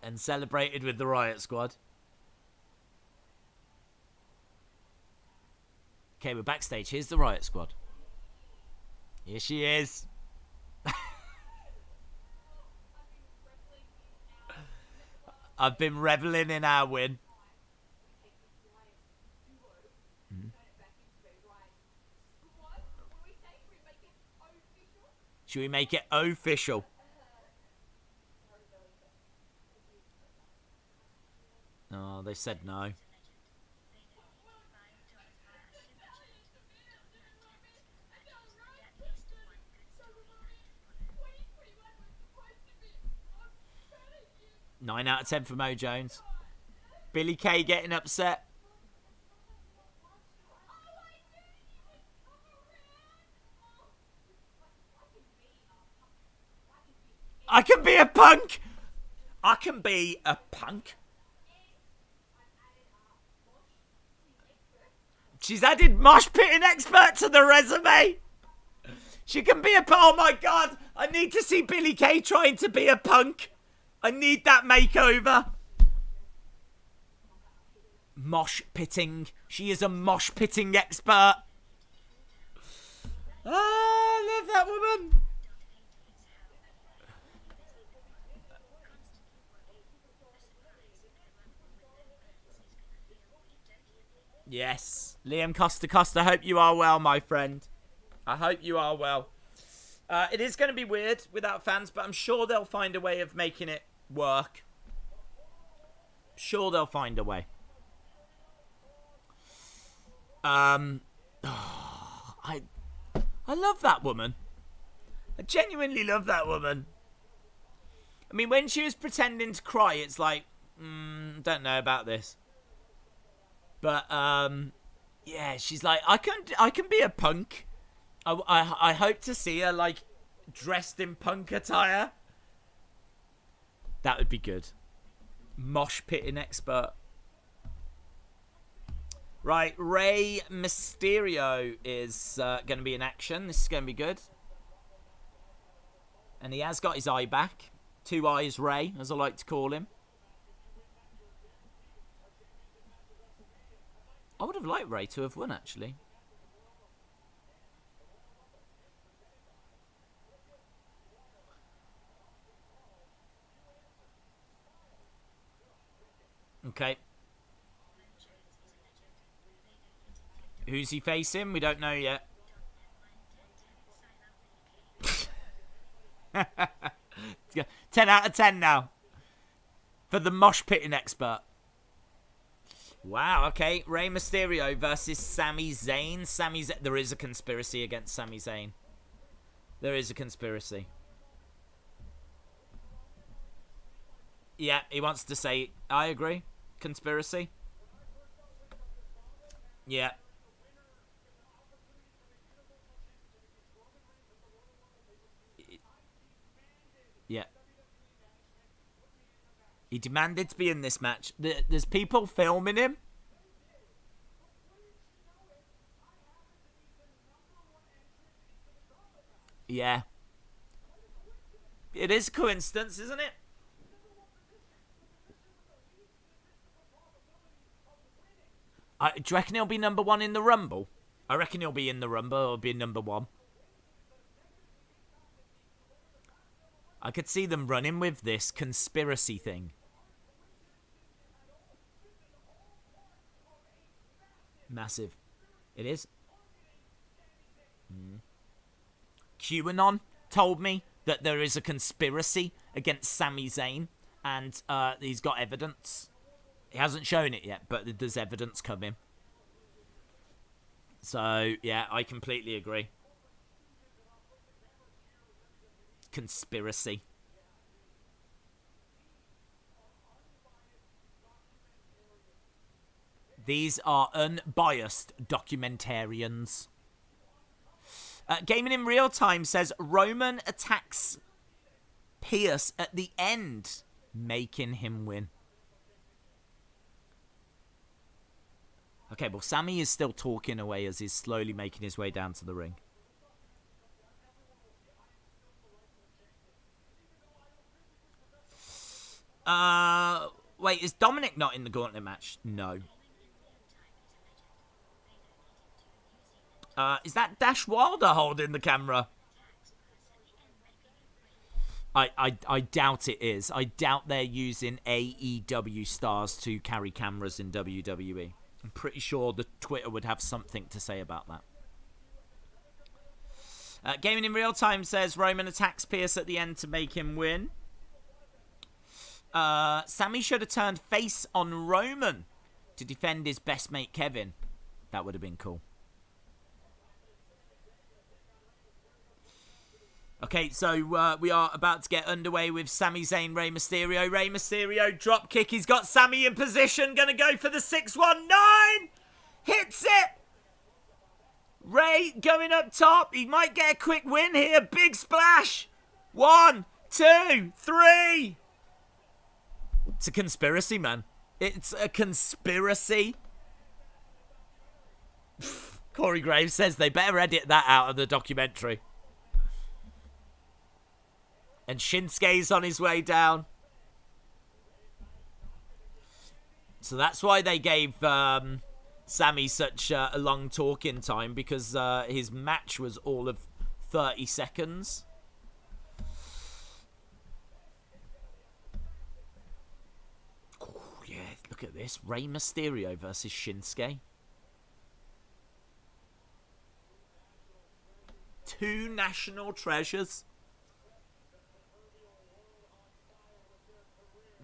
Speaker 1: And celebrated with the Riot Squad. Okay, we're backstage. Here's the Riot Squad. Here she is. I've been reveling in our win. Should we make it official? No, they said no. Nine out of 10 for Mo Jones. Billy Kay getting upset. I can be a punk. I can be a punk. She's added mosh pitting expert to the resume. She can be a... Oh my God. I need to see Billy Kay trying to be a punk. I need that makeover. Mosh pitting. She is a mosh pitting expert. I love that woman. Yes. Liam Costa, hope you are well, my friend. I hope you are well. It is going to be weird without fans, but I'm sure they'll find a way of making it work. Sure they'll find a way. I love that woman. I genuinely love that woman. I mean, when she was pretending to cry, it's like, don't know about this. But yeah, she's like, I can be a punk. I hope to see her like dressed in punk attire. That would be good. Mosh pitting expert. Right, Rey Mysterio is going to be in action. This is going to be good. And he has got his eye back. Two Eyes Rey, as I like to call him. I would have liked Rey to have won, actually. Okay. Who's he facing? We don't know yet. 10 out of 10 now. For the mosh pitting expert. Wow, okay. Rey Mysterio versus Sami Zayn. There is a conspiracy against Sami Zayn. There is a conspiracy. Yeah, he wants to say, I agree. Conspiracy. Yeah. Yeah. He demanded to be in this match. There's people filming him. Yeah. It is a coincidence, isn't it? Do you reckon he'll be number 1 in the Rumble? I reckon he'll be in the Rumble. He'll be number 1. I could see them running with this conspiracy thing. Massive. It is. QAnon told me that there is a conspiracy against Sami Zayn, and he's got evidence. He hasn't shown it yet, but there's evidence coming. So, yeah, I completely agree. Conspiracy. These are unbiased documentarians. Gaming in Real Time says Roman attacks Pearce at the end, making him win. Okay, well, Sami is still talking away as he's slowly making his way down to the ring. Wait, is Dominic not in the Gauntlet match? No. Is that Dash Wilder holding the camera? I doubt it is. I doubt they're using AEW stars to carry cameras in WWE. I'm pretty sure the Twitter would have something to say about that. Gaming in Real Time says Roman attacks Pearce at the end to make him win. Sami should have turned face on Roman to defend his best mate Kevin. That would have been cool. Okay, so we are about to get underway with Sami Zayn, Rey Mysterio. Rey Mysterio, drop kick. He's got Sami in position. Gonna go for the 619. Hits it. Rey going up top. He might get a quick win here. Big splash. 1, 2, 3. It's a conspiracy, man. It's a conspiracy. Corey Graves says they better edit that out of the documentary. And Shinsuke's on his way down. So that's why they gave Sami such a long talking time, because his match was all of 30 seconds. Oh, yeah, look at this. Rey Mysterio versus Shinsuke. 2 national treasures.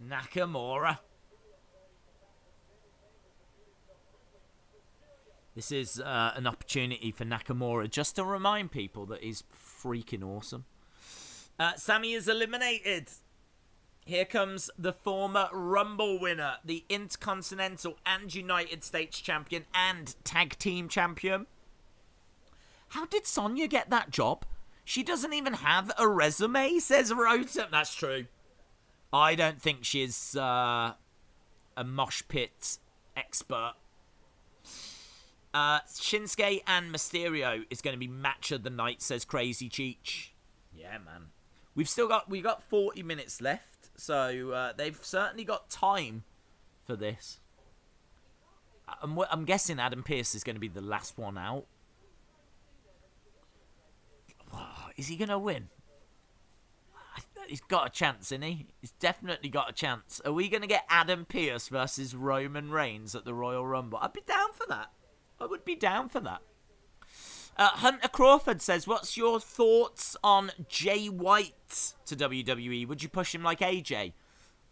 Speaker 1: Nakamura. This is an opportunity for Nakamura just to remind people that he's freaking awesome. Sami is eliminated. Here comes the former Rumble winner, the Intercontinental and United States champion and tag team champion. How did Sonya get that job? She doesn't even have a resume, says Rotem. That's true. I don't think she's a mosh pit expert. Shinsuke and Mysterio is going to be match of the night, says Crazy Cheech. Yeah, man. We got 40 minutes left, so they've certainly got time for this. I'm guessing Adam Pearce is going to be the last one out. Is he going to win? He's got a chance, isn't he? He's definitely got a chance. Are we going to get Adam Pearce versus Roman Reigns at the Royal Rumble? I'd be down for that. I would be down for that. Hunter Crawford says, what's your thoughts on Jay White to WWE? Would you push him like AJ?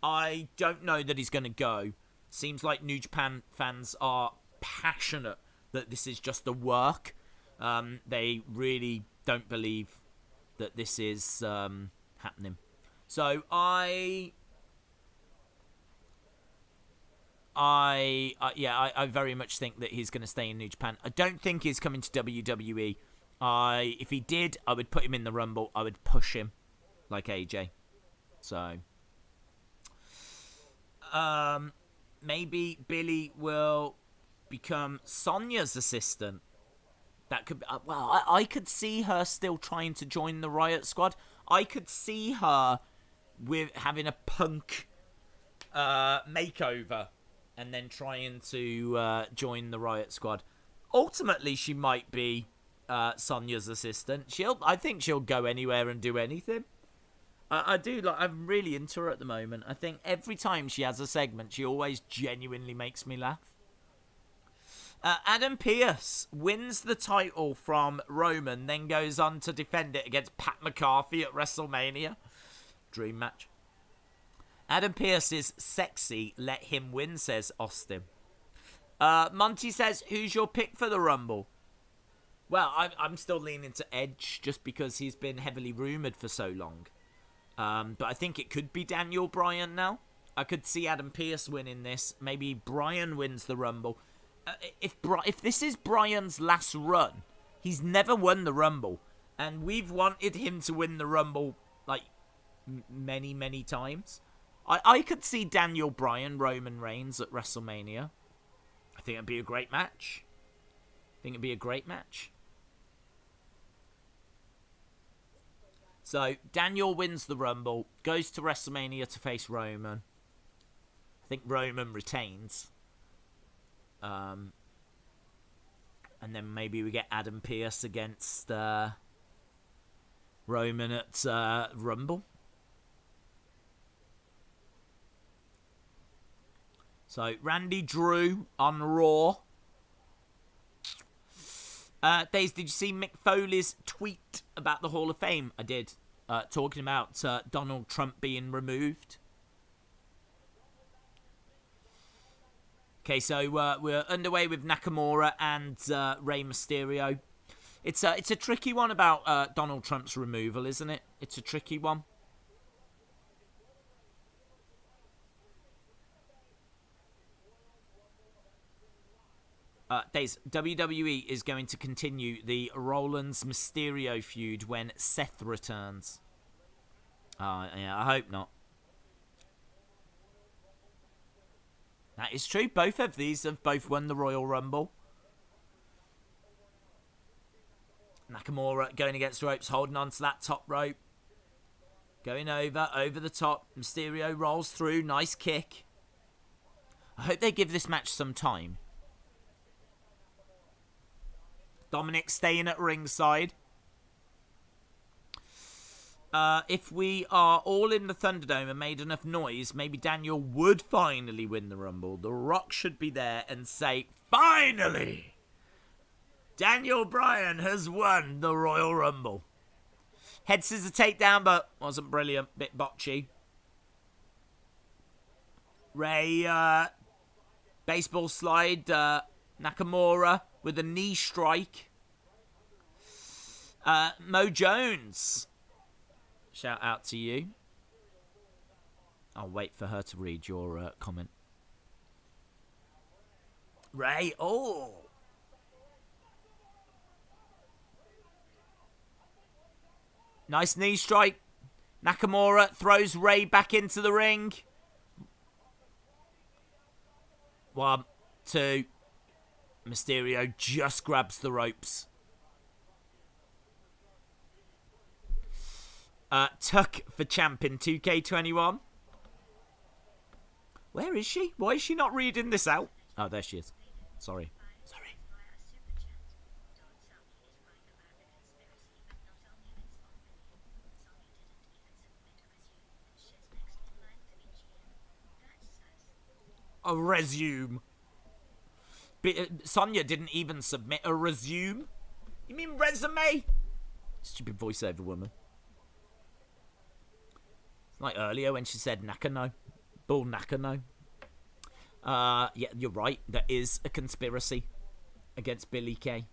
Speaker 1: I don't know that he's going to go. Seems like New Japan fans are passionate that this is just a work. They really don't believe that this is happening. So I very much think that he's going to stay in New Japan. I don't think he's coming to WWE. If he did, I would put him in the Rumble. I would push him like AJ. So maybe Billy will become Sonya's assistant. That could be, I could see her still trying to join the Riot Squad. I could see her with having a Punk makeover and then trying to join the Riot Squad. Ultimately, she might be Sonya's assistant. I think she'll go anywhere and do anything. I'm really into her at the moment. I think every time she has a segment, she always genuinely makes me laugh. Adam Pearce wins the title from Roman, then goes on to defend it against Pat McAfee at WrestleMania. Dream match. Adam Pearce is sexy. Let him win, says Austin. Monty says, who's your pick for the Rumble? Well, I'm still leaning to Edge just because he's been heavily rumoured for so long. But I think it could be Daniel Bryan now. I could see Adam Pearce winning this. Maybe Bryan wins the Rumble. If this is Bryan's last run, he's never won the Rumble. And we've wanted him to win the Rumble, like, many, many times. I could see Daniel Bryan, Roman Reigns at WrestleMania. I think it'd be a great match. So, Daniel wins the Rumble, goes to WrestleMania to face Roman. I think Roman retains. And then maybe we get Adam Pearce against Roman at Rumble. So, Randy Drew on Raw. Days, did you see Mick Foley's tweet about the Hall of Fame? I did. Talking about Donald Trump being removed. Okay, so we're underway with Nakamura and Rey Mysterio. It's a tricky one about Donald Trump's removal, isn't it? It's a tricky one. Days, WWE is going to continue the Rollins-Mysterio feud when Seth returns. Yeah, I hope not. That is true. Both of these have both won the Royal Rumble. Nakamura going against ropes, holding on to that top rope. Going over the top. Mysterio rolls through. Nice kick. I hope they give this match some time. Dominic staying at ringside. If we are all in the Thunderdome and made enough noise, maybe Daniel would finally win the Rumble. The Rock should be there and say, finally! Daniel Bryan has won the Royal Rumble. Head scissor takedown, but wasn't brilliant. Bit botchy. Rey, baseball slide, Nakamura with a knee strike. Mo Jones. Shout out to you. I'll wait for her to read your comment. Rey, oh. Nice knee strike. Nakamura throws Rey back into the ring. 1, 2. Mysterio just grabs the ropes. Tuck for champ in 2K21. Where is she? Why is she not reading this out? Oh, there she is. Sorry. A resume. Sonya didn't even submit a resume. You mean resume? Stupid voiceover woman. It's like earlier when she said Nakano. Bull Nakano. Yeah, you're right. There is a conspiracy against Billie Kay.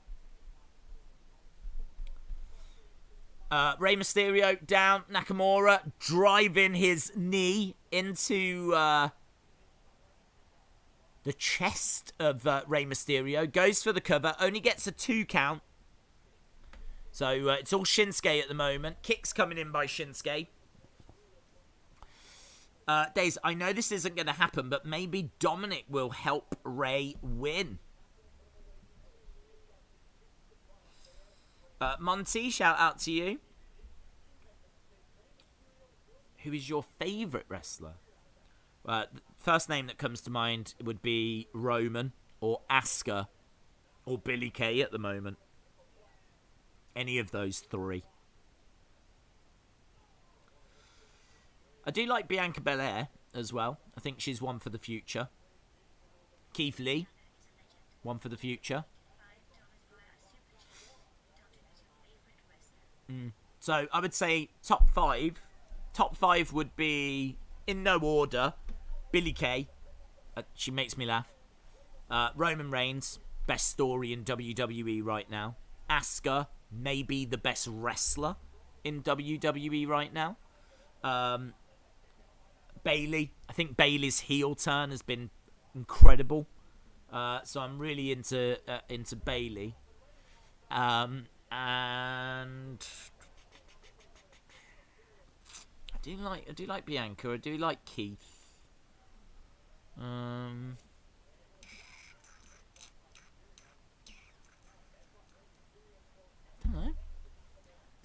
Speaker 1: Rey Mysterio down. Nakamura driving his knee into the chest of Rey Mysterio. Goes for the cover. Only gets a 2 count. So it's all Shinsuke at the moment. Kicks coming in by Shinsuke. Days, I know this isn't going to happen, but maybe Dominic will help Rey win. Monty, shout out to you. Who is your favourite wrestler? The first name that comes to mind would be Roman or Asuka or Billie Kay at the moment. Any of those 3. I do like Bianca Belair as well. I think she's one for the future. Keith Lee, one for the future. So I would say top 5. Top 5 would be, in no order, Billie Kay. She makes me laugh. Roman Reigns, best story in WWE right now. Asuka, maybe the best wrestler in WWE right now. Bayley, I think Bayley's heel turn has been incredible. So I'm really into Bayley. And I do like Bianca. I do like Keith. Don't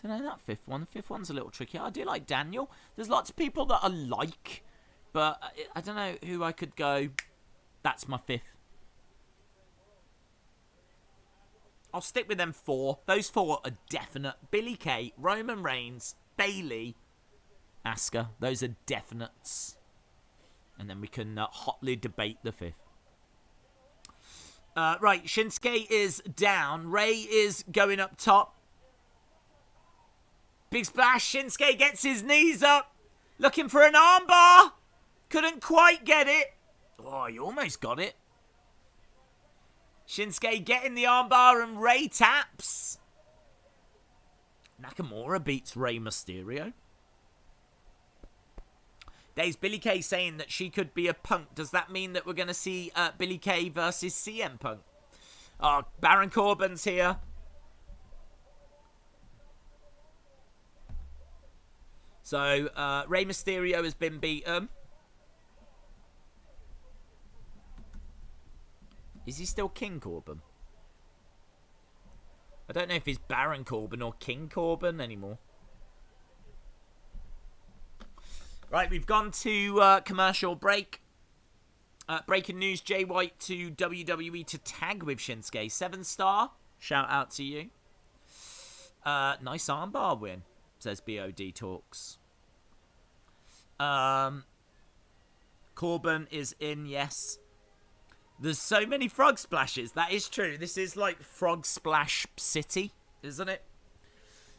Speaker 1: know that 5th one. The 5th one's a little tricky. I do like Daniel. There's lots of people that I like, but I don't know who I could go. That's my 5th. I'll stick with them 4. Those 4 are definite. Billie Kay, Roman Reigns, Bayley, Asuka. Those are definites. And then we can hotly debate the 5th. Right, Shinsuke is down. Rey is going up top. Big splash. Shinsuke gets his knees up. Looking for an armbar. Couldn't quite get it. Oh, he almost got it. Shinsuke getting the armbar and Rey taps. Nakamura beats Rey Mysterio. There's Billie Kay saying that she could be a Punk. Does that mean that we're going to see Billie Kay versus CM Punk? Oh, Baron Corbin's here. So, Rey Mysterio has been beaten. Is he still King Corbin? I don't know if he's Baron Corbin or King Corbin anymore. Right, we've gone to commercial break. Breaking news, Jay White to WWE to tag with Shinsuke. 7-star. Shout out to you. Nice armbar win, says BOD Talks. Corbin is in, yes. There's so many frog splashes. That is true. This is like Frog Splash City, isn't it?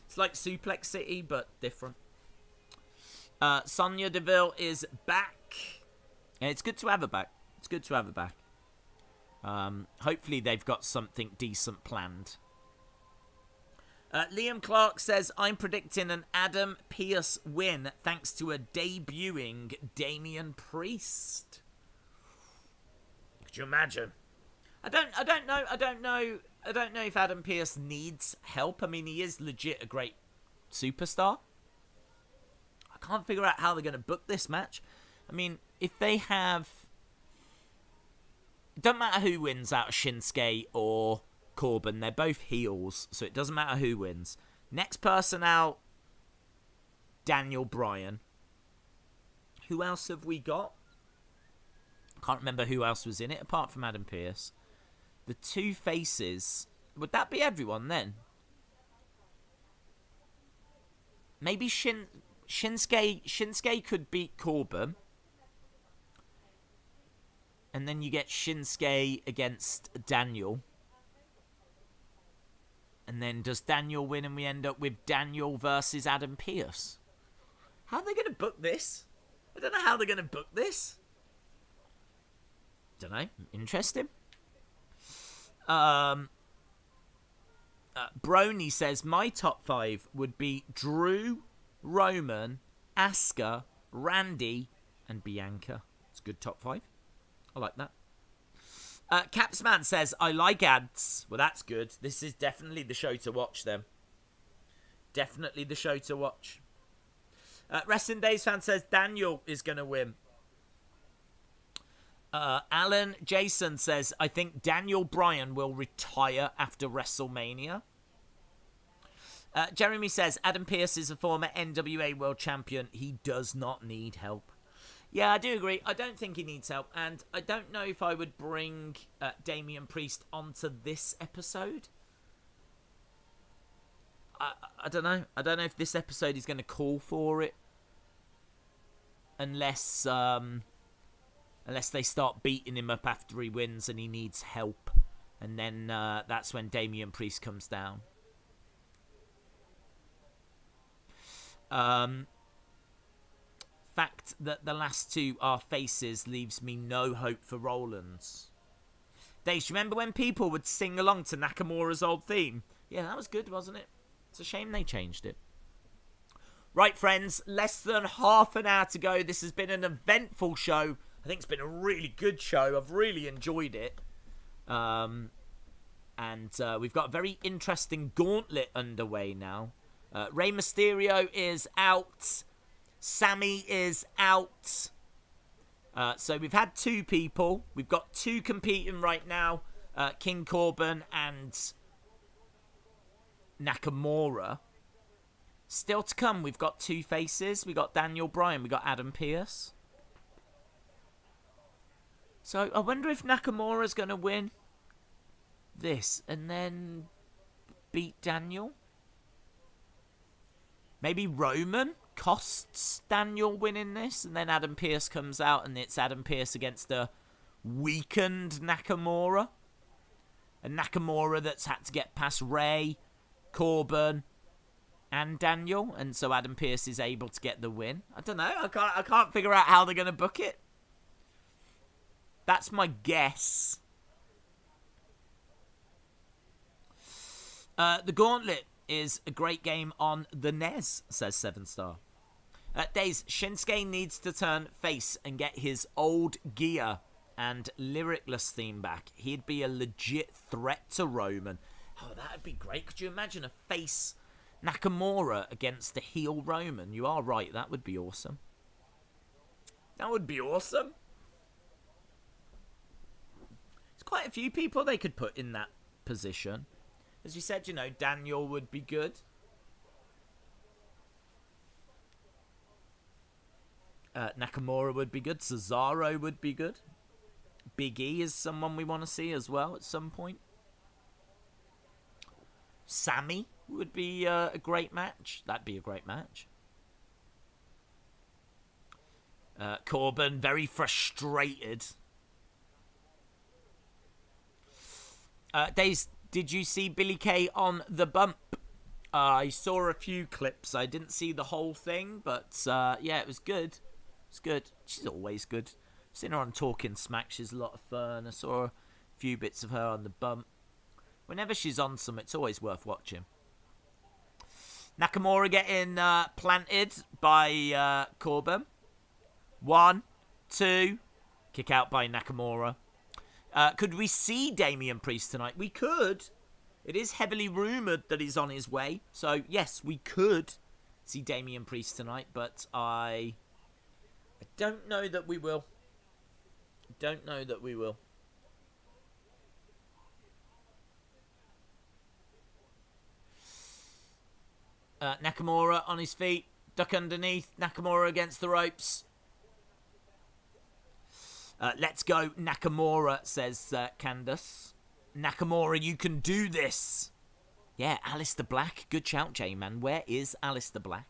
Speaker 1: It's like Suplex City, but different. Sonya Deville is back. And it's good to have her back. It's good to have her back. Hopefully they've got something decent planned. Liam Clark says, I'm predicting an Adam Pearce win thanks to a debuting Damian Priest. Could you imagine? I don't know if Adam Pearce needs help. I mean, he is legit a great superstar. I can't figure out how they're going to book this match. I mean, if they have... It doesn't matter who wins out of Shinsuke or Corbin. They're both heels, so it doesn't matter who wins. Next person out, Daniel Bryan. Who else have we got? Can't remember who else was in it apart from Adam Pearce. The two faces. Would that be everyone then? Maybe Shinsuke could beat Corbin. And then you get Shinsuke against Daniel. And then does Daniel win and we end up with Daniel versus Adam Pearce? How are they going to book this? I don't know how they're going to book this. Don't know. Interesting. Brony says, my top 5 would be Drew, Roman, Asuka, Randy, and Bianca. It's a good top 5. I like that. Capsman says, I like ads. Well, that's good. This is definitely the show to watch, then. Definitely the show to watch. Wrestling Days fan says, Daniel is going to win. Alan Jason says, I think Daniel Bryan will retire after WrestleMania. Jeremy says, Adam Pearce is a former NWA World Champion. He does not need help. Yeah, I do agree. I don't think he needs help. And I don't know if I would bring Damian Priest onto this episode. I don't know. I don't know if this episode is going to call for it. Unless they start beating him up after he wins and he needs help. And then that's when Damian Priest comes down. Fact that the last 2 are faces leaves me no hope for Rollins. Dave, do you remember when people would sing along to Nakamura's old theme? Yeah, that was good, wasn't it? It's a shame they changed it. Right, friends, less than half an hour to go. This has been an eventful show. I think it's been a really good show. I've really enjoyed it. And we've got a very interesting gauntlet underway now. Rey Mysterio is out. Sammy is out. So we've had 2 people. We've got 2 competing right now. King Corbin and Nakamura. Still to come, we've got 2 faces. We've got Daniel Bryan. We've got Adam Pearce. So I wonder if Nakamura's going to win this and then beat Daniel. Maybe Roman costs Daniel winning this, and then Adam Pearce comes out and it's Adam Pearce against a weakened Nakamura. A Nakamura that's had to get past Rey, Corbin, and Daniel, and so Adam Pearce is able to get the win. I don't know. I can't figure out how they're going to book it. That's my guess. The Gauntlet is a great game on the NES, says 7-star. Days, Shinsuke needs to turn face and get his old gear and lyricless theme back. He'd be a legit threat to Roman. Oh, that'd be great. Could you imagine a face Nakamura against a heel Roman? You are right. That would be awesome. That would be awesome. There's quite a few people they could put in that position. As you said, Daniel would be good. Nakamura would be good. Cesaro would be good. Big E is someone we want to see as well at some point. Sammy would be a great match. That'd be a great match. Corbin, very frustrated. Days, did you see Billie Kay on the bump? I saw a few clips. I didn't see the whole thing, but yeah, it was good. It's good. She's always good. I've seen her on Talking Smack. She's a lot of fun. I saw a few bits of her on the bump. Whenever she's on some, it's always worth watching. Nakamura getting planted by Corbin. 1, 2. Kick out by Nakamura. Could we see Damian Priest tonight? We could. It is heavily rumoured that he's on his way. So, yes, we could see Damian Priest tonight. But I don't know that we will. Don't know that we will. Nakamura on his feet. Duck underneath. Nakamura against the ropes. Let's go, Nakamura, says Candace. Nakamura, you can do this. Yeah, Aleister Black. Good shout, J-Man. Where is Aleister Black?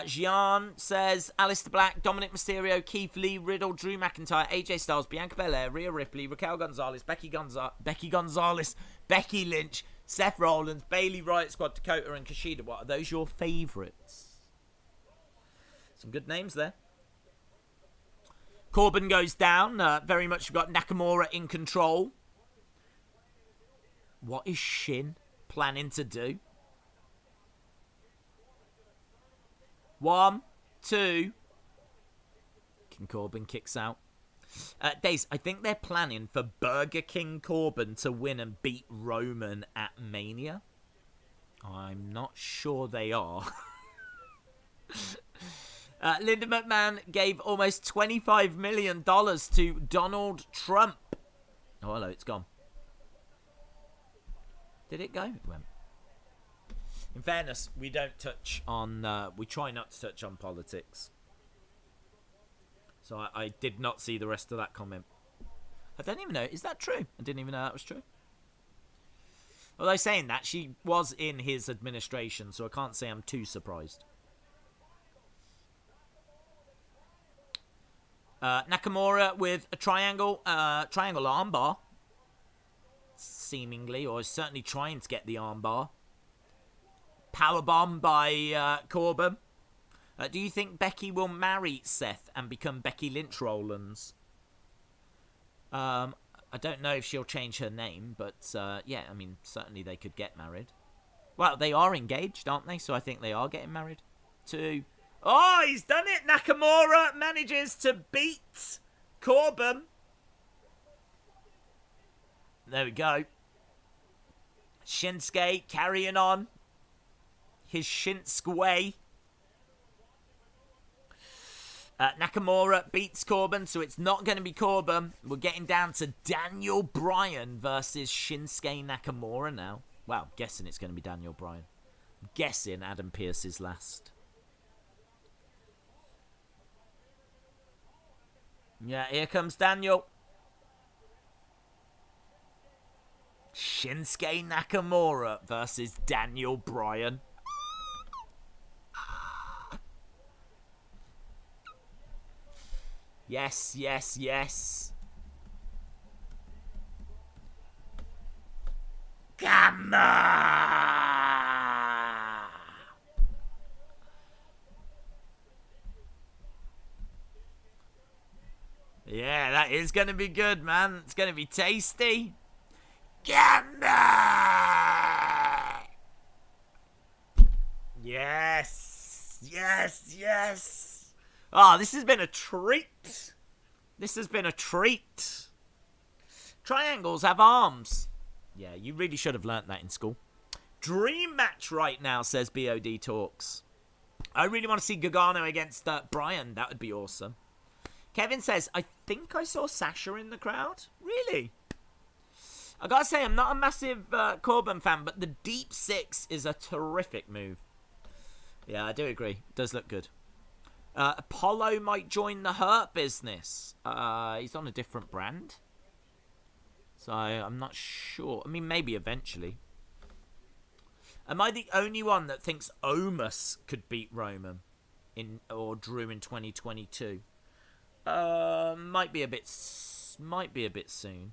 Speaker 1: Gian says Aleister Black, Dominic Mysterio, Keith Lee, Riddle, Drew McIntyre, AJ Styles, Bianca Belair, Rhea Ripley, Raquel Gonzalez, Becky Gonzalez, Becky Lynch, Seth Rollins, Bayley, Riot Squad, Dakota, and Kushida. What, are those your favourites? Some good names there. Corbin goes down. Very much got Nakamura in control. What is Shin planning to do? 1, 2. King Corbin kicks out. Days, I think they're planning for Burger King Corbin to win and beat Roman at Mania. I'm not sure they are. Linda McMahon gave almost $25 million to Donald Trump. Oh, hello, it's gone. Did it go? It went. In fairness, we don't touch on... we try not to touch on politics. So I did not see the rest of that comment. I don't even know. Is that true? I didn't even know that was true. Although saying that, she was in his administration, so I can't say I'm too surprised. Nakamura with a triangle armbar. Seemingly, or is certainly trying to get the armbar. Powerbomb by Corbin. Do you think Becky will marry Seth and become Becky Lynch Rollins? I don't know if she'll change her name, but yeah, I mean, certainly they could get married. Well, they are engaged, aren't they? So I think they are getting married. Oh, he's done it! Nakamura manages to beat Corbin. There we go. Shinsuke carrying on his Shinsuke way. Nakamura beats Corbin, so it's not going to be Corbin. We're getting down to Daniel Bryan versus Shinsuke Nakamura now. Well, guessing it's going to be Daniel Bryan. I'm guessing Adam Pearce is last. Yeah, here comes Daniel. Shinsuke Nakamura versus Daniel Bryan. Yes, yes, yes. Come on! Yeah, that is going to be good, man. It's going to be tasty. Come on! Yes, yes, yes. Oh, this has been a treat. This has been a treat. Triangles have arms. Yeah, you really should have learnt that in school. Dream match right now, says BOD Talks. I really want to see Gargano against Bryan. That would be awesome. Kevin says, I think I saw Sasha in the crowd. Really? I gotta say, I'm not a massive Corbin fan, but the Deep Six is a terrific move. Yeah, I do agree. It does look good. Apollo might join the Hurt Business. He's on a different brand. So I'm not sure. I mean, maybe eventually. Am I the only one that thinks Omos could beat Roman or Drew in 2022? Might be a bit soon.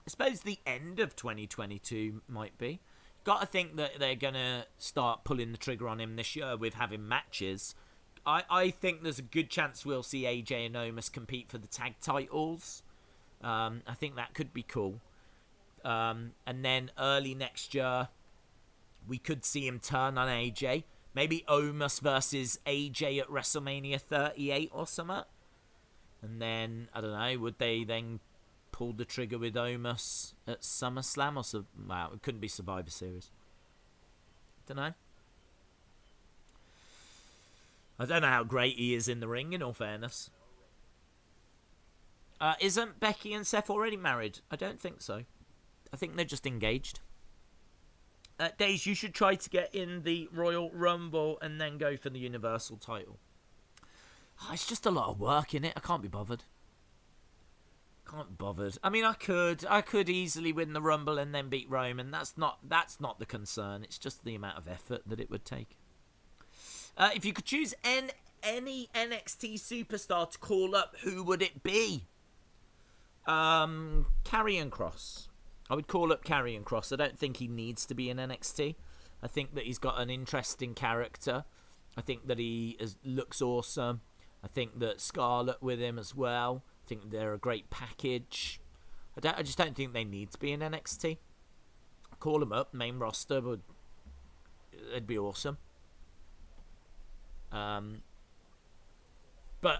Speaker 1: I suppose the end of 2022 might be. Got to think that they're gonna start pulling the trigger on him this year with having matches. I think there's a good chance we'll see AJ and Omos compete for the tag titles. I think that could be cool. And then early next year, we could see him turn on AJ. Maybe Omos versus AJ at WrestleMania 38 or something. And then, I don't know, would they then pull the trigger with Omos at SummerSlam? Or wow, it couldn't be Survivor Series. Don't know. I don't know how great he is in the ring, in all fairness. Isn't Becky and Seth already married? I don't think so. I think they're just engaged. Days, you should try to get in the Royal Rumble and then go for the Universal title. Oh, it's just a lot of work in it. I can't be bothered. Can't be bothered. I mean, I could easily win the Rumble and then beat Roman. That's not the concern. It's just the amount of effort that it would take. If you could choose any NXT superstar to call up, who would it be? Karrion Kross. I would call up Karrion Kross. I don't think he needs to be in NXT. I think that he's got an interesting character. I think that looks awesome. I think that Scarlett with him as well. I think they're a great package. I just don't think they need to be in NXT. Call them up, main roster, it'd be awesome. But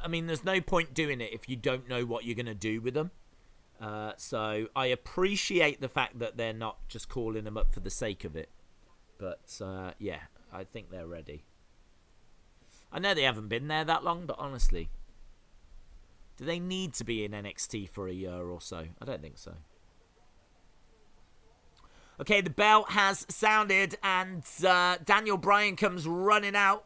Speaker 1: I mean, there's no point doing it if you don't know what you're going to do with them. So I appreciate the fact that they're not just calling them up for the sake of it. But yeah, I think they're ready. I know they haven't been there that long, but honestly, do they need to be in NXT for a year or so? I don't think so. Okay, the bell has sounded, and Daniel Bryan comes running out.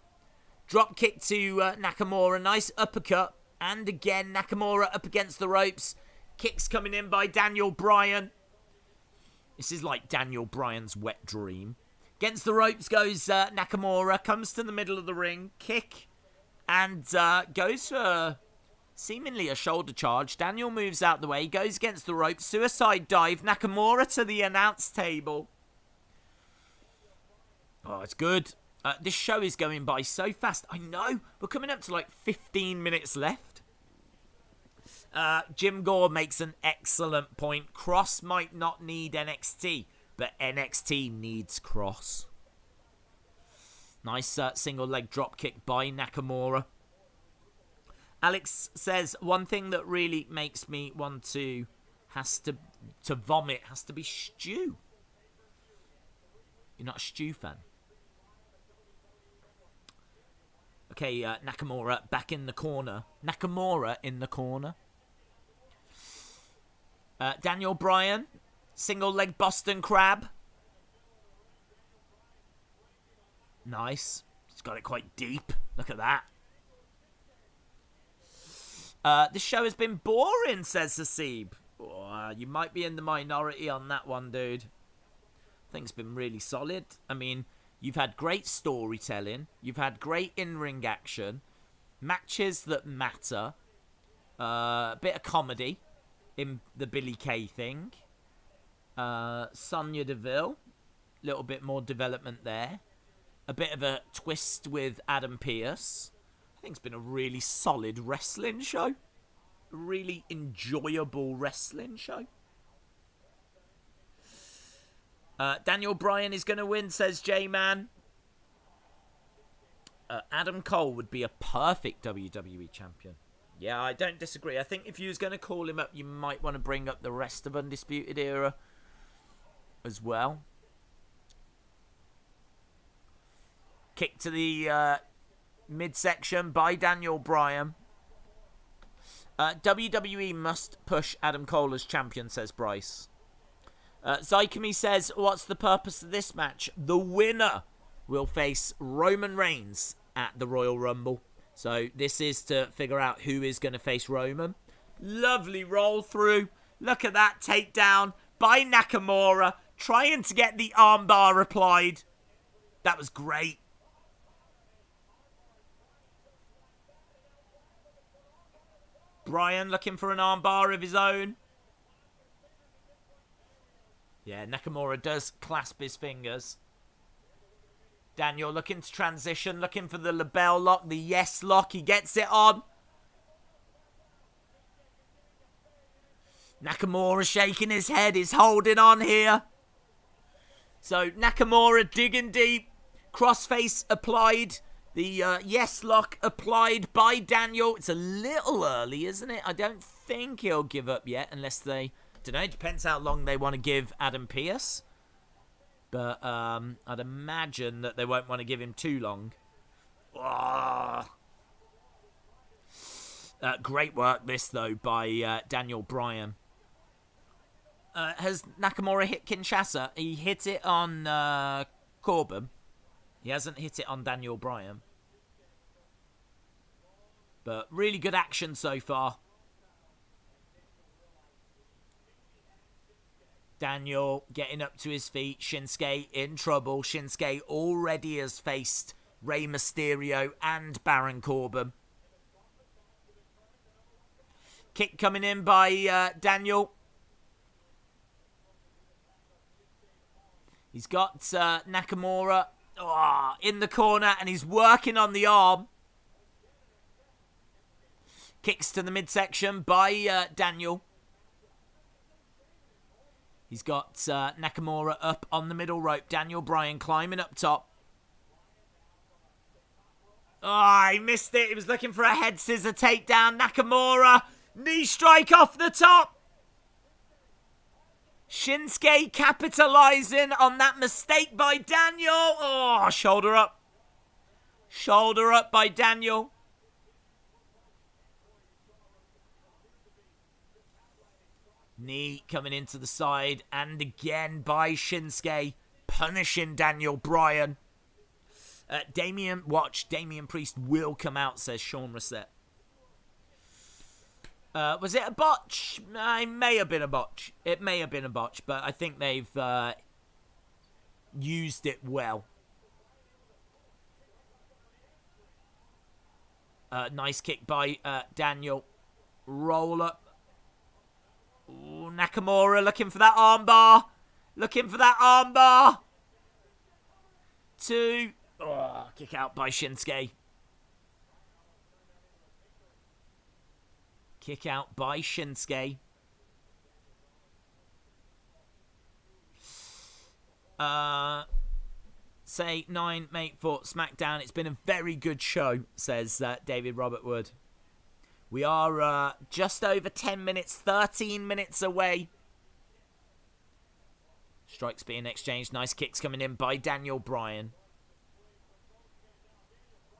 Speaker 1: Drop kick to Nakamura. Nice uppercut. And again, Nakamura up against the ropes. Kicks coming in by Daniel Bryan. This is like Daniel Bryan's wet dream. Against the ropes goes Nakamura. Comes to the middle of the ring. Kick. And goes for seemingly a shoulder charge. Daniel moves out the way. Goes against the ropes. Suicide dive. Nakamura to the announce table. Oh, it's good. This show is going by so fast. I know. We're coming up to like 15 minutes left. Jim Gore makes an excellent point. Cross might not need NXT, but NXT needs Cross. Nice single leg drop kick by Nakamura. Alex says, one thing that really makes me want to vomit has to be stew. You're not a stew fan? Okay, Nakamura back in the corner. Nakamura in the corner. Daniel Bryan, single leg Boston Crab. Nice. He's got it quite deep. Look at that. This show has been boring, says Hasib. Oh, you might be in the minority on that one, dude. I think it's been really solid. I mean, you've had great storytelling. You've had great in-ring action. Matches that matter. A bit of comedy in the Billy Kay thing. Sonya Deville. A little bit more development there. A bit of a twist with Adam Pearce. I think it's been a really solid wrestling show. A really enjoyable wrestling show. Daniel Bryan is going to win, says J-Man. Adam Cole would be a perfect WWE champion. Yeah, I don't disagree. I think if you was going to call him up, you might want to bring up the rest of Undisputed Era as well. Kick to the midsection by Daniel Bryan. WWE must push Adam Cole as champion, says Bryce. Zycamy says, what's the purpose of this match? The winner will face Roman Reigns at the Royal Rumble. So this is to figure out who is going to face Roman. Lovely roll through. Look at that takedown by Nakamura. Trying to get the armbar applied. That was great. Bryan looking for an armbar of his own. Yeah, Nakamura does clasp his fingers. Daniel looking to transition, looking for the LeBell lock, the yes lock. He gets it on. Nakamura shaking his head, is holding on here. So Nakamura digging deep. Crossface applied. The yes lock applied by Daniel. It's a little early, isn't it? I don't think he'll give up yet unless they... don't know, it depends how long they want to give Adam Pearce. But I'd imagine that they won't want to give him too long. Oh. Great work this, though, by Daniel Bryan. Has Nakamura hit Kinshasa? He hit it on Corbin. He hasn't hit it on Daniel Bryan. But really good action so far. Daniel getting up to his feet. Shinsuke in trouble. Shinsuke already has faced Rey Mysterio and Baron Corbin. Kick coming in by Daniel. He's got Nakamura in the corner and he's working on the arm. Kicks to the midsection by Daniel. He's got Nakamura up on the middle rope. Daniel Bryan climbing up top. Oh, he missed it. He was looking for a head scissor takedown. Nakamura, knee strike off the top. Shinsuke capitalizing on that mistake by Daniel. Oh, shoulder up. Shoulder up by Daniel. Knee coming into the side, and again by Shinsuke, punishing Daniel Bryan. Damian Priest will come out, says Sean Reset. Was it a botch? It may have been a botch. It may have been a botch, but I think they've used it well. Nice kick by Daniel. Roll up. Ooh, Nakamura looking for that armbar. Looking for that armbar. 2. Oh, kick out by Shinsuke. Kick out by Shinsuke. Say 9, mate, for SmackDown. It's been a very good show, says David Robert Wood. We are just over 10 minutes, 13 minutes away. Strikes being exchanged. Nice kicks coming in by Daniel Bryan.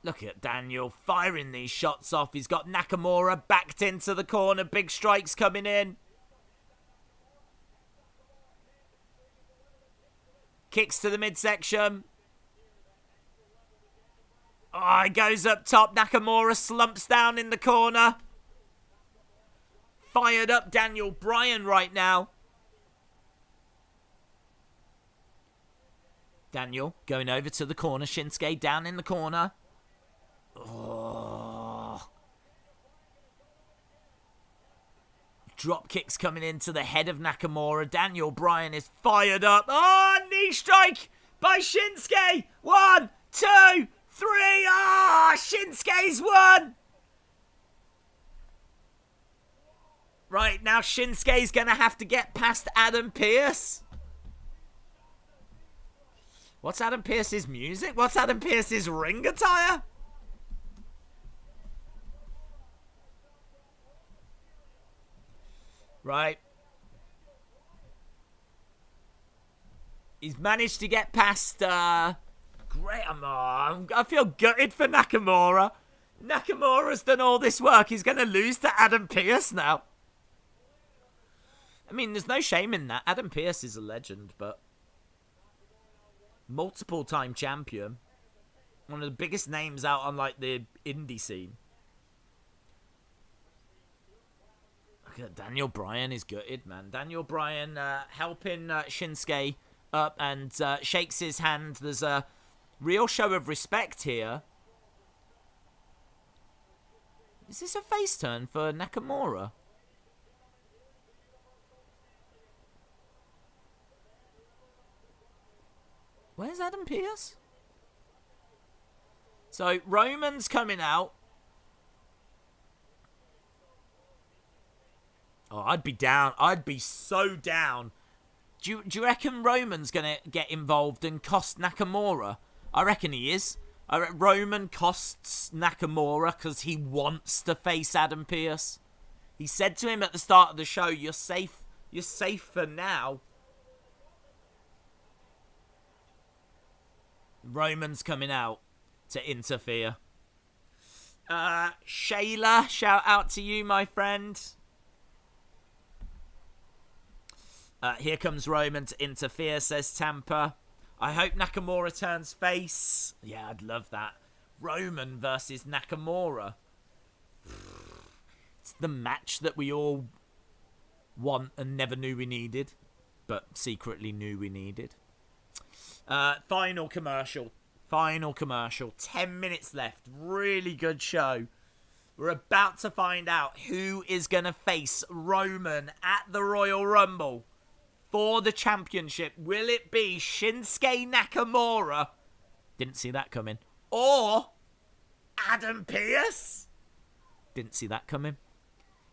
Speaker 1: Look at Daniel firing these shots off. He's got Nakamura backed into the corner. Big strikes coming in. Kicks to the midsection. Oh, he goes up top. Nakamura slumps down in the corner. Fired up Daniel Bryan right now. Daniel going over to the corner. Shinsuke down in the corner. Oh. Drop kicks coming into the head of Nakamura. Daniel Bryan is fired up. Oh, knee strike by Shinsuke. 1, 2, 3. Ah, Shinsuke's won. Right, now Shinsuke's going to have to get past Adam Pearce. What's Adam Pearce's music? What's Adam Pearce's ring attire? Right. He's managed to get past, great, I feel gutted for Nakamura. Nakamura's done all this work. He's going to lose to Adam Pearce now. I mean, there's no shame in that. Adam Pearce is a legend, but multiple-time champion. One of the biggest names out on, like, the indie scene. Look at Daniel Bryan is gutted, man. Daniel Bryan helping Shinsuke up and shakes his hand. There's a real show of respect here. Is this a face turn for Nakamura? Where's Adam Pearce? So, Roman's coming out. Oh, I'd be down. I'd be so down. Do you reckon Roman's going to get involved and cost Nakamura? I reckon he is. Roman costs Nakamura because he wants to face Adam Pearce. He said to him at the start of the show, you're safe for now. Roman's coming out to interfere. Shayla, shout out to you, my friend. Here comes Roman to interfere, says Tampa. I hope Nakamura turns face. Yeah, I'd love that. Roman versus Nakamura. It's the match that we all want and never knew we needed, but secretly knew we needed. Final commercial. Final commercial. 10 minutes left. Really good show. We're about to find out who is going to face Roman at the Royal Rumble for the championship. Will it be Shinsuke Nakamura? Didn't see that coming. Or Adam Pearce? Didn't see that coming.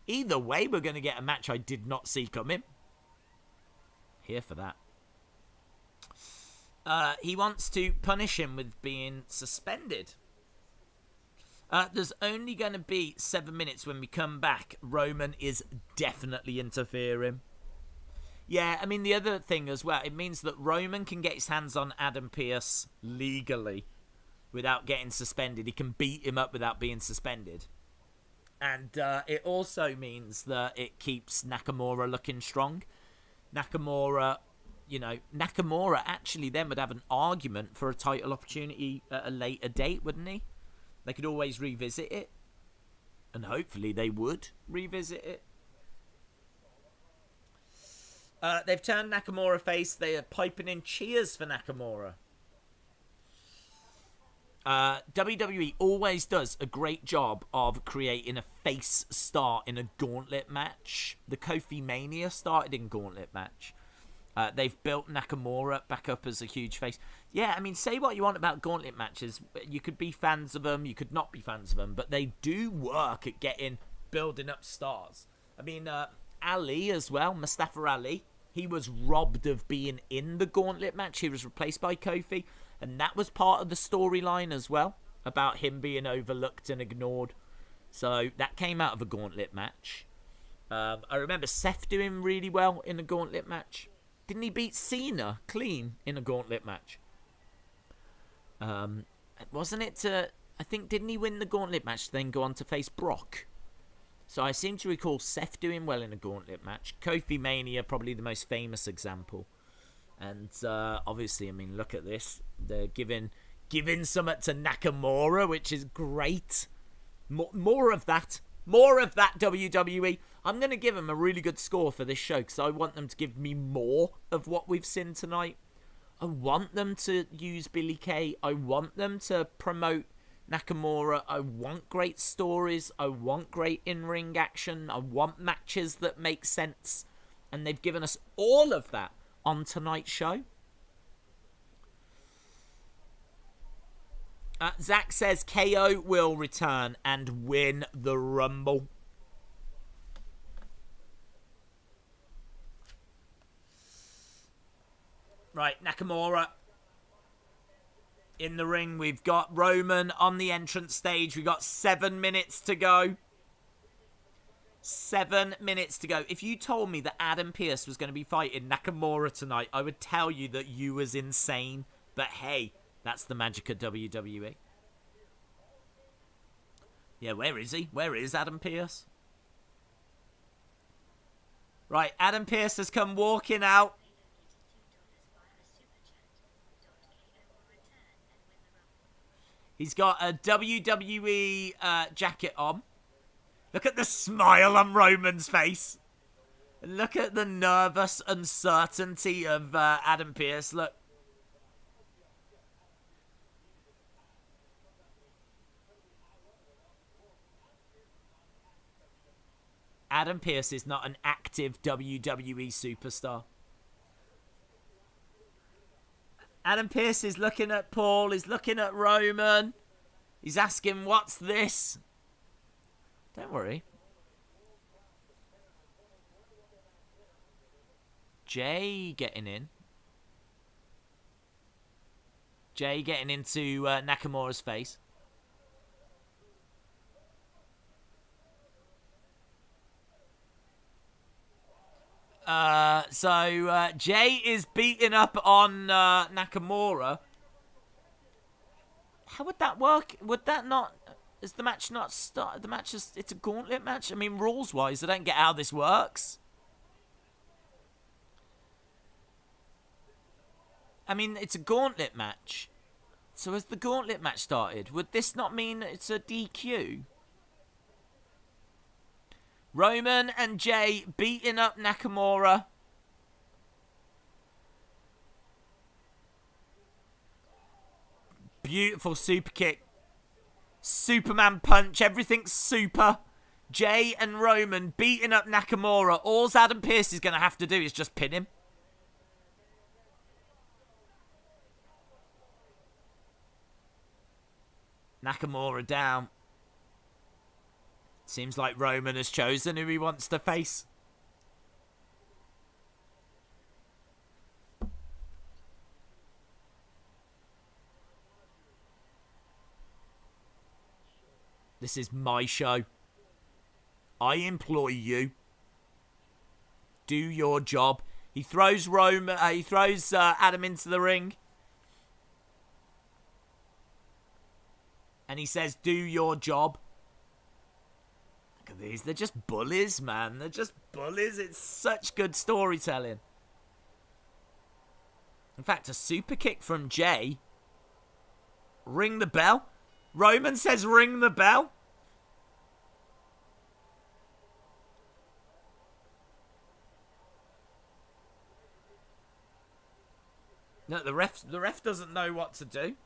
Speaker 1: Either way, we're going to get a match I did not see coming. Here for that. He wants to punish him with being suspended. There's only going to be 7 minutes when we come back. Roman is definitely interfering. Yeah, I mean, the other thing as well, it means that Roman can get his hands on Adam Pearce legally without getting suspended. He can beat him up without being suspended. And it also means that it keeps Nakamura looking strong. Nakamura actually then would have an argument for a title opportunity at a later date, wouldn't he? They could always revisit it. And hopefully they would revisit it. They've turned Nakamura face. They are piping in cheers for Nakamura. WWE always does a great job of creating a face start in a gauntlet match. The Kofi Mania started in gauntlet match. They've built Nakamura back up as a huge face. Yeah, I mean, say what you want about gauntlet matches. You could be fans of them, you could not be fans of them, but they do work at building up stars. I mean, Ali as well, Mustafa Ali, he was robbed of being in the gauntlet match. He was replaced by Kofi, and that was part of the storyline as well, about him being overlooked and ignored. So that came out of a gauntlet match. I remember Seth doing really well in a gauntlet match. Didn't he beat Cena clean in a gauntlet match? Wasn't it I think, didn't he win the gauntlet match then go on to face Brock? So I seem to recall Seth doing well in a gauntlet match. Kofi Mania, probably the most famous example. And obviously, I mean, look at this. They're giving something to Nakamura, which is great. More of that. More of that, WWE. I'm going to give them a really good score for this show because I want them to give me more of what we've seen tonight. I want them to use Billie Kay. I want them to promote Nakamura. I want great stories. I want great in-ring action. I want matches that make sense. And they've given us all of that on tonight's show. Zach says KO will return and win the Rumble. Right, Nakamura in the ring. We've got Roman on the entrance stage. We've got 7 minutes to go. 7 minutes to go. If you told me that Adam Pearce was going to be fighting Nakamura tonight, I would tell you that you was insane. But hey, that's the magic of WWE. Yeah, where is he? Where is Adam Pearce? Right, Adam Pearce has come walking out. He's got a WWE jacket on. Look at the smile on Roman's face. Look at the nervous uncertainty of Adam Pearce. Look. Adam Pearce is not an active WWE superstar. Adam Pearce is looking at Paul. He's looking at Roman. He's asking, what's this? Don't worry. Jay getting in. Jay getting into Nakamura's face. So Jay is beating up on Nakamura. How would that work? Would that not... Is the match not start? The match is... It's a gauntlet match? I mean, rules-wise, I don't get how this works. I mean, it's a gauntlet match. So has the gauntlet match started? Would this not mean it's a DQ? Roman and Jay beating up Nakamura. beautiful super kick. Superman punch. Everything's super. Jay and Roman beating up Nakamura. All Adam Pearce is going to have to do is just pin him. Nakamura down. Seems like Roman has chosen who he wants to face. This is my show. I employ you. Do your job. He throws Adam into the ring. And he says, do your job. Look at these. They're just bullies, man. They're just bullies. It's such good storytelling. In fact, a super kick from Jay. Ring the bell. Roman says ring the bell. No, the ref doesn't know what to do.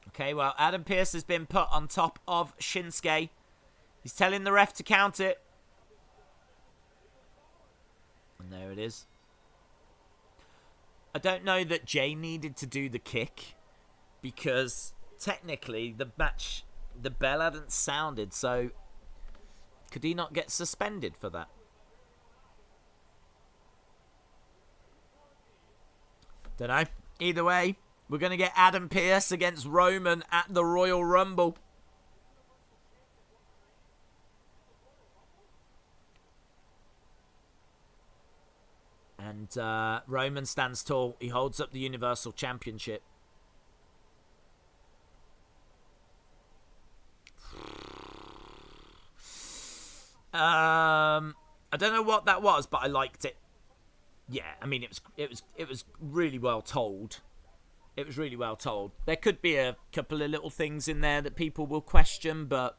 Speaker 1: Okay, well, Adam Pearce has been put on top of Shinsuke. He's telling the ref to count it. And there it is. I don't know that Jay needed to do the kick, because technically the bell hadn't sounded, so could he not get suspended for that? Don't know. Either way, we're going to get Adam Pearce against Roman at the Royal Rumble. And Roman stands tall. He holds up the Universal Championship. I don't know what that was, but I liked it. Yeah, I mean, it was really well told. It was really well told. There could be a couple of little things in there that people will question, but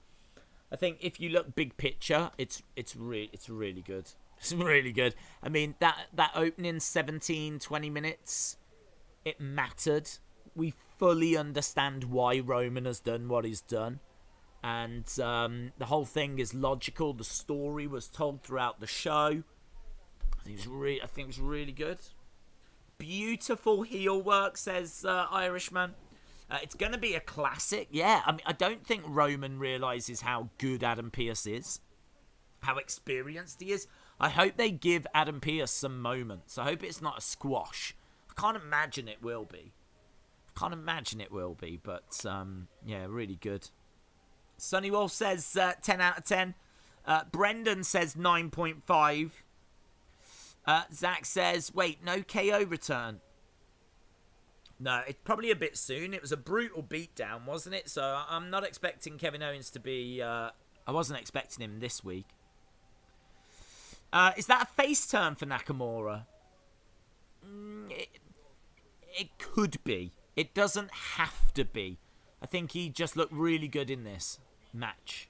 Speaker 1: I think if you look big picture, it's really good. It's really good. I mean, that opening 17-20 minutes, it mattered. We fully understand why Roman has done what he's done. And the whole thing is logical. The story was told throughout the show. I think it was really good. Beautiful heel work, says Irishman. It's going to be a classic. Yeah, I mean, I don't think Roman realises how good Adam Pearce is. How experienced he is. I hope they give Adam Pearce some moments. I hope it's not a squash. I can't imagine it will be. But yeah, really good. Sonny Wolf says 10 out of 10. Brendan says 9.5. Zach says, wait, no KO return. No, it's probably a bit soon. It was a brutal beatdown, wasn't it? So I'm not expecting Kevin Owens to be... I wasn't expecting him this week. Is that a face turn for Nakamura? It could be. It doesn't have to be. I think he just looked really good in this match.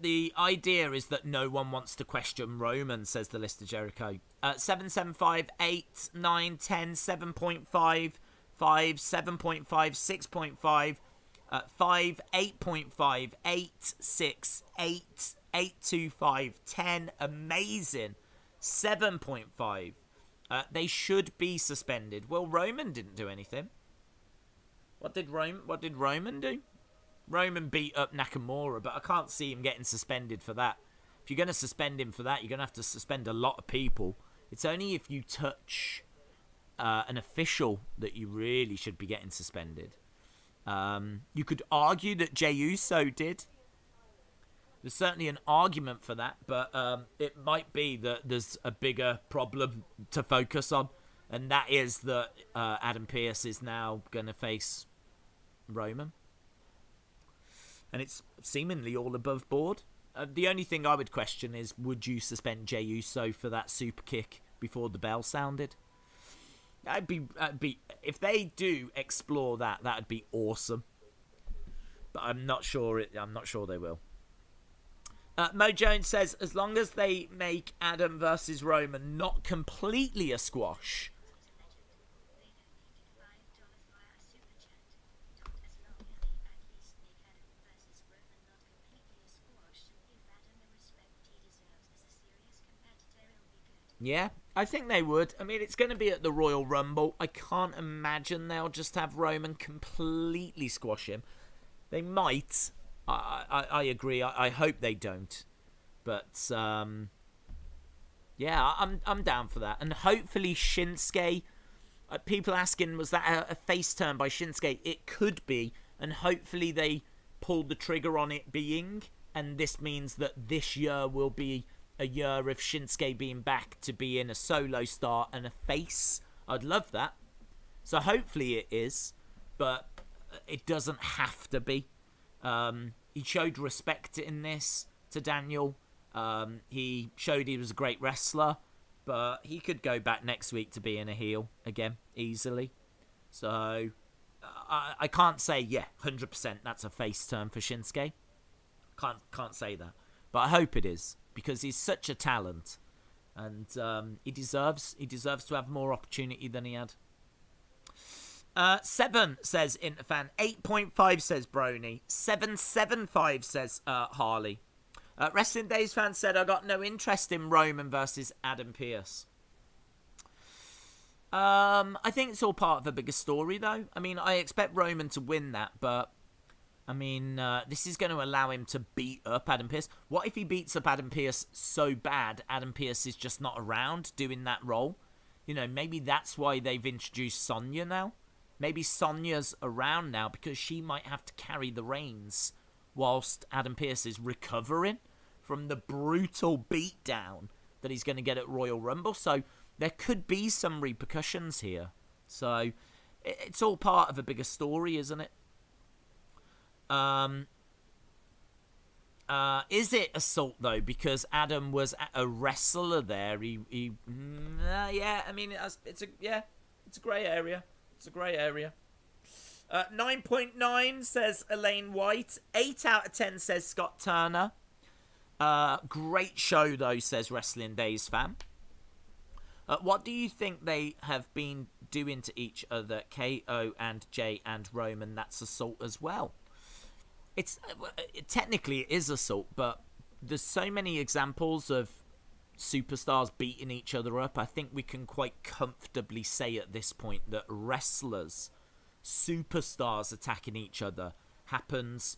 Speaker 1: The idea is that no one wants to question Roman, says the list of Jericho. 7.75, 8, 9, 10, 7.5, 5, 7.5, 6.5, 5, 8.5, 8, 6, 8, 8.25, 10. Amazing. 7.5. They should be suspended. Well, Roman didn't do anything. What did Roman do? Roman beat up Nakamura, but I can't see him getting suspended for that. If you're going to suspend him for that, you're going to have to suspend a lot of people. It's only if you touch an official that you really should be getting suspended. You could argue that Jey Uso did. There's certainly an argument for that, but it might be that there's a bigger problem to focus on, and that is that Adam Pearce is now going to face Roman. And it's seemingly all above board. The only thing I would question is, would you suspend Jey Uso for that super kick before the bell sounded? That'd be if they do explore that, that'd be awesome. but I'm not sure they will. Mo Jones says, as long as they make Adam versus Roman not completely a squash. Yeah, I think they would. I mean, it's going to be at the Royal Rumble. I can't imagine they'll just have Roman completely squash him. They might. I agree. I hope they don't. But yeah, I'm down for that. And hopefully Shinsuke. People asking, was that a face turn by Shinsuke? It could be, and hopefully they pulled the trigger on it being. And this means that this year will be a year of Shinsuke being back to be in a solo star and a face. I'd love that. So hopefully it is, but it doesn't have to be. He showed respect in this to Daniel. He showed he was a great wrestler, but he could go back next week to being a heel again easily. So I can't say 100% that's a face turn for Shinsuke. Can't say that, but I hope it is because he's such a talent, and he deserves to have more opportunity than he had. 7 says Interfan. 8.5 says Brony. 775 says Harley. Wrestling Days fan said, I got no interest in Roman versus Adam Pearce. I think it's all part of a bigger story, though. I mean, I expect Roman to win that, but I mean, this is going to allow him to beat up Adam Pearce. What if he beats up Adam Pearce so bad Adam Pearce is just not around doing that role? You know, maybe that's why they've introduced Sonya now. Maybe Sonya's around now because she might have to carry the reins whilst Adam Pearce is recovering from the brutal beatdown that he's going to get at Royal Rumble. So there could be some repercussions here. So it's all part of a bigger story, isn't it? Is it assault though? Because Adam was a wrestler there. Yeah. I mean, it's a grey area. It's a grey area. 9.9 says Elaine White. 8 out of 10 says Scott Turner. Great show though, says Wrestling Days fan. What do you think they have been doing to each other? KO and Jay and Roman. That's assault as well. Technically it is assault, but there's so many examples of superstars beating each other up. I think we can quite comfortably say at this point that wrestlers, superstars attacking each other happens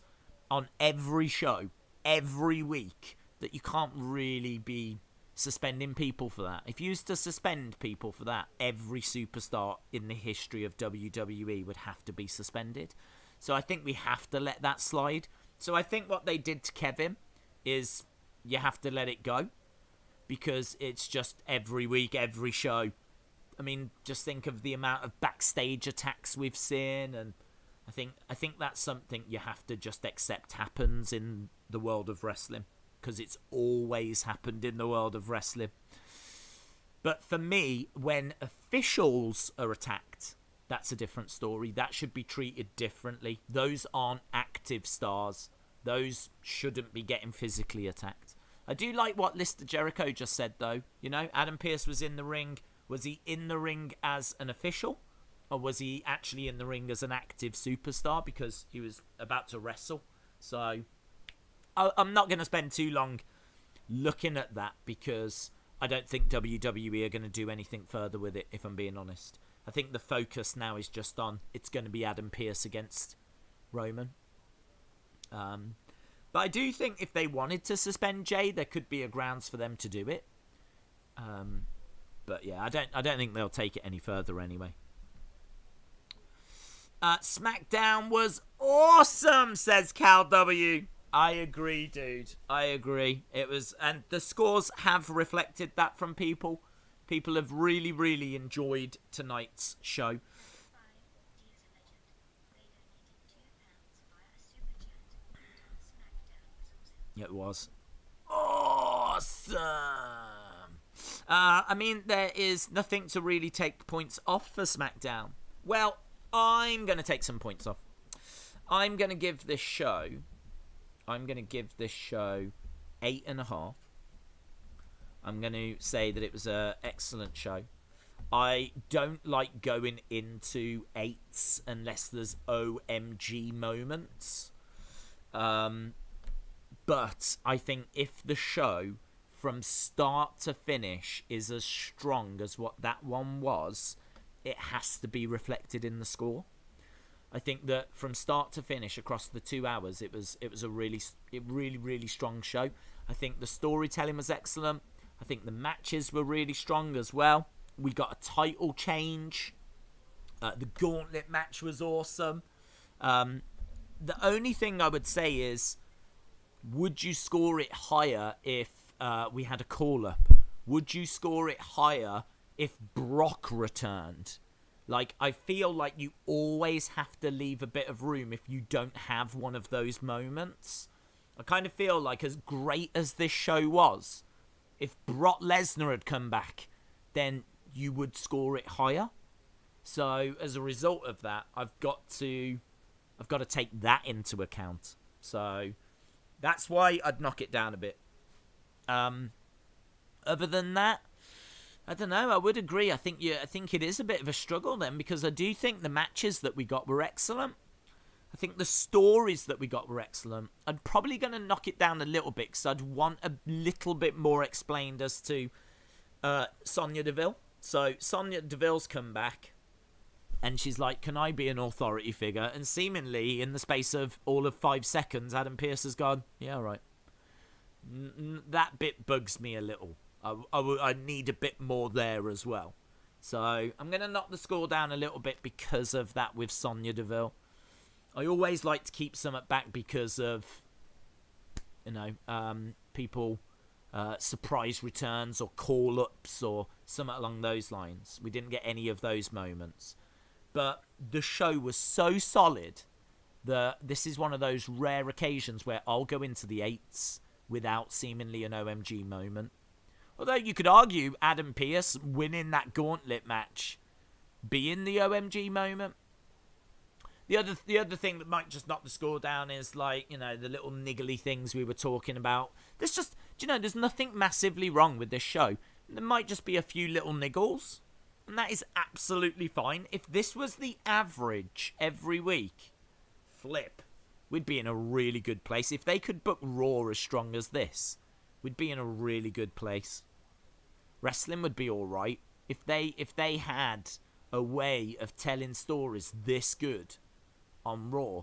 Speaker 1: on every show, every week, that you can't really be suspending people for that. If you used to suspend people for that, every superstar in the history of WWE would have to be suspended. So I think we have to let that slide. So I think what they did to Kevin is you have to let it go. Because it's just every week, every show. I mean, just think of the amount of backstage attacks we've seen, and I think that's something you have to just accept happens in the world of wrestling, because it's always happened in the world of wrestling. But for me, when officials are attacked, that's a different story. That should be treated differently. Those aren't active stars. Those shouldn't be getting physically attacked. I do like what Lister Jericho just said, though. You know, Adam Pearce was in the ring. Was he in the ring as an official? Or was he actually in the ring as an active superstar? Because he was about to wrestle. So, I'm not going to spend too long looking at that. Because I don't think WWE are going to do anything further with it, if I'm being honest. I think the focus now is just on, it's going to be Adam Pearce against Roman. But I do think if they wanted to suspend Jay, there could be a grounds for them to do it. But yeah, I don't think they'll take it any further anyway. SmackDown was awesome, says Cal W. I agree, dude. I agree. It was, and the scores have reflected that from people. People have really, really enjoyed tonight's show. It was awesome. I mean, there is nothing to really take points off for SmackDown. Well, I'm going to take some points off. I'm going to give this show 8.5. I'm going to say that it was an excellent show. I don't like going into 8s unless there's OMG moments. But I think if the show from start to finish is as strong as what that one was, it has to be reflected in the score. I think that from start to finish across the 2 hours, it was a really strong show. I think the storytelling was excellent. I think the matches were really strong as well. We got a title change. The Gauntlet match was awesome. The only thing I would say is, would you score it higher if we had a call-up? Would you score it higher if Brock returned? Like, I feel like you always have to leave a bit of room if you don't have one of those moments. I kind of feel like, as great as this show was, if Brock Lesnar had come back, then you would score it higher. So, as a result of that, I've got to take that into account. So, that's why I'd knock it down a bit. Other than that, I don't know. I would agree. I think it is a bit of a struggle then, because I do think the matches that we got were excellent. I think the stories that we got were excellent. I'm probably going to knock it down a little bit because I'd want a little bit more explained as to Sonya Deville. So Sonya Deville's come back, and she's like, "Can I be an authority figure?" And seemingly, in the space of all of 5 seconds, Adam Pearce has gone, "Yeah, all right." That bit bugs me a little. I need a bit more there as well. So I'm going to knock the score down a little bit because of that with Sonya Deville. I always like to keep some back because of, people, surprise returns or call-ups or something along those lines. We didn't get any of those moments. But the show was so solid that this is one of those rare occasions where I'll go into the 8s without seemingly an OMG moment. Although you could argue Adam Pearce winning that Gauntlet match being the OMG moment. The other thing that might just knock the score down is, like, the little niggly things we were talking about. There's just, there's nothing massively wrong with this show. There might just be a few little niggles, and that is absolutely fine. If this was the average every week, flip, we'd be in a really good place. If they could book Raw as strong as this, we'd be in a really good place. Wrestling would be alright. If they had a way of telling stories this good on Raw,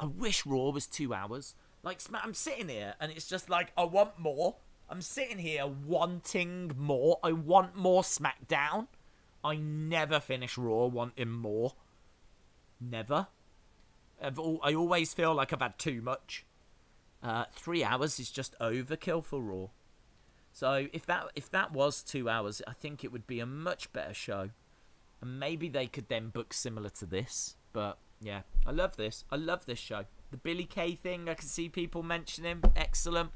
Speaker 1: I wish Raw was 2 hours. Like, I'm sitting here and it's just like, I want more. I'm sitting here wanting more. I want more SmackDown. I never finish Raw wanting more. Never. I always feel like I've had too much. 3 hours is just overkill for Raw. So if that was 2 hours, I think it would be a much better show. And maybe they could then book similar to this. But yeah, I love this. I love this show. The Billie Kay thing, I can see people mentioning. Excellent.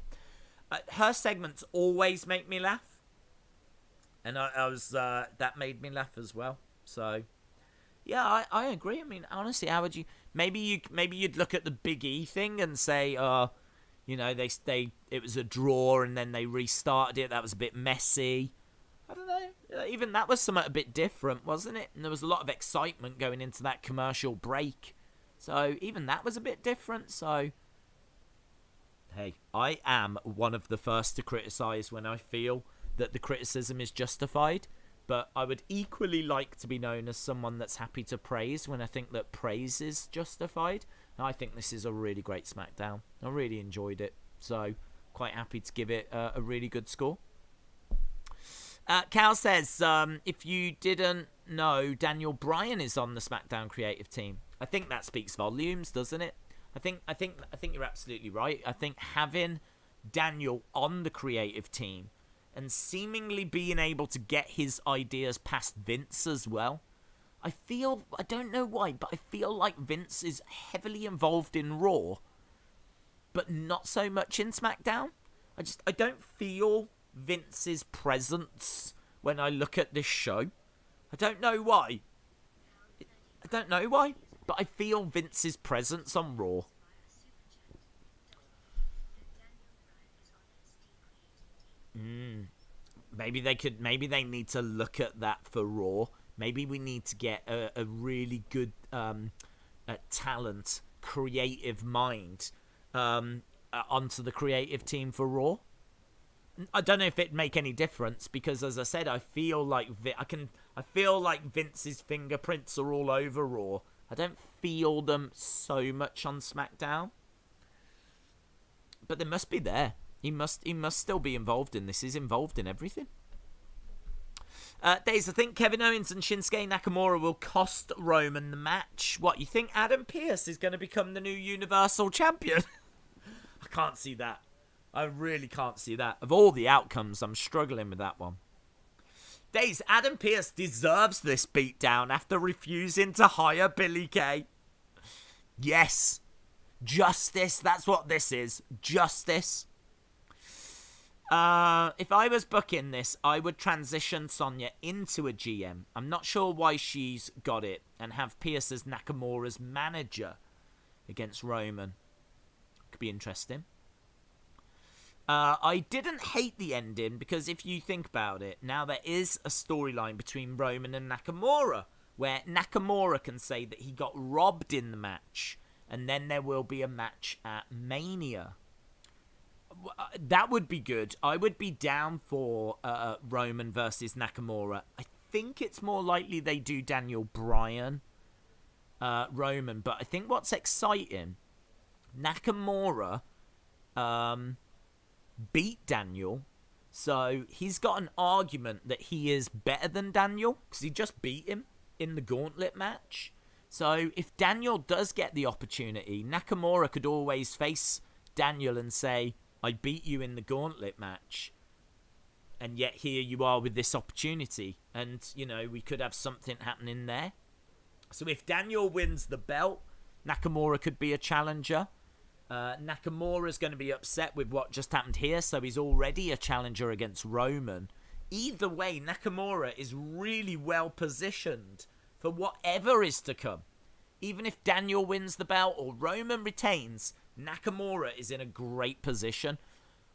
Speaker 1: Her segments always make me laugh. And that made me laugh as well. So yeah, I agree. I mean, honestly, how would you? Maybe you'd look at the Big E thing and say, it was a draw and then they restarted it. That was a bit messy. I don't know. Even that was somewhat a bit different, wasn't it? And there was a lot of excitement going into that commercial break. So even that was a bit different. So, hey, I am one of the first to criticise when I feel that the criticism is justified. But I would equally like to be known as someone that's happy to praise when I think that praise is justified. And I think this is a really great SmackDown. I really enjoyed it. So, quite happy to give it a really good score. Cal says, if you didn't know, Daniel Bryan is on the SmackDown creative team. I think that speaks volumes, doesn't it? I think you're absolutely right. I think having Daniel on the creative team and seemingly being able to get his ideas past Vince as well. I don't know why, but I feel like Vince is heavily involved in Raw, but not so much in SmackDown. I don't feel Vince's presence when I look at this show. I don't know why. But I feel Vince's presence on Raw. Maybe they need to look at that for Raw. Maybe we need to get a really good talent, creative mind onto the creative team for Raw. I don't know if it'd make any difference because, as I said, I feel like Vince's fingerprints are all over Raw. I don't feel them so much on SmackDown, but they must be there. He must still be involved in this. He's involved in everything. Days, I think Kevin Owens and Shinsuke Nakamura will cost Roman the match. What, you think Adam Pearce is going to become the new Universal Champion? I can't see that. I really can't see that. Of all the outcomes, I'm struggling with that one. Days, Adam Pearce deserves this beatdown after refusing to hire Billy Kay. Yes. Justice. That's what this is. Justice. If I was booking this, I would transition Sonya into a GM. I'm not sure why she's got it. And have Pearce as Nakamura's manager against Roman. Could be interesting. I didn't hate the ending because if you think about it, now there is a storyline between Roman and Nakamura where Nakamura can say that he got robbed in the match and then there will be a match at Mania. That would be good. I would be down for Roman versus Nakamura. I think it's more likely they do Daniel Bryan, Roman, but I think what's exciting, Nakamura beat Daniel, so he's got an argument that he is better than Daniel because he just beat him in the Gauntlet match. So if Daniel does get the opportunity, Nakamura could always face Daniel and say, I beat you in the Gauntlet match, and yet here you are with this opportunity, and we could have something happening there. So if Daniel wins the belt, Nakamura could be a challenger. Nakamura's going to be upset with what just happened here, so he's already a challenger against Roman. Either way, Nakamura is really well positioned for whatever is to come. Even if Daniel wins the belt or Roman retains, Nakamura is in a great position.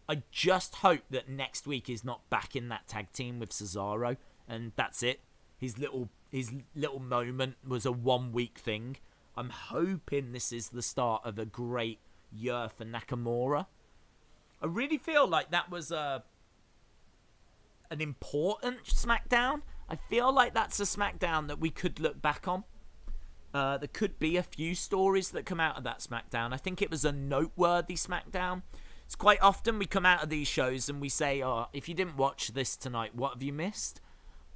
Speaker 1: I just hope that next week he's not back in that tag team with Cesaro, and that's it. His little moment was a 1 week thing. I'm hoping this is the start of a great year for Nakamura. I really feel like that was an important SmackDown. I feel like that's a SmackDown that we could look back on. There could be a few stories that come out of that SmackDown. I think it was a noteworthy SmackDown. It's quite often we come out of these shows and we say, if you didn't watch this tonight, what have you missed?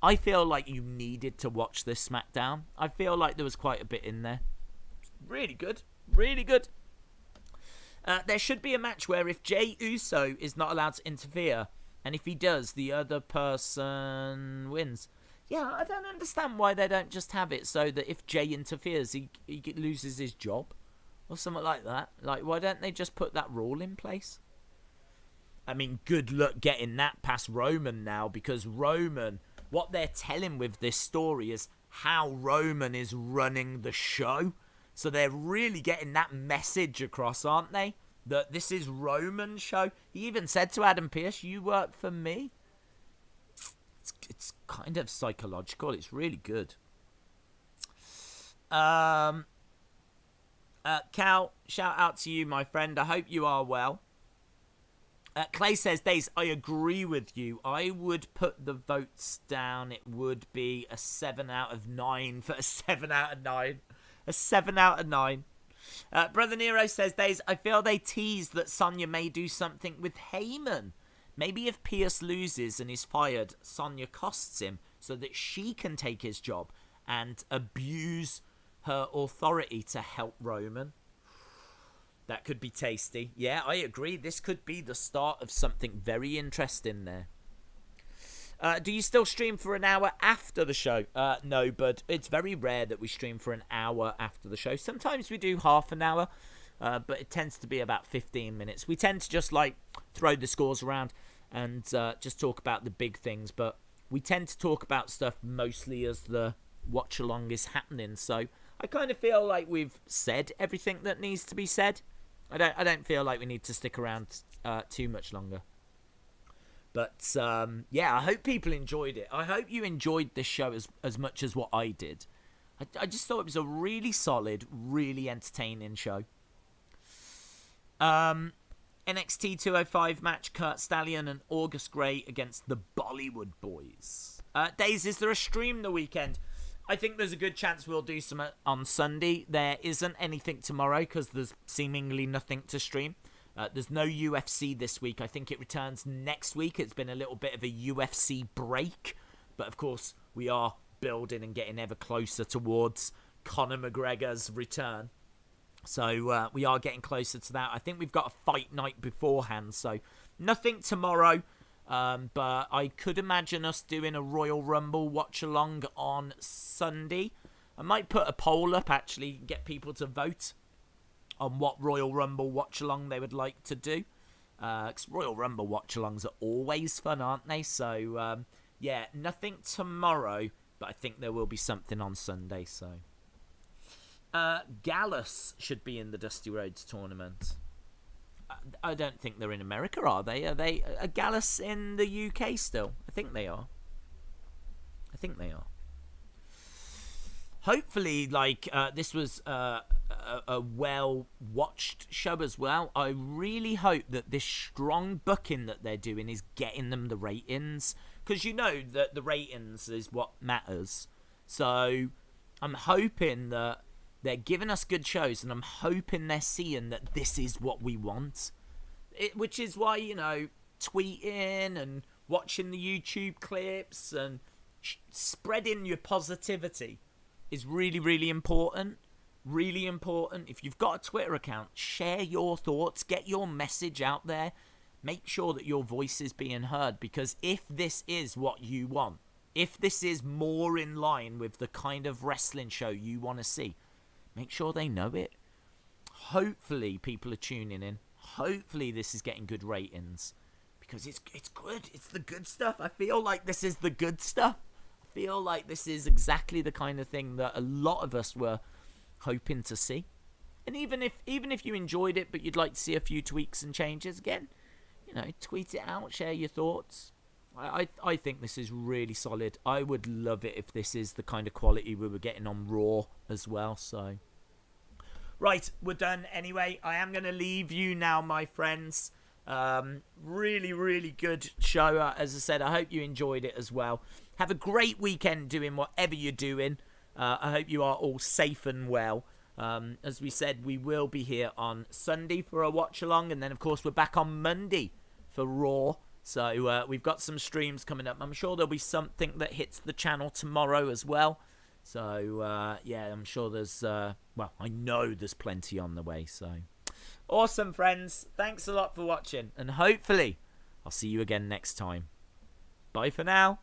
Speaker 1: I feel like you needed to watch this SmackDown. I feel like there was quite a bit in there. Really good. Really good. There should be a match where if Jey Uso is not allowed to interfere, and if he does, the other person wins. Yeah, I don't understand why they don't just have it so that if Jey interferes, he loses his job. Or something like that. Like, why don't they just put that rule in place? I mean, good luck getting that past Roman now, because Roman, what they're telling with this story is how Roman is running the show. So they're really getting that message across, aren't they? That this is Roman's show. He even said to Adam Pearce, you work for me. It's kind of psychological. It's really good. Cal, shout out to you, my friend. I hope you are well. Clay says, Days, I agree with you. I would put the votes down. It would be a 7 out of 9 for a 7 out of 9. A 7 out of 9. Brother Nero says, Days, I feel they tease that Sonya may do something with Heyman. Maybe if Pearce loses and is fired, Sonya costs him so that she can take his job and abuse her authority to help Roman. That could be tasty. Yeah, I agree. This could be the start of something very interesting there. Do you still stream for an hour after the show? No, but it's very rare that we stream for an hour after the show. Sometimes we do half an hour, but it tends to be about 15 minutes. We tend to just throw the scores around and just talk about the big things, but we tend to talk about stuff mostly as the watch along is happening. So I kind of feel like we've said everything that needs to be said. I don't feel like we need to stick around too much longer. But yeah, I hope people enjoyed it. I hope you enjoyed this show as much as what I did. I just thought it was a really solid, really entertaining show. NXT 205 match, Kurt Stallion and August Grey against the Bollywood Boys. Days, is there a stream the weekend? I think there's a good chance we'll do some on Sunday. There isn't anything tomorrow because there's seemingly nothing to stream. There's no UFC this week. I think it returns next week. It's been a little bit of a UFC break. But of course, we are building and getting ever closer towards Conor McGregor's return. So we are getting closer to that. I think we've got a fight night beforehand. So nothing tomorrow. But I could imagine us doing a Royal Rumble watch-along on Sunday. I might put a poll up, actually, get people to vote on what Royal Rumble watch-along they would like to do. Because Royal Rumble watch-alongs are always fun, aren't they? So, yeah, nothing tomorrow, but I think there will be something on Sunday. So, Gallus should be in the Dusty Rhodes tournament. I don't think they're in America, are they? Are Gallus in the UK still? I think they are. Hopefully, this was a well-watched show as well. I really hope that this strong booking that they're doing is getting them the ratings. Because you know that the ratings is what matters. So I'm hoping that they're giving us good shows, and I'm hoping they're seeing that this is what we want. Which is why, tweeting and watching the YouTube clips and spreading your positivity is really, really important. Really important. If you've got a Twitter account, share your thoughts, get your message out there. Make sure that your voice is being heard, because if this is what you want, if this is more in line with the kind of wrestling show you want to see, make sure they know it. Hopefully people are tuning in. Hopefully this is getting good ratings, because it's good. It's the good stuff. I feel like this is the good stuff. I feel like this is exactly the kind of thing that a lot of us were hoping to see. And even if you enjoyed it, but you'd like to see a few tweaks and changes, again, tweet it out, share your thoughts. I think this is really solid. I would love it if this is the kind of quality we were getting on Raw as well. So, right, we're done anyway. I am going to leave you now, my friends. Really, really good show. As I said, I hope you enjoyed it as well. Have a great weekend doing whatever you're doing. I hope you are all safe and well. As we said, we will be here on Sunday for a watch-along. And then, of course, we're back on Monday for Raw. So we've got some streams coming up. I'm sure there'll be something that hits the channel tomorrow as well. So, yeah, I'm sure there's... I know there's plenty on the way. So, awesome, friends. Thanks a lot for watching. And hopefully, I'll see you again next time. Bye for now.